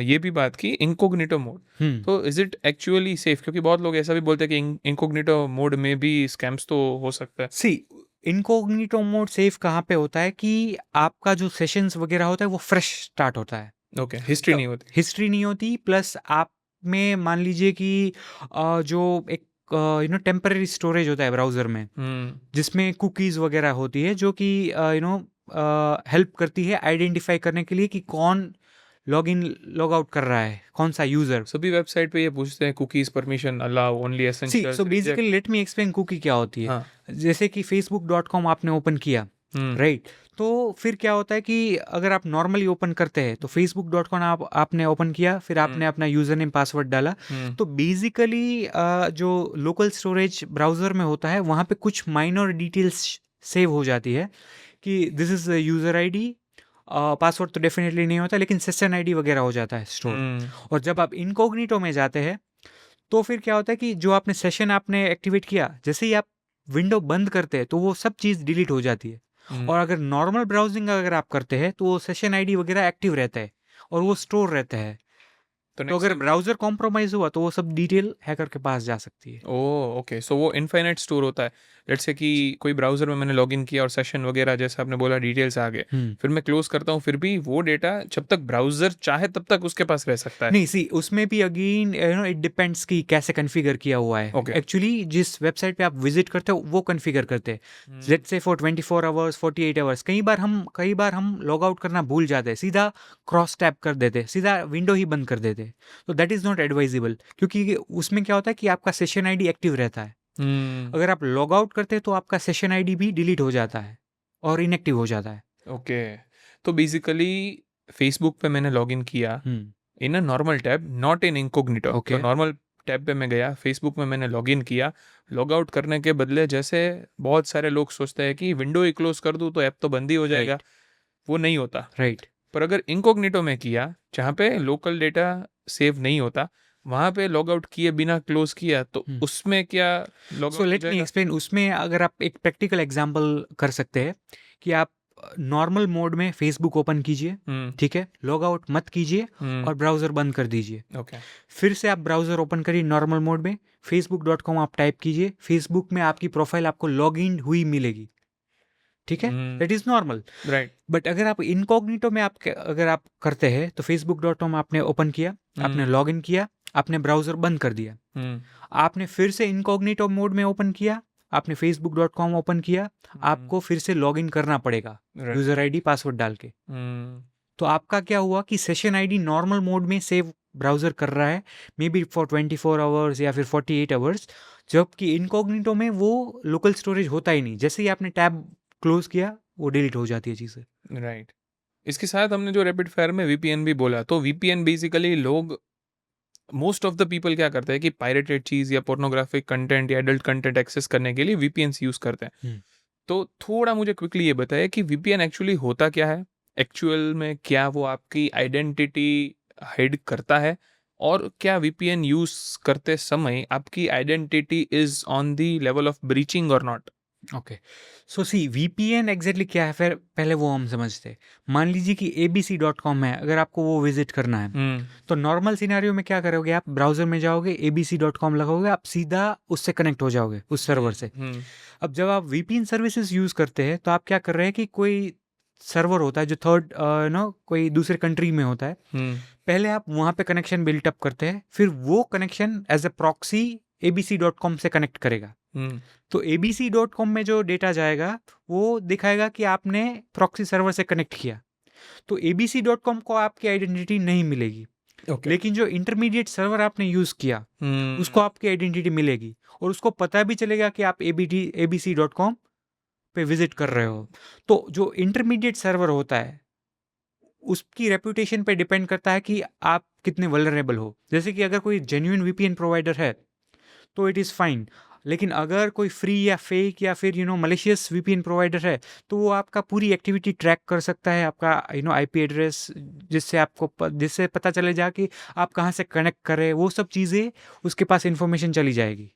ये भी बात की इनकॉग्निटो मोड, तो इज इट एक्चुअली सेफ? क्योंकि बहुत लोग ऐसा भी बोलते हैं कि इनकॉग्निटो मोड में भी स्कैम्स तो हो सकता है। सी इनकॉग्निटो मोड सेफ कहाँ पे होता है कि आपका जो सेशंस वगैरह होता है वो फ्रेश स्टार्ट होता है, ओके, हिस्ट्री नहीं होती। हिस्ट्री नहीं होती, प्लस आप में मान लीजिए कि जो एक टेम्पररी स्टोरेज होता है ब्राउजर में जिसमें कुकीज़ वगैरह होती है जो कि हेल्प करती है आइडेंटिफाई करने के लिए कि कौन लॉग इन लॉग आउट कर रहा है, कौन सा यूजर। सभी वेबसाइट पे ये पूछते हैं cookies permission allow only essential. So basically let me explain cookie क्या होती है। जैसे कि facebook.com आपने ओपन किया, राइट, तो फिर क्या होता है कि अगर आप नॉर्मली ओपन करते हैं तो facebook.com आपने ओपन किया, फिर आपने अपना यूजर नेम पासवर्ड डाला, तो बेसिकली जो लोकल स्टोरेज ब्राउजर में होता है वहाँ पे कुछ माइनर डिटेल्स सेव हो जाती है कि this is user ID, password तो डेफिनेटली नहीं होता लेकिन सेशन आईडी वगैरह हो जाता है स्टोर। और जब आप इनकॉग्निटो में जाते हैं तो फिर क्या होता है कि जो आपने सेशन आपने एक्टिवेट किया, जैसे ही आप विंडो बंद करते हैं तो वो सब चीज़ डिलीट हो जाती है। और अगर नॉर्मल ब्राउजिंग अगर आप करते हैं तो वो सेशन आईडी वगैरह एक्टिव रहता है और वो स्टोर रहता है। तो अगर ब्राउजर कॉम्प्रोमाइज हुआ तो वो सब डिटेल हैकर के पास जा सकती है। ओह, ओके, सो वो इनफाइनाइट स्टोर होता है। लेट्स से कि कोई ब्राउजर में मैंने लॉगिन किया और सेशन वगैरह जैसे आपने बोला डिटेल्स आ गए, फिर मैं क्लोज करता हूँ, फिर भी वो डेटा जब तक ब्राउजर चाहे तब तक उसके पास रह सकता है। नहीं, सी उसमें भी अगेन इट डिपेंड्स कि कैसे कॉन्फ़िगर किया हुआ है। एक्चुअली जिस वेबसाइट पे आप विजिट करते हो वो कॉन्फ़िगर करते हैं, लेट्स से फॉर 24 आवर्स 48 आवर्स। कई बार हम लॉग आउट करना भूल जाते हैं, सीधा क्रॉस टैप कर देते, सीधा विंडो ही बंद कर देते, तो दैट इज नॉट एडवाइजेबल, क्योंकि उसमें क्या होता है कि आपका सेशन आईडी एक्टिव रहता है। अगर आप लॉग आउट करते हैं तो आपका सेशन आईडी भी डिलीट हो जाता है और इनएक्टिव हो जाता है। ओके, तो बेसिकली फेसबुक पे मैंने लॉगिन किया in a normal tab, not in incognito. तो नॉर्मल टैब पे मैं गया, फेसबुक में मैंने लॉगिन किया, लॉग आउट करने के बदले जैसे बहुत सारे लोग सोचते हैं कि विंडो ही क्लोज कर दूँ तो ऐप तो बंद ही हो जाएगा, वो नहीं होता। राइट, पर अगर इनकॉग्निटो में किया जहाँ पे लोकल डेटा सेव नहीं होता, वहाँ पे लॉग आउट किए बिना क्लोज किया तो उसमें क्या लॉग आउट हो लेट मी एक्सप्लेन। उसमें अगर आप एक प्रैक्टिकल एग्जांपल कर सकते हैं कि आप नॉर्मल मोड में फेसबुक ओपन कीजिए, ठीक है, लॉग आउट मत कीजिए और ब्राउजर बंद कर दीजिए। ओके, फिर से आप ब्राउजर ओपन करिए नॉर्मल मोड में, facebook.com आप टाइप कीजिए, फेसबुक में आपकी प्रोफाइल आपको लॉग इन हुई मिलेगी, ठीक है, that is normal, right. But अगर आप इनकॉग्निटो में अगर आप करते हैं तो facebook.com आपने ओपन किया, आपने लॉग इन किया, आपने ब्राउजर बंद कर दिया, आपने फिर से इनकॉग्निटो मोड में ओपन किया, आपने facebook.com ओपन किया, आपको फिर से लॉग इन करना पड़ेगा Right. यूज़र आईडी पासवर्ड डाल के। तो आपका क्या हुआ कि सेशन आईडी नॉर्मल मोड में सेव ब्राउज़र कर रहा है, मे बी फॉर 24 आवर्स या फिर 48 आवर्स, जबकि इनकॉग्निटो में वो लोकल स्टोरेज होता ही नहीं। जैसे ही आपने टैब क्लोज किया, वो डिलीट हो जाती है चीज़ें। राइट। इसके साथ हमने जो रैपिड फायर में वीपीएन भी बोला, तो वीपीएन बेसिकली लोग, मोस्ट ऑफ द पीपल क्या करते हैं कि पायरेटेड चीज़ या पोर्नोग्राफिक कंटेंट या एडल्ट कंटेंट एक्सेस करने के लिए वीपीएन यूज़ करते हैं। तो थोड़ा मुझे क्विकली ये बताइए कि वीपीएन एक्चुअली होता क्या है, एक्चुअल में क्या वो आपकी आइडेंटिटी हाइड करता है, और क्या वीपीएन यूज़ करते समय आपकी identity is on the level of breaching और not? Okay, so see VPN exactly क्या है, फिर पहले वो हम समझते हैं। मान लीजिए कि abc.com है, अगर आपको वो विजिट करना है, तो नॉर्मल सिनेरियो में क्या करोगे, आप ब्राउजर में जाओगे, abc.com लगाओगे, आप सीधा उससे कनेक्ट हो जाओगे उस सर्वर से। अब जब आप वीपीएन सर्विसेज यूज़ करते हैं, तो आप क्या कर रहे हैं कि कोई सर्वर होता है जो थर्ड कोई दूसरे कंट्री में होता है, पहले आप वहाँ पे कनेक्शन बिल्टअप करते हैं, फिर वो connection as a proxy abc.com से कनेक्ट करेगा। तो abc.com में जो डेटा जाएगा वो दिखाएगा कि आपने प्रॉक्सी सर्वर से कनेक्ट किया, तो abc.com को आपकी आइडेंटिटी नहीं मिलेगी। Okay. लेकिन जो इंटरमीडिएट सर्वर आपने यूज किया उसको आपकी आइडेंटिटी मिलेगी, और उसको पता भी चलेगा कि आप abc.com पे विजिट कर रहे हो। तो जो इंटरमीडिएट सर्वर होता है उसकी रेपुटेशन पे डिपेंड करता है कि आप कितने वल्नरेबल हो। जैसे कि अगर कोई जेन्युइन वीपीएन प्रोवाइडर है तो इट इज़ फाइन, लेकिन अगर कोई फ्री या फेक या फिर मलिशियस वीपीएन प्रोवाइडर है, तो वो आपका पूरी एक्टिविटी ट्रैक कर सकता है, आपका आईपी एड्रेस, जिससे पता चले जा कि आप कहाँ से कनेक्ट करें, वो सब चीज़ें उसके पास इंफॉर्मेशन चली जाएगी।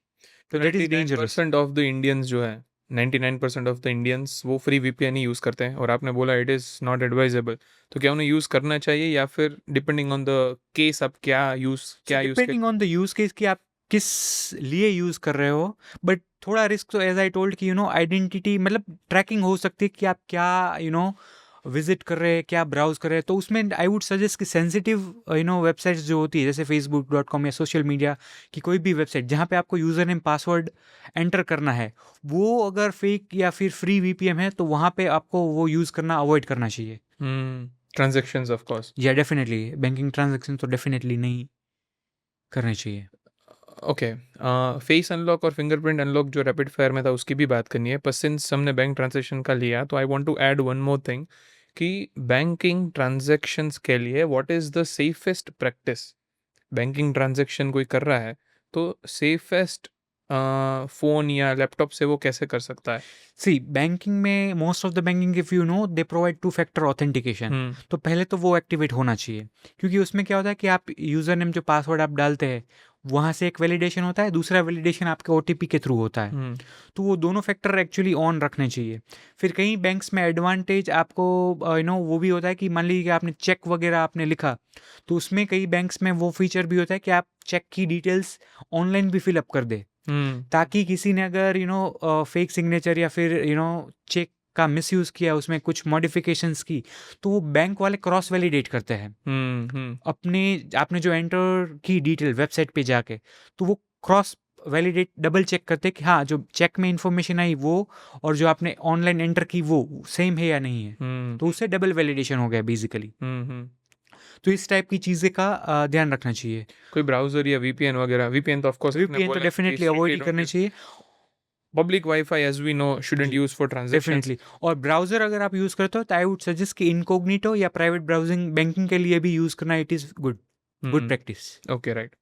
तो that is dangerous. 99% of the Indians जो है, 99% ऑफ द इंडियंस वो फ्री वीपीएन ही यूज़ करते हैं, और आपने बोला इट इज़ नॉट एडवाइजेबल, तो क्या उन्हें यूज़ करना चाहिए, या फिर डिपेंडिंग ऑन द केस आप क्या use depending on the use case कि आप किस लिए यूज कर रहे हो, बट थोड़ा रिस्क तो एज आई टोल्ड कि आइडेंटिटी मतलब ट्रैकिंग हो सकती है कि आप क्या विजिट कर रहे हैं, क्या ब्राउज कर रहे हैं। तो उसमें आई वुड सजेस्ट कि सेंसिटिव वेबसाइट्स जो होती है जैसे facebook.com या सोशल मीडिया की कोई भी वेबसाइट जहाँ पे आपको यूज़र नेम पासवर्ड एंटर करना है, वो अगर फेक या फिर फ्री वीपीएन है तो वहाँ पे आपको वो यूज़ करना अवॉइड करना चाहिए। ट्रांजैक्शंस ऑफ कोर्स, या डेफिनेटली बैंकिंग ट्रांजैक्शन तो डेफिनेटली नहीं करने चाहिए। ओके। फेस अनलॉक और फिंगरप्रिंट अनलॉक जो रैपिड फायर में था उसकी भी बात करनी है, पर सिंस हमने बैंक ट्रांजैक्शन का लिया, तो I want to add one more thing कि बैंकिंग ट्रांजैक्शंस के लिए what is the safest practice. Banking transaction कोई कर रहा है तो सेफेस्ट फ़ोन या लैपटॉप से वो कैसे कर सकता है? सी बैंकिंग में most of the banking if they provide 2 factor authentication, तो पहले तो वो एक्टिवेट होना चाहिए, क्योंकि उसमें क्या होता है कि आप यूज़र नेम जो पासवर्ड आप डालते हैं वहाँ से एक वैलिडेशन होता है, दूसरा वैलिडेशन आपके ओटीपी के थ्रू होता है। तो वो दोनों फैक्टर एक्चुअली ऑन रखने चाहिए। फिर कई बैंक्स में एडवांटेज आपको वो भी होता है कि मान लीजिए कि आपने चेक वगैरह आपने लिखा, तो उसमें कई बैंक्स में वो फीचर भी होता है कि आप चेक की डिटेल्स ऑनलाइन भी फिलअप कर दे, ताकि किसी ने अगर फेक सिग्नेचर या फिर चेक का मिसयूज किया, उसमें कुछ मॉडिफिकेशंस की, तो वो बैंक वाले क्रॉस वैलिडेट करते हैं आपने जो एंटर की डिटेल वेबसाइट पे जाके, तो वो क्रॉस वैलिडेट डबल चेक करते हैं कि हाँ जो चेक में इंफॉर्मेशन आई वो और जो आपने ऑनलाइन एंटर की वो सेम है या नहीं है। तो उससे डबल वैलिडेशन हो गया बेसिकली। तो इस टाइप की चीज़ें का ध्यान रखना चाहिए। कोई ब्राउजर या वीपीएन वगैरह, वीपीएन तो ऑफ कोर्स वीपीएन तो डेफिनेटली अवॉइड ही करना चाहिए। Public wifi as we know shouldn't use for transactions. Definitely. और ब्राउजर अगर आप यूज़ करते हो तो आई वुड सजेस्ट कि इनकॉग्निटो या प्राइवेट ब्राउजिंग बैंकिंग के लिए भी यूज़ करना, it is good practice. Okay, right.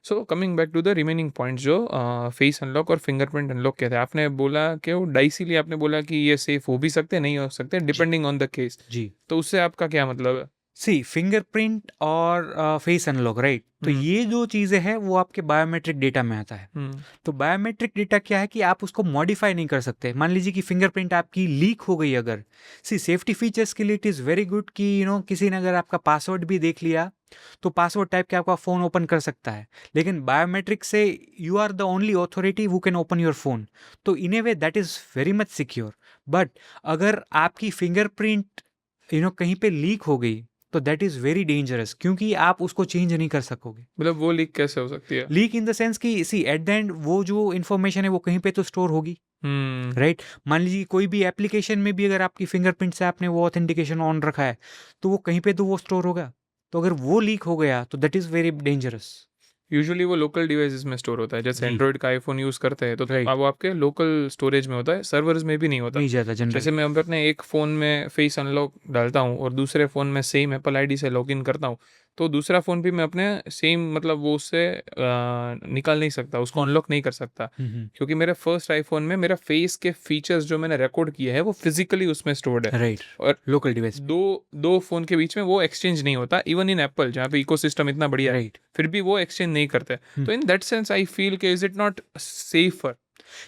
So coming back to the remaining points जो फेस अनलॉक और फिंगरप्रिंट अनलॉक कहते हैं, आपने बोला कि वो डाइसीली आपने बोला कि ये सेफ हो भी सकते हैं, नहीं हो सकते, डिपेंडिंग ऑन द केस। जी, तो उससे आपका क्या मतलब है? सी फिंगरप्रिंट और फेस अनलॉक, राइट, तो ये जो चीज़ें हैं वो आपके बायोमेट्रिक डेटा में आता है। तो बायोमेट्रिक डेटा क्या है कि आप उसको मॉडिफाई नहीं कर सकते। मान लीजिए कि फिंगरप्रिंट आपकी लीक हो गई, अगर सेफ्टी फीचर्स के लिए इट इज़ वेरी गुड कि किसी ने अगर आपका पासवर्ड भी देख लिया तो पासवर्ड टाइप के आपका फ़ोन ओपन कर सकता है, लेकिन बायोमेट्रिक से you are the only authority who can open your phone. तो in a way that is very much secure. But अगर आपकी फिंगरप्रिंट कहीं पे लीक हो गई तो दैट इज़ वेरी डेंजरस, क्योंकि आप उसको चेंज नहीं कर सकोगे। मतलब वो लीक कैसे हो सकती है? लीक इन द सेंस कि सी एट द एंड वो जो इन्फॉर्मेशन है वो कहीं पे तो स्टोर होगी, राइट? मान लीजिए कोई भी एप्लीकेशन में भी अगर आपकी फिंगरप्रिंट से आपने वो ऑथेंटिकेशन ऑन रखा है, तो वो कहीं पे तो वो स्टोर होगा। तो अगर वो लीक हो गया तो that is very dangerous. Usually वो लोकल डिवाइसेस में स्टोर होता है, जैसे जी। एंड्रॉइड का आईफोन यूज़ करते हैं तो Right. वो आपके लोकल स्टोरेज में होता है, सर्वर्स में भी नहीं होता। नहीं जाता जनरल। जैसे मैं अपने एक फ़ोन में फेस अनलॉक डालता हूँ और दूसरे फ़ोन में सेम एप्पल आईडी से लॉगिन करता हूँ, तो दूसरा फ़ोन भी मैं अपने सेम मतलब वो उससे निकाल नहीं सकता, उसको अनलॉक नहीं कर सकता, क्योंकि मेरे फर्स्ट आईफोन में मेरा फेस के फीचर्स जो मैंने रिकॉर्ड किए हैं वो फिजिकली उसमें स्टोर्ड है। राइट, और लोकल डिवाइस। दो फ़ोन के बीच में वो एक्सचेंज नहीं होता, इवन इन एप्पल जहाँ पे इकोसिस्टम इतना बढ़िया है, राइट। फिर भी वो एक्सचेंज नहीं करते। तो in that sense I feel कि इज इट नॉट सेफर?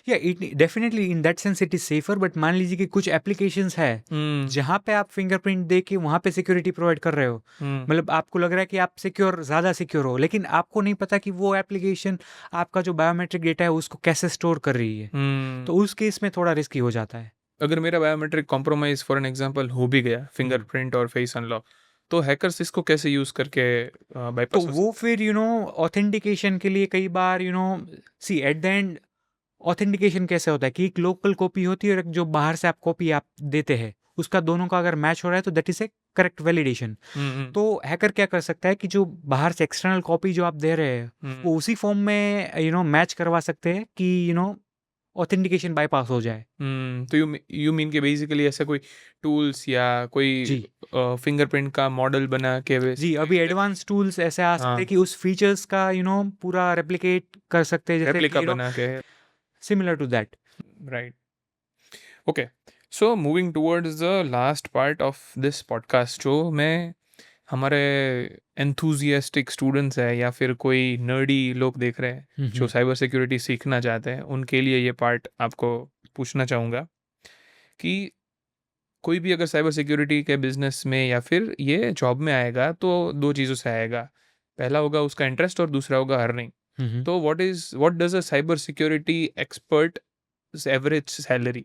या it definitely in that sense it is safer, but मान लीजिए कि कुछ एप्लीकेशंस है जहाँ पे आप फिंगरप्रिंट दे के वहाँ पे सिक्योरिटी प्रोवाइड कर रहे हो, मतलब आपको लग रहा है कि आप ज़्यादा सिक्योर हो, लेकिन आपको नहीं पता कि वो एप्लीकेशन आपका जो बायोमेट्रिक डेटा है उसको कैसे स्टोर कर रही है। तो उस केस में थोड़ा रिस्की हो जाता है। अगर मेरा biometric compromise for an example हो भी गया, फिंगरप्रिंट और फेस अनलॉक, तो हैकर्स इसको कैसे यूज करके तो बाईपास हो वो फिर ऑथेंटिकेशन के लिए कई बार सी एट द एंड ऑथेंटिकेशन कैसे होता है कि एक लोकल कॉपी होती है और एक जो बाहर से आप कॉपी आप देते हैं, उसका दोनों का अगर मैच हो रहा है तो that is A correct validation. तो हैकर क्या कर सकता है कि जो बाहर से एक्सटर्नल कॉपी जो आप दे रहे हैं वो उसी फॉर्म में मैच करवा सकते हैं कि ऑथेंटिकेशन बाईपास हो जाए। तो यू मीन कि बेसिकली ऐसा कोई टूल्स या कोई जी। फिंगरप्रिंट का मॉडल बना के जी, अभी एडवांस टूल्स ऐसे आ सकते हैं कि उस फीचर्स का पूरा रेप्लिकेट कर सकते हैं, जैसे रेप्लिका कि बना के, similar to that. Right? Okay, so moving towards the last part of this podcast, जो मैं हमारे एंथुजियास्टिक स्टूडेंट्स है या फिर कोई नर्डी लोग देख रहे हैं जो साइबर सिक्योरिटी सीखना चाहते हैं, उनके लिए ये पार्ट आपको पूछना चाहूँगा कि कोई भी अगर साइबर सिक्योरिटी के बिजनेस में या फिर ये जॉब में आएगा तो दो चीज़ों से आएगा। पहला होगा उसका इंटरेस्ट और दूसरा होगा अर्निंग। तो what does a cyber security expert average salary?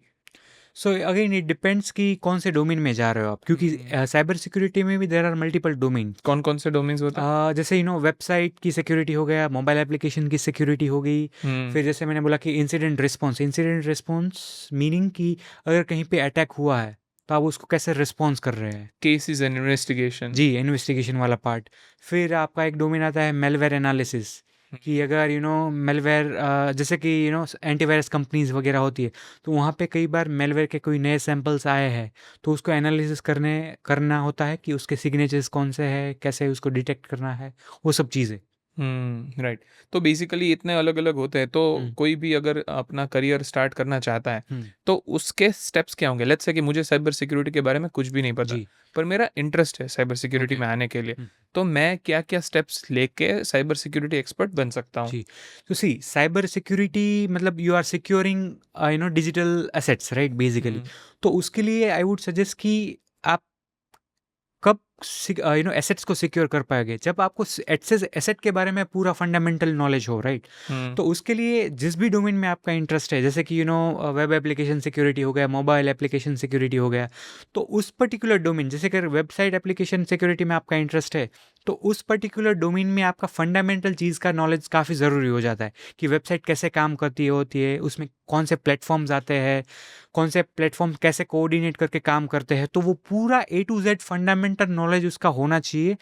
So again it depends कि कौन से डोमेन में जा रहे हो आप, क्योंकि साइबर सिक्योरिटी में भी देर आर मल्टीपल डोमेन। कौन कौन से डोमेन्स होते हैं? जैसे वेबसाइट की सिक्योरिटी हो गया, मोबाइल एप्लीकेशन की सिक्योरिटी हो गई, फिर जैसे मैंने बोला कि इंसिडेंट रिस्पॉन्स मीनिंग कि अगर कहीं पे अटैक हुआ है तो आप उसको कैसे रिस्पॉन्स कर रहे हैं। Cases and investigation. जी, इन्वेस्टिगेशन वाला पार्ट। फिर आपका एक डोमेन आता है मेलवेयर एनालिसिस, कि अगर मेलवेयर जैसे कि एंटीवायरस कंपनीज वगैरह होती है, तो वहाँ पे कई बार मेलवेयर के कोई नए सैंपल्स आए हैं, तो उसको एनालिसिस करना होता है कि उसके सिग्नेचर्स कौन से हैं, कैसे उसको डिटेक्ट करना है, वो सब चीज़ें। राइट। तो बेसिकली इतने अलग अलग होते हैं, तो कोई भी अगर अपना करियर स्टार्ट करना चाहता है तो उसके स्टेप्स क्या होंगे? लेट्स से कि मुझे साइबर सिक्योरिटी के बारे में कुछ भी नहीं पता, जी। पर मेरा इंटरेस्ट है साइबर सिक्योरिटी में आने के लिए, तो मैं क्या क्या स्टेप्स लेके साइबर सिक्योरिटी एक्सपर्ट बन सकता हूँ? जी, तो सी साइबर सिक्योरिटी मतलब you are securing digital assets, right, basically. तो उसके लिए आई वुड सजेस्ट कि आप कब एसेट्स को सिक्योर कर पाएंगे, जब आपको एसेट के बारे में पूरा फंडामेंटल नॉलेज हो, राइट। तो उसके लिए जिस भी डोमेन में आपका इंटरेस्ट है, जैसे कि वेब एप्लीकेशन सिक्योरिटी हो गया, मोबाइल एप्लीकेशन सिक्योरिटी हो गया, तो उस पर्टिकुलर डोमेन, जैसे कि वेबसाइट एप्लीकेशन सिक्योरिटी में आपका इंटरेस्ट है, तो उस पर्टिकुलर डोमेन में आपका फंडामेंटल चीज़ का नॉलेज काफ़ी ज़रूरी हो जाता है कि वेबसाइट कैसे काम करती होती है, उसमें कौन से प्लेटफॉर्म्स आते हैं, कौन से प्लेटफॉर्म कैसे कोऑर्डिनेट करके काम करते हैं, तो वो पूरा A to Z fundamental knowledge उसका होना चाहिए।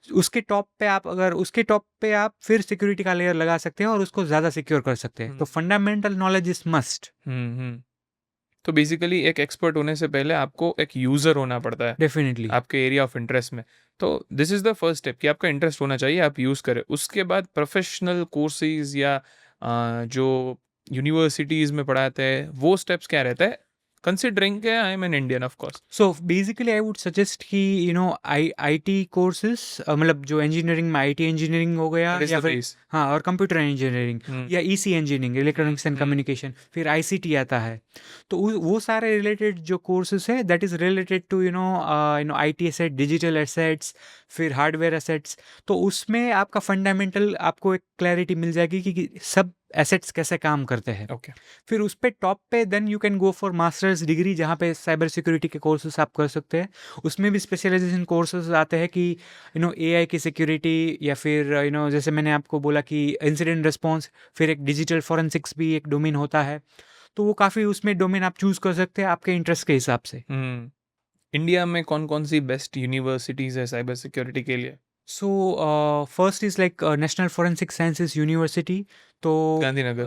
उसके टॉप पे आप फिर सिक्योरिटी का लेयर लगा सकते हैं और उसको ज़्यादा सिक्योर कर सकते हैं। तो फंडामेंटल नॉलेज इज मस्ट। तो बेसिकली एक एक्सपर्ट होने से पहले आपको एक यूज़र होना पड़ता है डेफिनेटली आपके एरिया ऑफ इंटरेस्ट में। तो this is the first step कि आपका इंटरेस्ट होना चाहिए, आप यूज़ करें। उसके बाद प्रोफेशनल कोर्सेज या जो यूनिवर्सिटीज़ में पढ़ाते हैं वो स्टेप्स क्या रहता है, कंसिडरिंग के I am an Indian of course? So basically I would suggest कि IT कोर्सेज, मतलब जो इंजीनियरिंग में IT इंजीनियरिंग हो गया, या फिर हाँ, और कंप्यूटर इंजीनियरिंग या EC engineering, electronics and communication, फिर ICT आता है। तो वो सारे रिलेटेड जो कोर्सेज है that is related to IT asset, digital assets, फिर हार्डवेयर एसेट्स। तो उसमें आपका फंडामेंटल आपको एक क्लैरिटी मिल जाएगी कि सब एसेट्स कैसे काम करते हैं। ओके। फिर उस पे टॉप पे then you can go for masters degree, जहाँ पे साइबर सिक्योरिटी के कोर्सेज आप कर सकते हैं। उसमें भी स्पेशलाइजेशन कोर्सेज आते हैं कि एआई की सिक्योरिटी, या फिर जैसे मैंने आपको बोला कि इंसिडेंट रिस्पॉन्स, फिर एक डिजिटल फॉरेंसिक्स भी एक डोमेन होता है। तो वो काफ़ी, उसमें डोमेन आप चूज कर सकते हैं आपके इंटरेस्ट के हिसाब से। इंडिया में कौन कौन सी बेस्ट यूनिवर्सिटीज़ है साइबर सिक्योरिटी के लिए? So first is like national forensic sciences university, तो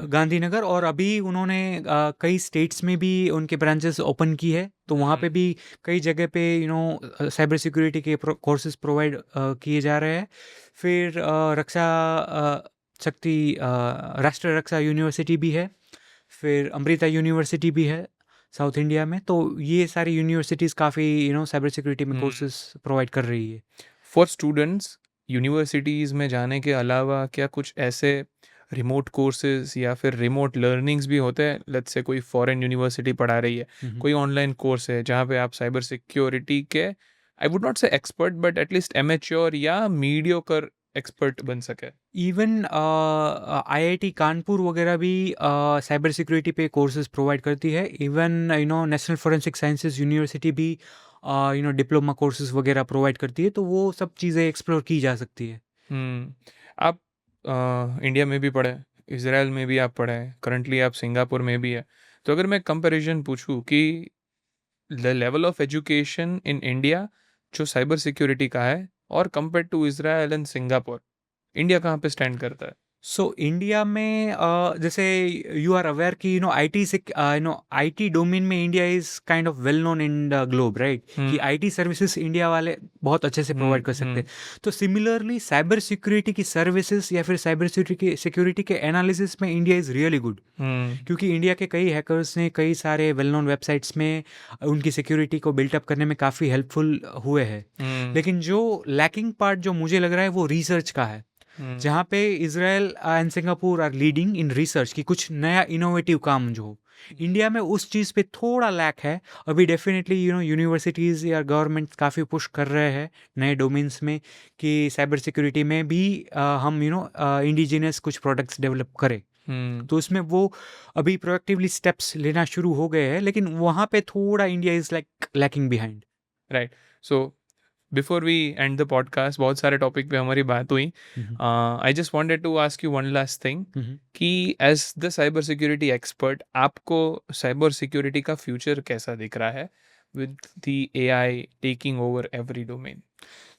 गांधीनगर। और अभी उन्होंने कई स्टेट्स में भी उनके ब्रांचेस ओपन की है, तो वहाँ पे भी कई जगह पे साइबर सिक्योरिटी के कोर्सेज प्रोवाइड किए जा रहे हैं। फिर रक्षा शक्ति राष्ट्रीय रक्षा यूनिवर्सिटी भी है, फिर अमृता यूनिवर्सिटी भी है साउथ इंडिया में। तो ये सारी यूनिवर्सिटीज़ काफ़ी साइबर सिक्योरिटी में कोर्सेज प्रोवाइड कर रही है। फॉर स्टूडेंट्स, यूनिवर्सिटीज़ में जाने के अलावा क्या कुछ ऐसे रिमोट कोर्सेज या फिर रिमोट लर्निंग्स भी होते हैं? लेट्स से कोई फॉरेन यूनिवर्सिटी पढ़ा रही है, कोई ऑनलाइन कोर्स है जहाँ पे आप साइबर सिक्योरिटी के, आई वुड नॉट से एक्सपर्ट, बट एटलीस्ट एमेच्योर या मीडियोकर एक्सपर्ट बन सके? इवन आईआईटी कानपुर वगैरह भी साइबर सिक्योरिटी पे कोर्सेज प्रोवाइड करती है। Even national forensic sciences university भी डिप्लोमा कोर्सेज वगैरह प्रोवाइड करती है, तो वो सब चीज़ें एक्सप्लोर की जा सकती है। आप इंडिया में भी पढ़े, इज़राइल में भी आप पढ़े हैं, करंटली आप सिंगापुर में भी है। तो अगर मैं कंपैरिजन पूछूं कि the level of education in India जो साइबर सिक्योरिटी का है और compare to Israel and Singapore, India कहाँ पे स्टैंड करता है? सो इंडिया में जैसे यू आर अवेयर कि आईटी से आईटी डोमेन में India is kind of well known in the globe, right, कि आईटी सर्विसेज इंडिया वाले बहुत अच्छे से प्रोवाइड कर सकते हैं। तो सिमिलरली साइबर सिक्योरिटी की सर्विसेज या फिर साइबर सिक्योरिटी के एनालिसिस में इंडिया इज रियली गुड, क्योंकि इंडिया के कई हैकर्स ने कई सारे वेल नोन वेबसाइट्स में उनकी सिक्योरिटी को बिल्टअप करने में काफ़ी हेल्पफुल हुए हैं। लेकिन जो लैकिंग पार्ट जो मुझे लग रहा है वो रिसर्च का है, जहाँ पे Israel and Singapore are leading in research की कुछ नया इनोवेटिव काम जो हो। इंडिया में उस चीज़ पे थोड़ा लैक है अभी। डेफिनेटली यूनिवर्सिटीज़ या गवर्नमेंट काफ़ी पुश कर रहे हैं नए डोमेन्स में कि साइबर सिक्योरिटी में भी हम इंडिजिनस कुछ प्रोडक्ट्स डेवलप करें। तो उसमें वो अभी प्रोएक्टिवली स्टेप्स लेना शुरू हो गए हैं, लेकिन वहाँ पे थोड़ा India is like lacking behind. Right. So before we end the podcast बहुत सारे टॉपिक पे हमारी बात हुई। I just wanted to ask you one last thing कि as the cyber security expert आपको साइबर सिक्योरिटी का फ्यूचर कैसा दिख रहा है with the AI taking over every domain?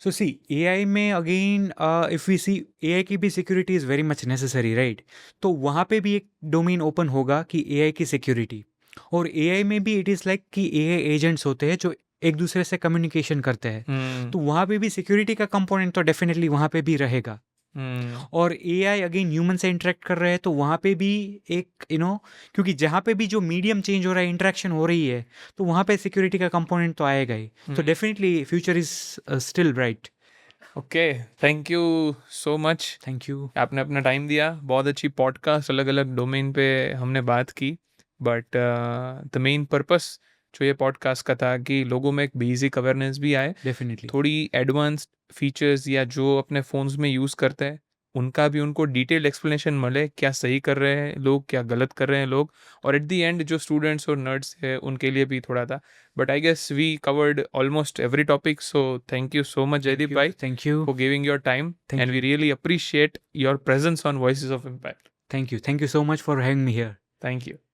So see AI में again if we see AI की भी security is very much necessary, right. तो वहाँ पे भी एक डोमेन ओपन होगा कि एआई की सिक्योरिटी, और एआई में भी इट इज़ लाइक कि एआई एजेंट्स होते हैं जो एक दूसरे से कम्युनिकेशन करते हैं। तो वहाँ पे भी सिक्योरिटी का कंपोनेंट तो डेफिनेटली वहाँ पे भी रहेगा। और एआई अगेन ह्यूमन से इंटरेक्ट कर रहे हैं, तो वहाँ पे भी एक क्योंकि जहाँ पे भी जो मीडियम चेंज हो रहा है, इंटरेक्शन हो रही है, तो वहाँ पे सिक्योरिटी का कंपोनेंट तो आएगा ही। तो definitely future is still bright. Okay, thank you so much. Thank you. आपने अपना टाइम दिया, बहुत अच्छी पॉडकास्ट, अलग अलग डोमेन पे हमने बात की, बट द मेन पर्पस जो ये पॉडकास्ट का था कि लोगों में एक बेसिक अवेयरनेस भी आए, डेफिनेटली थोड़ी एडवांस्ड फीचर्स या जो अपने फ़ोन्स में यूज़ करते हैं उनका भी उनको डिटेल्ड एक्सप्लेनेशन मिले, क्या सही कर रहे हैं लोग, क्या गलत कर रहे हैं लोग, और एट द एंड जो स्टूडेंट्स और नर्ड्स है उनके लिए भी थोड़ा था। But I guess we covered almost every topic, so thank you so much Jaydeep भाई, thank you for giving your time, and we really appreciate your presence on Voices of Impact. Thank you so much for having me here. Thank you.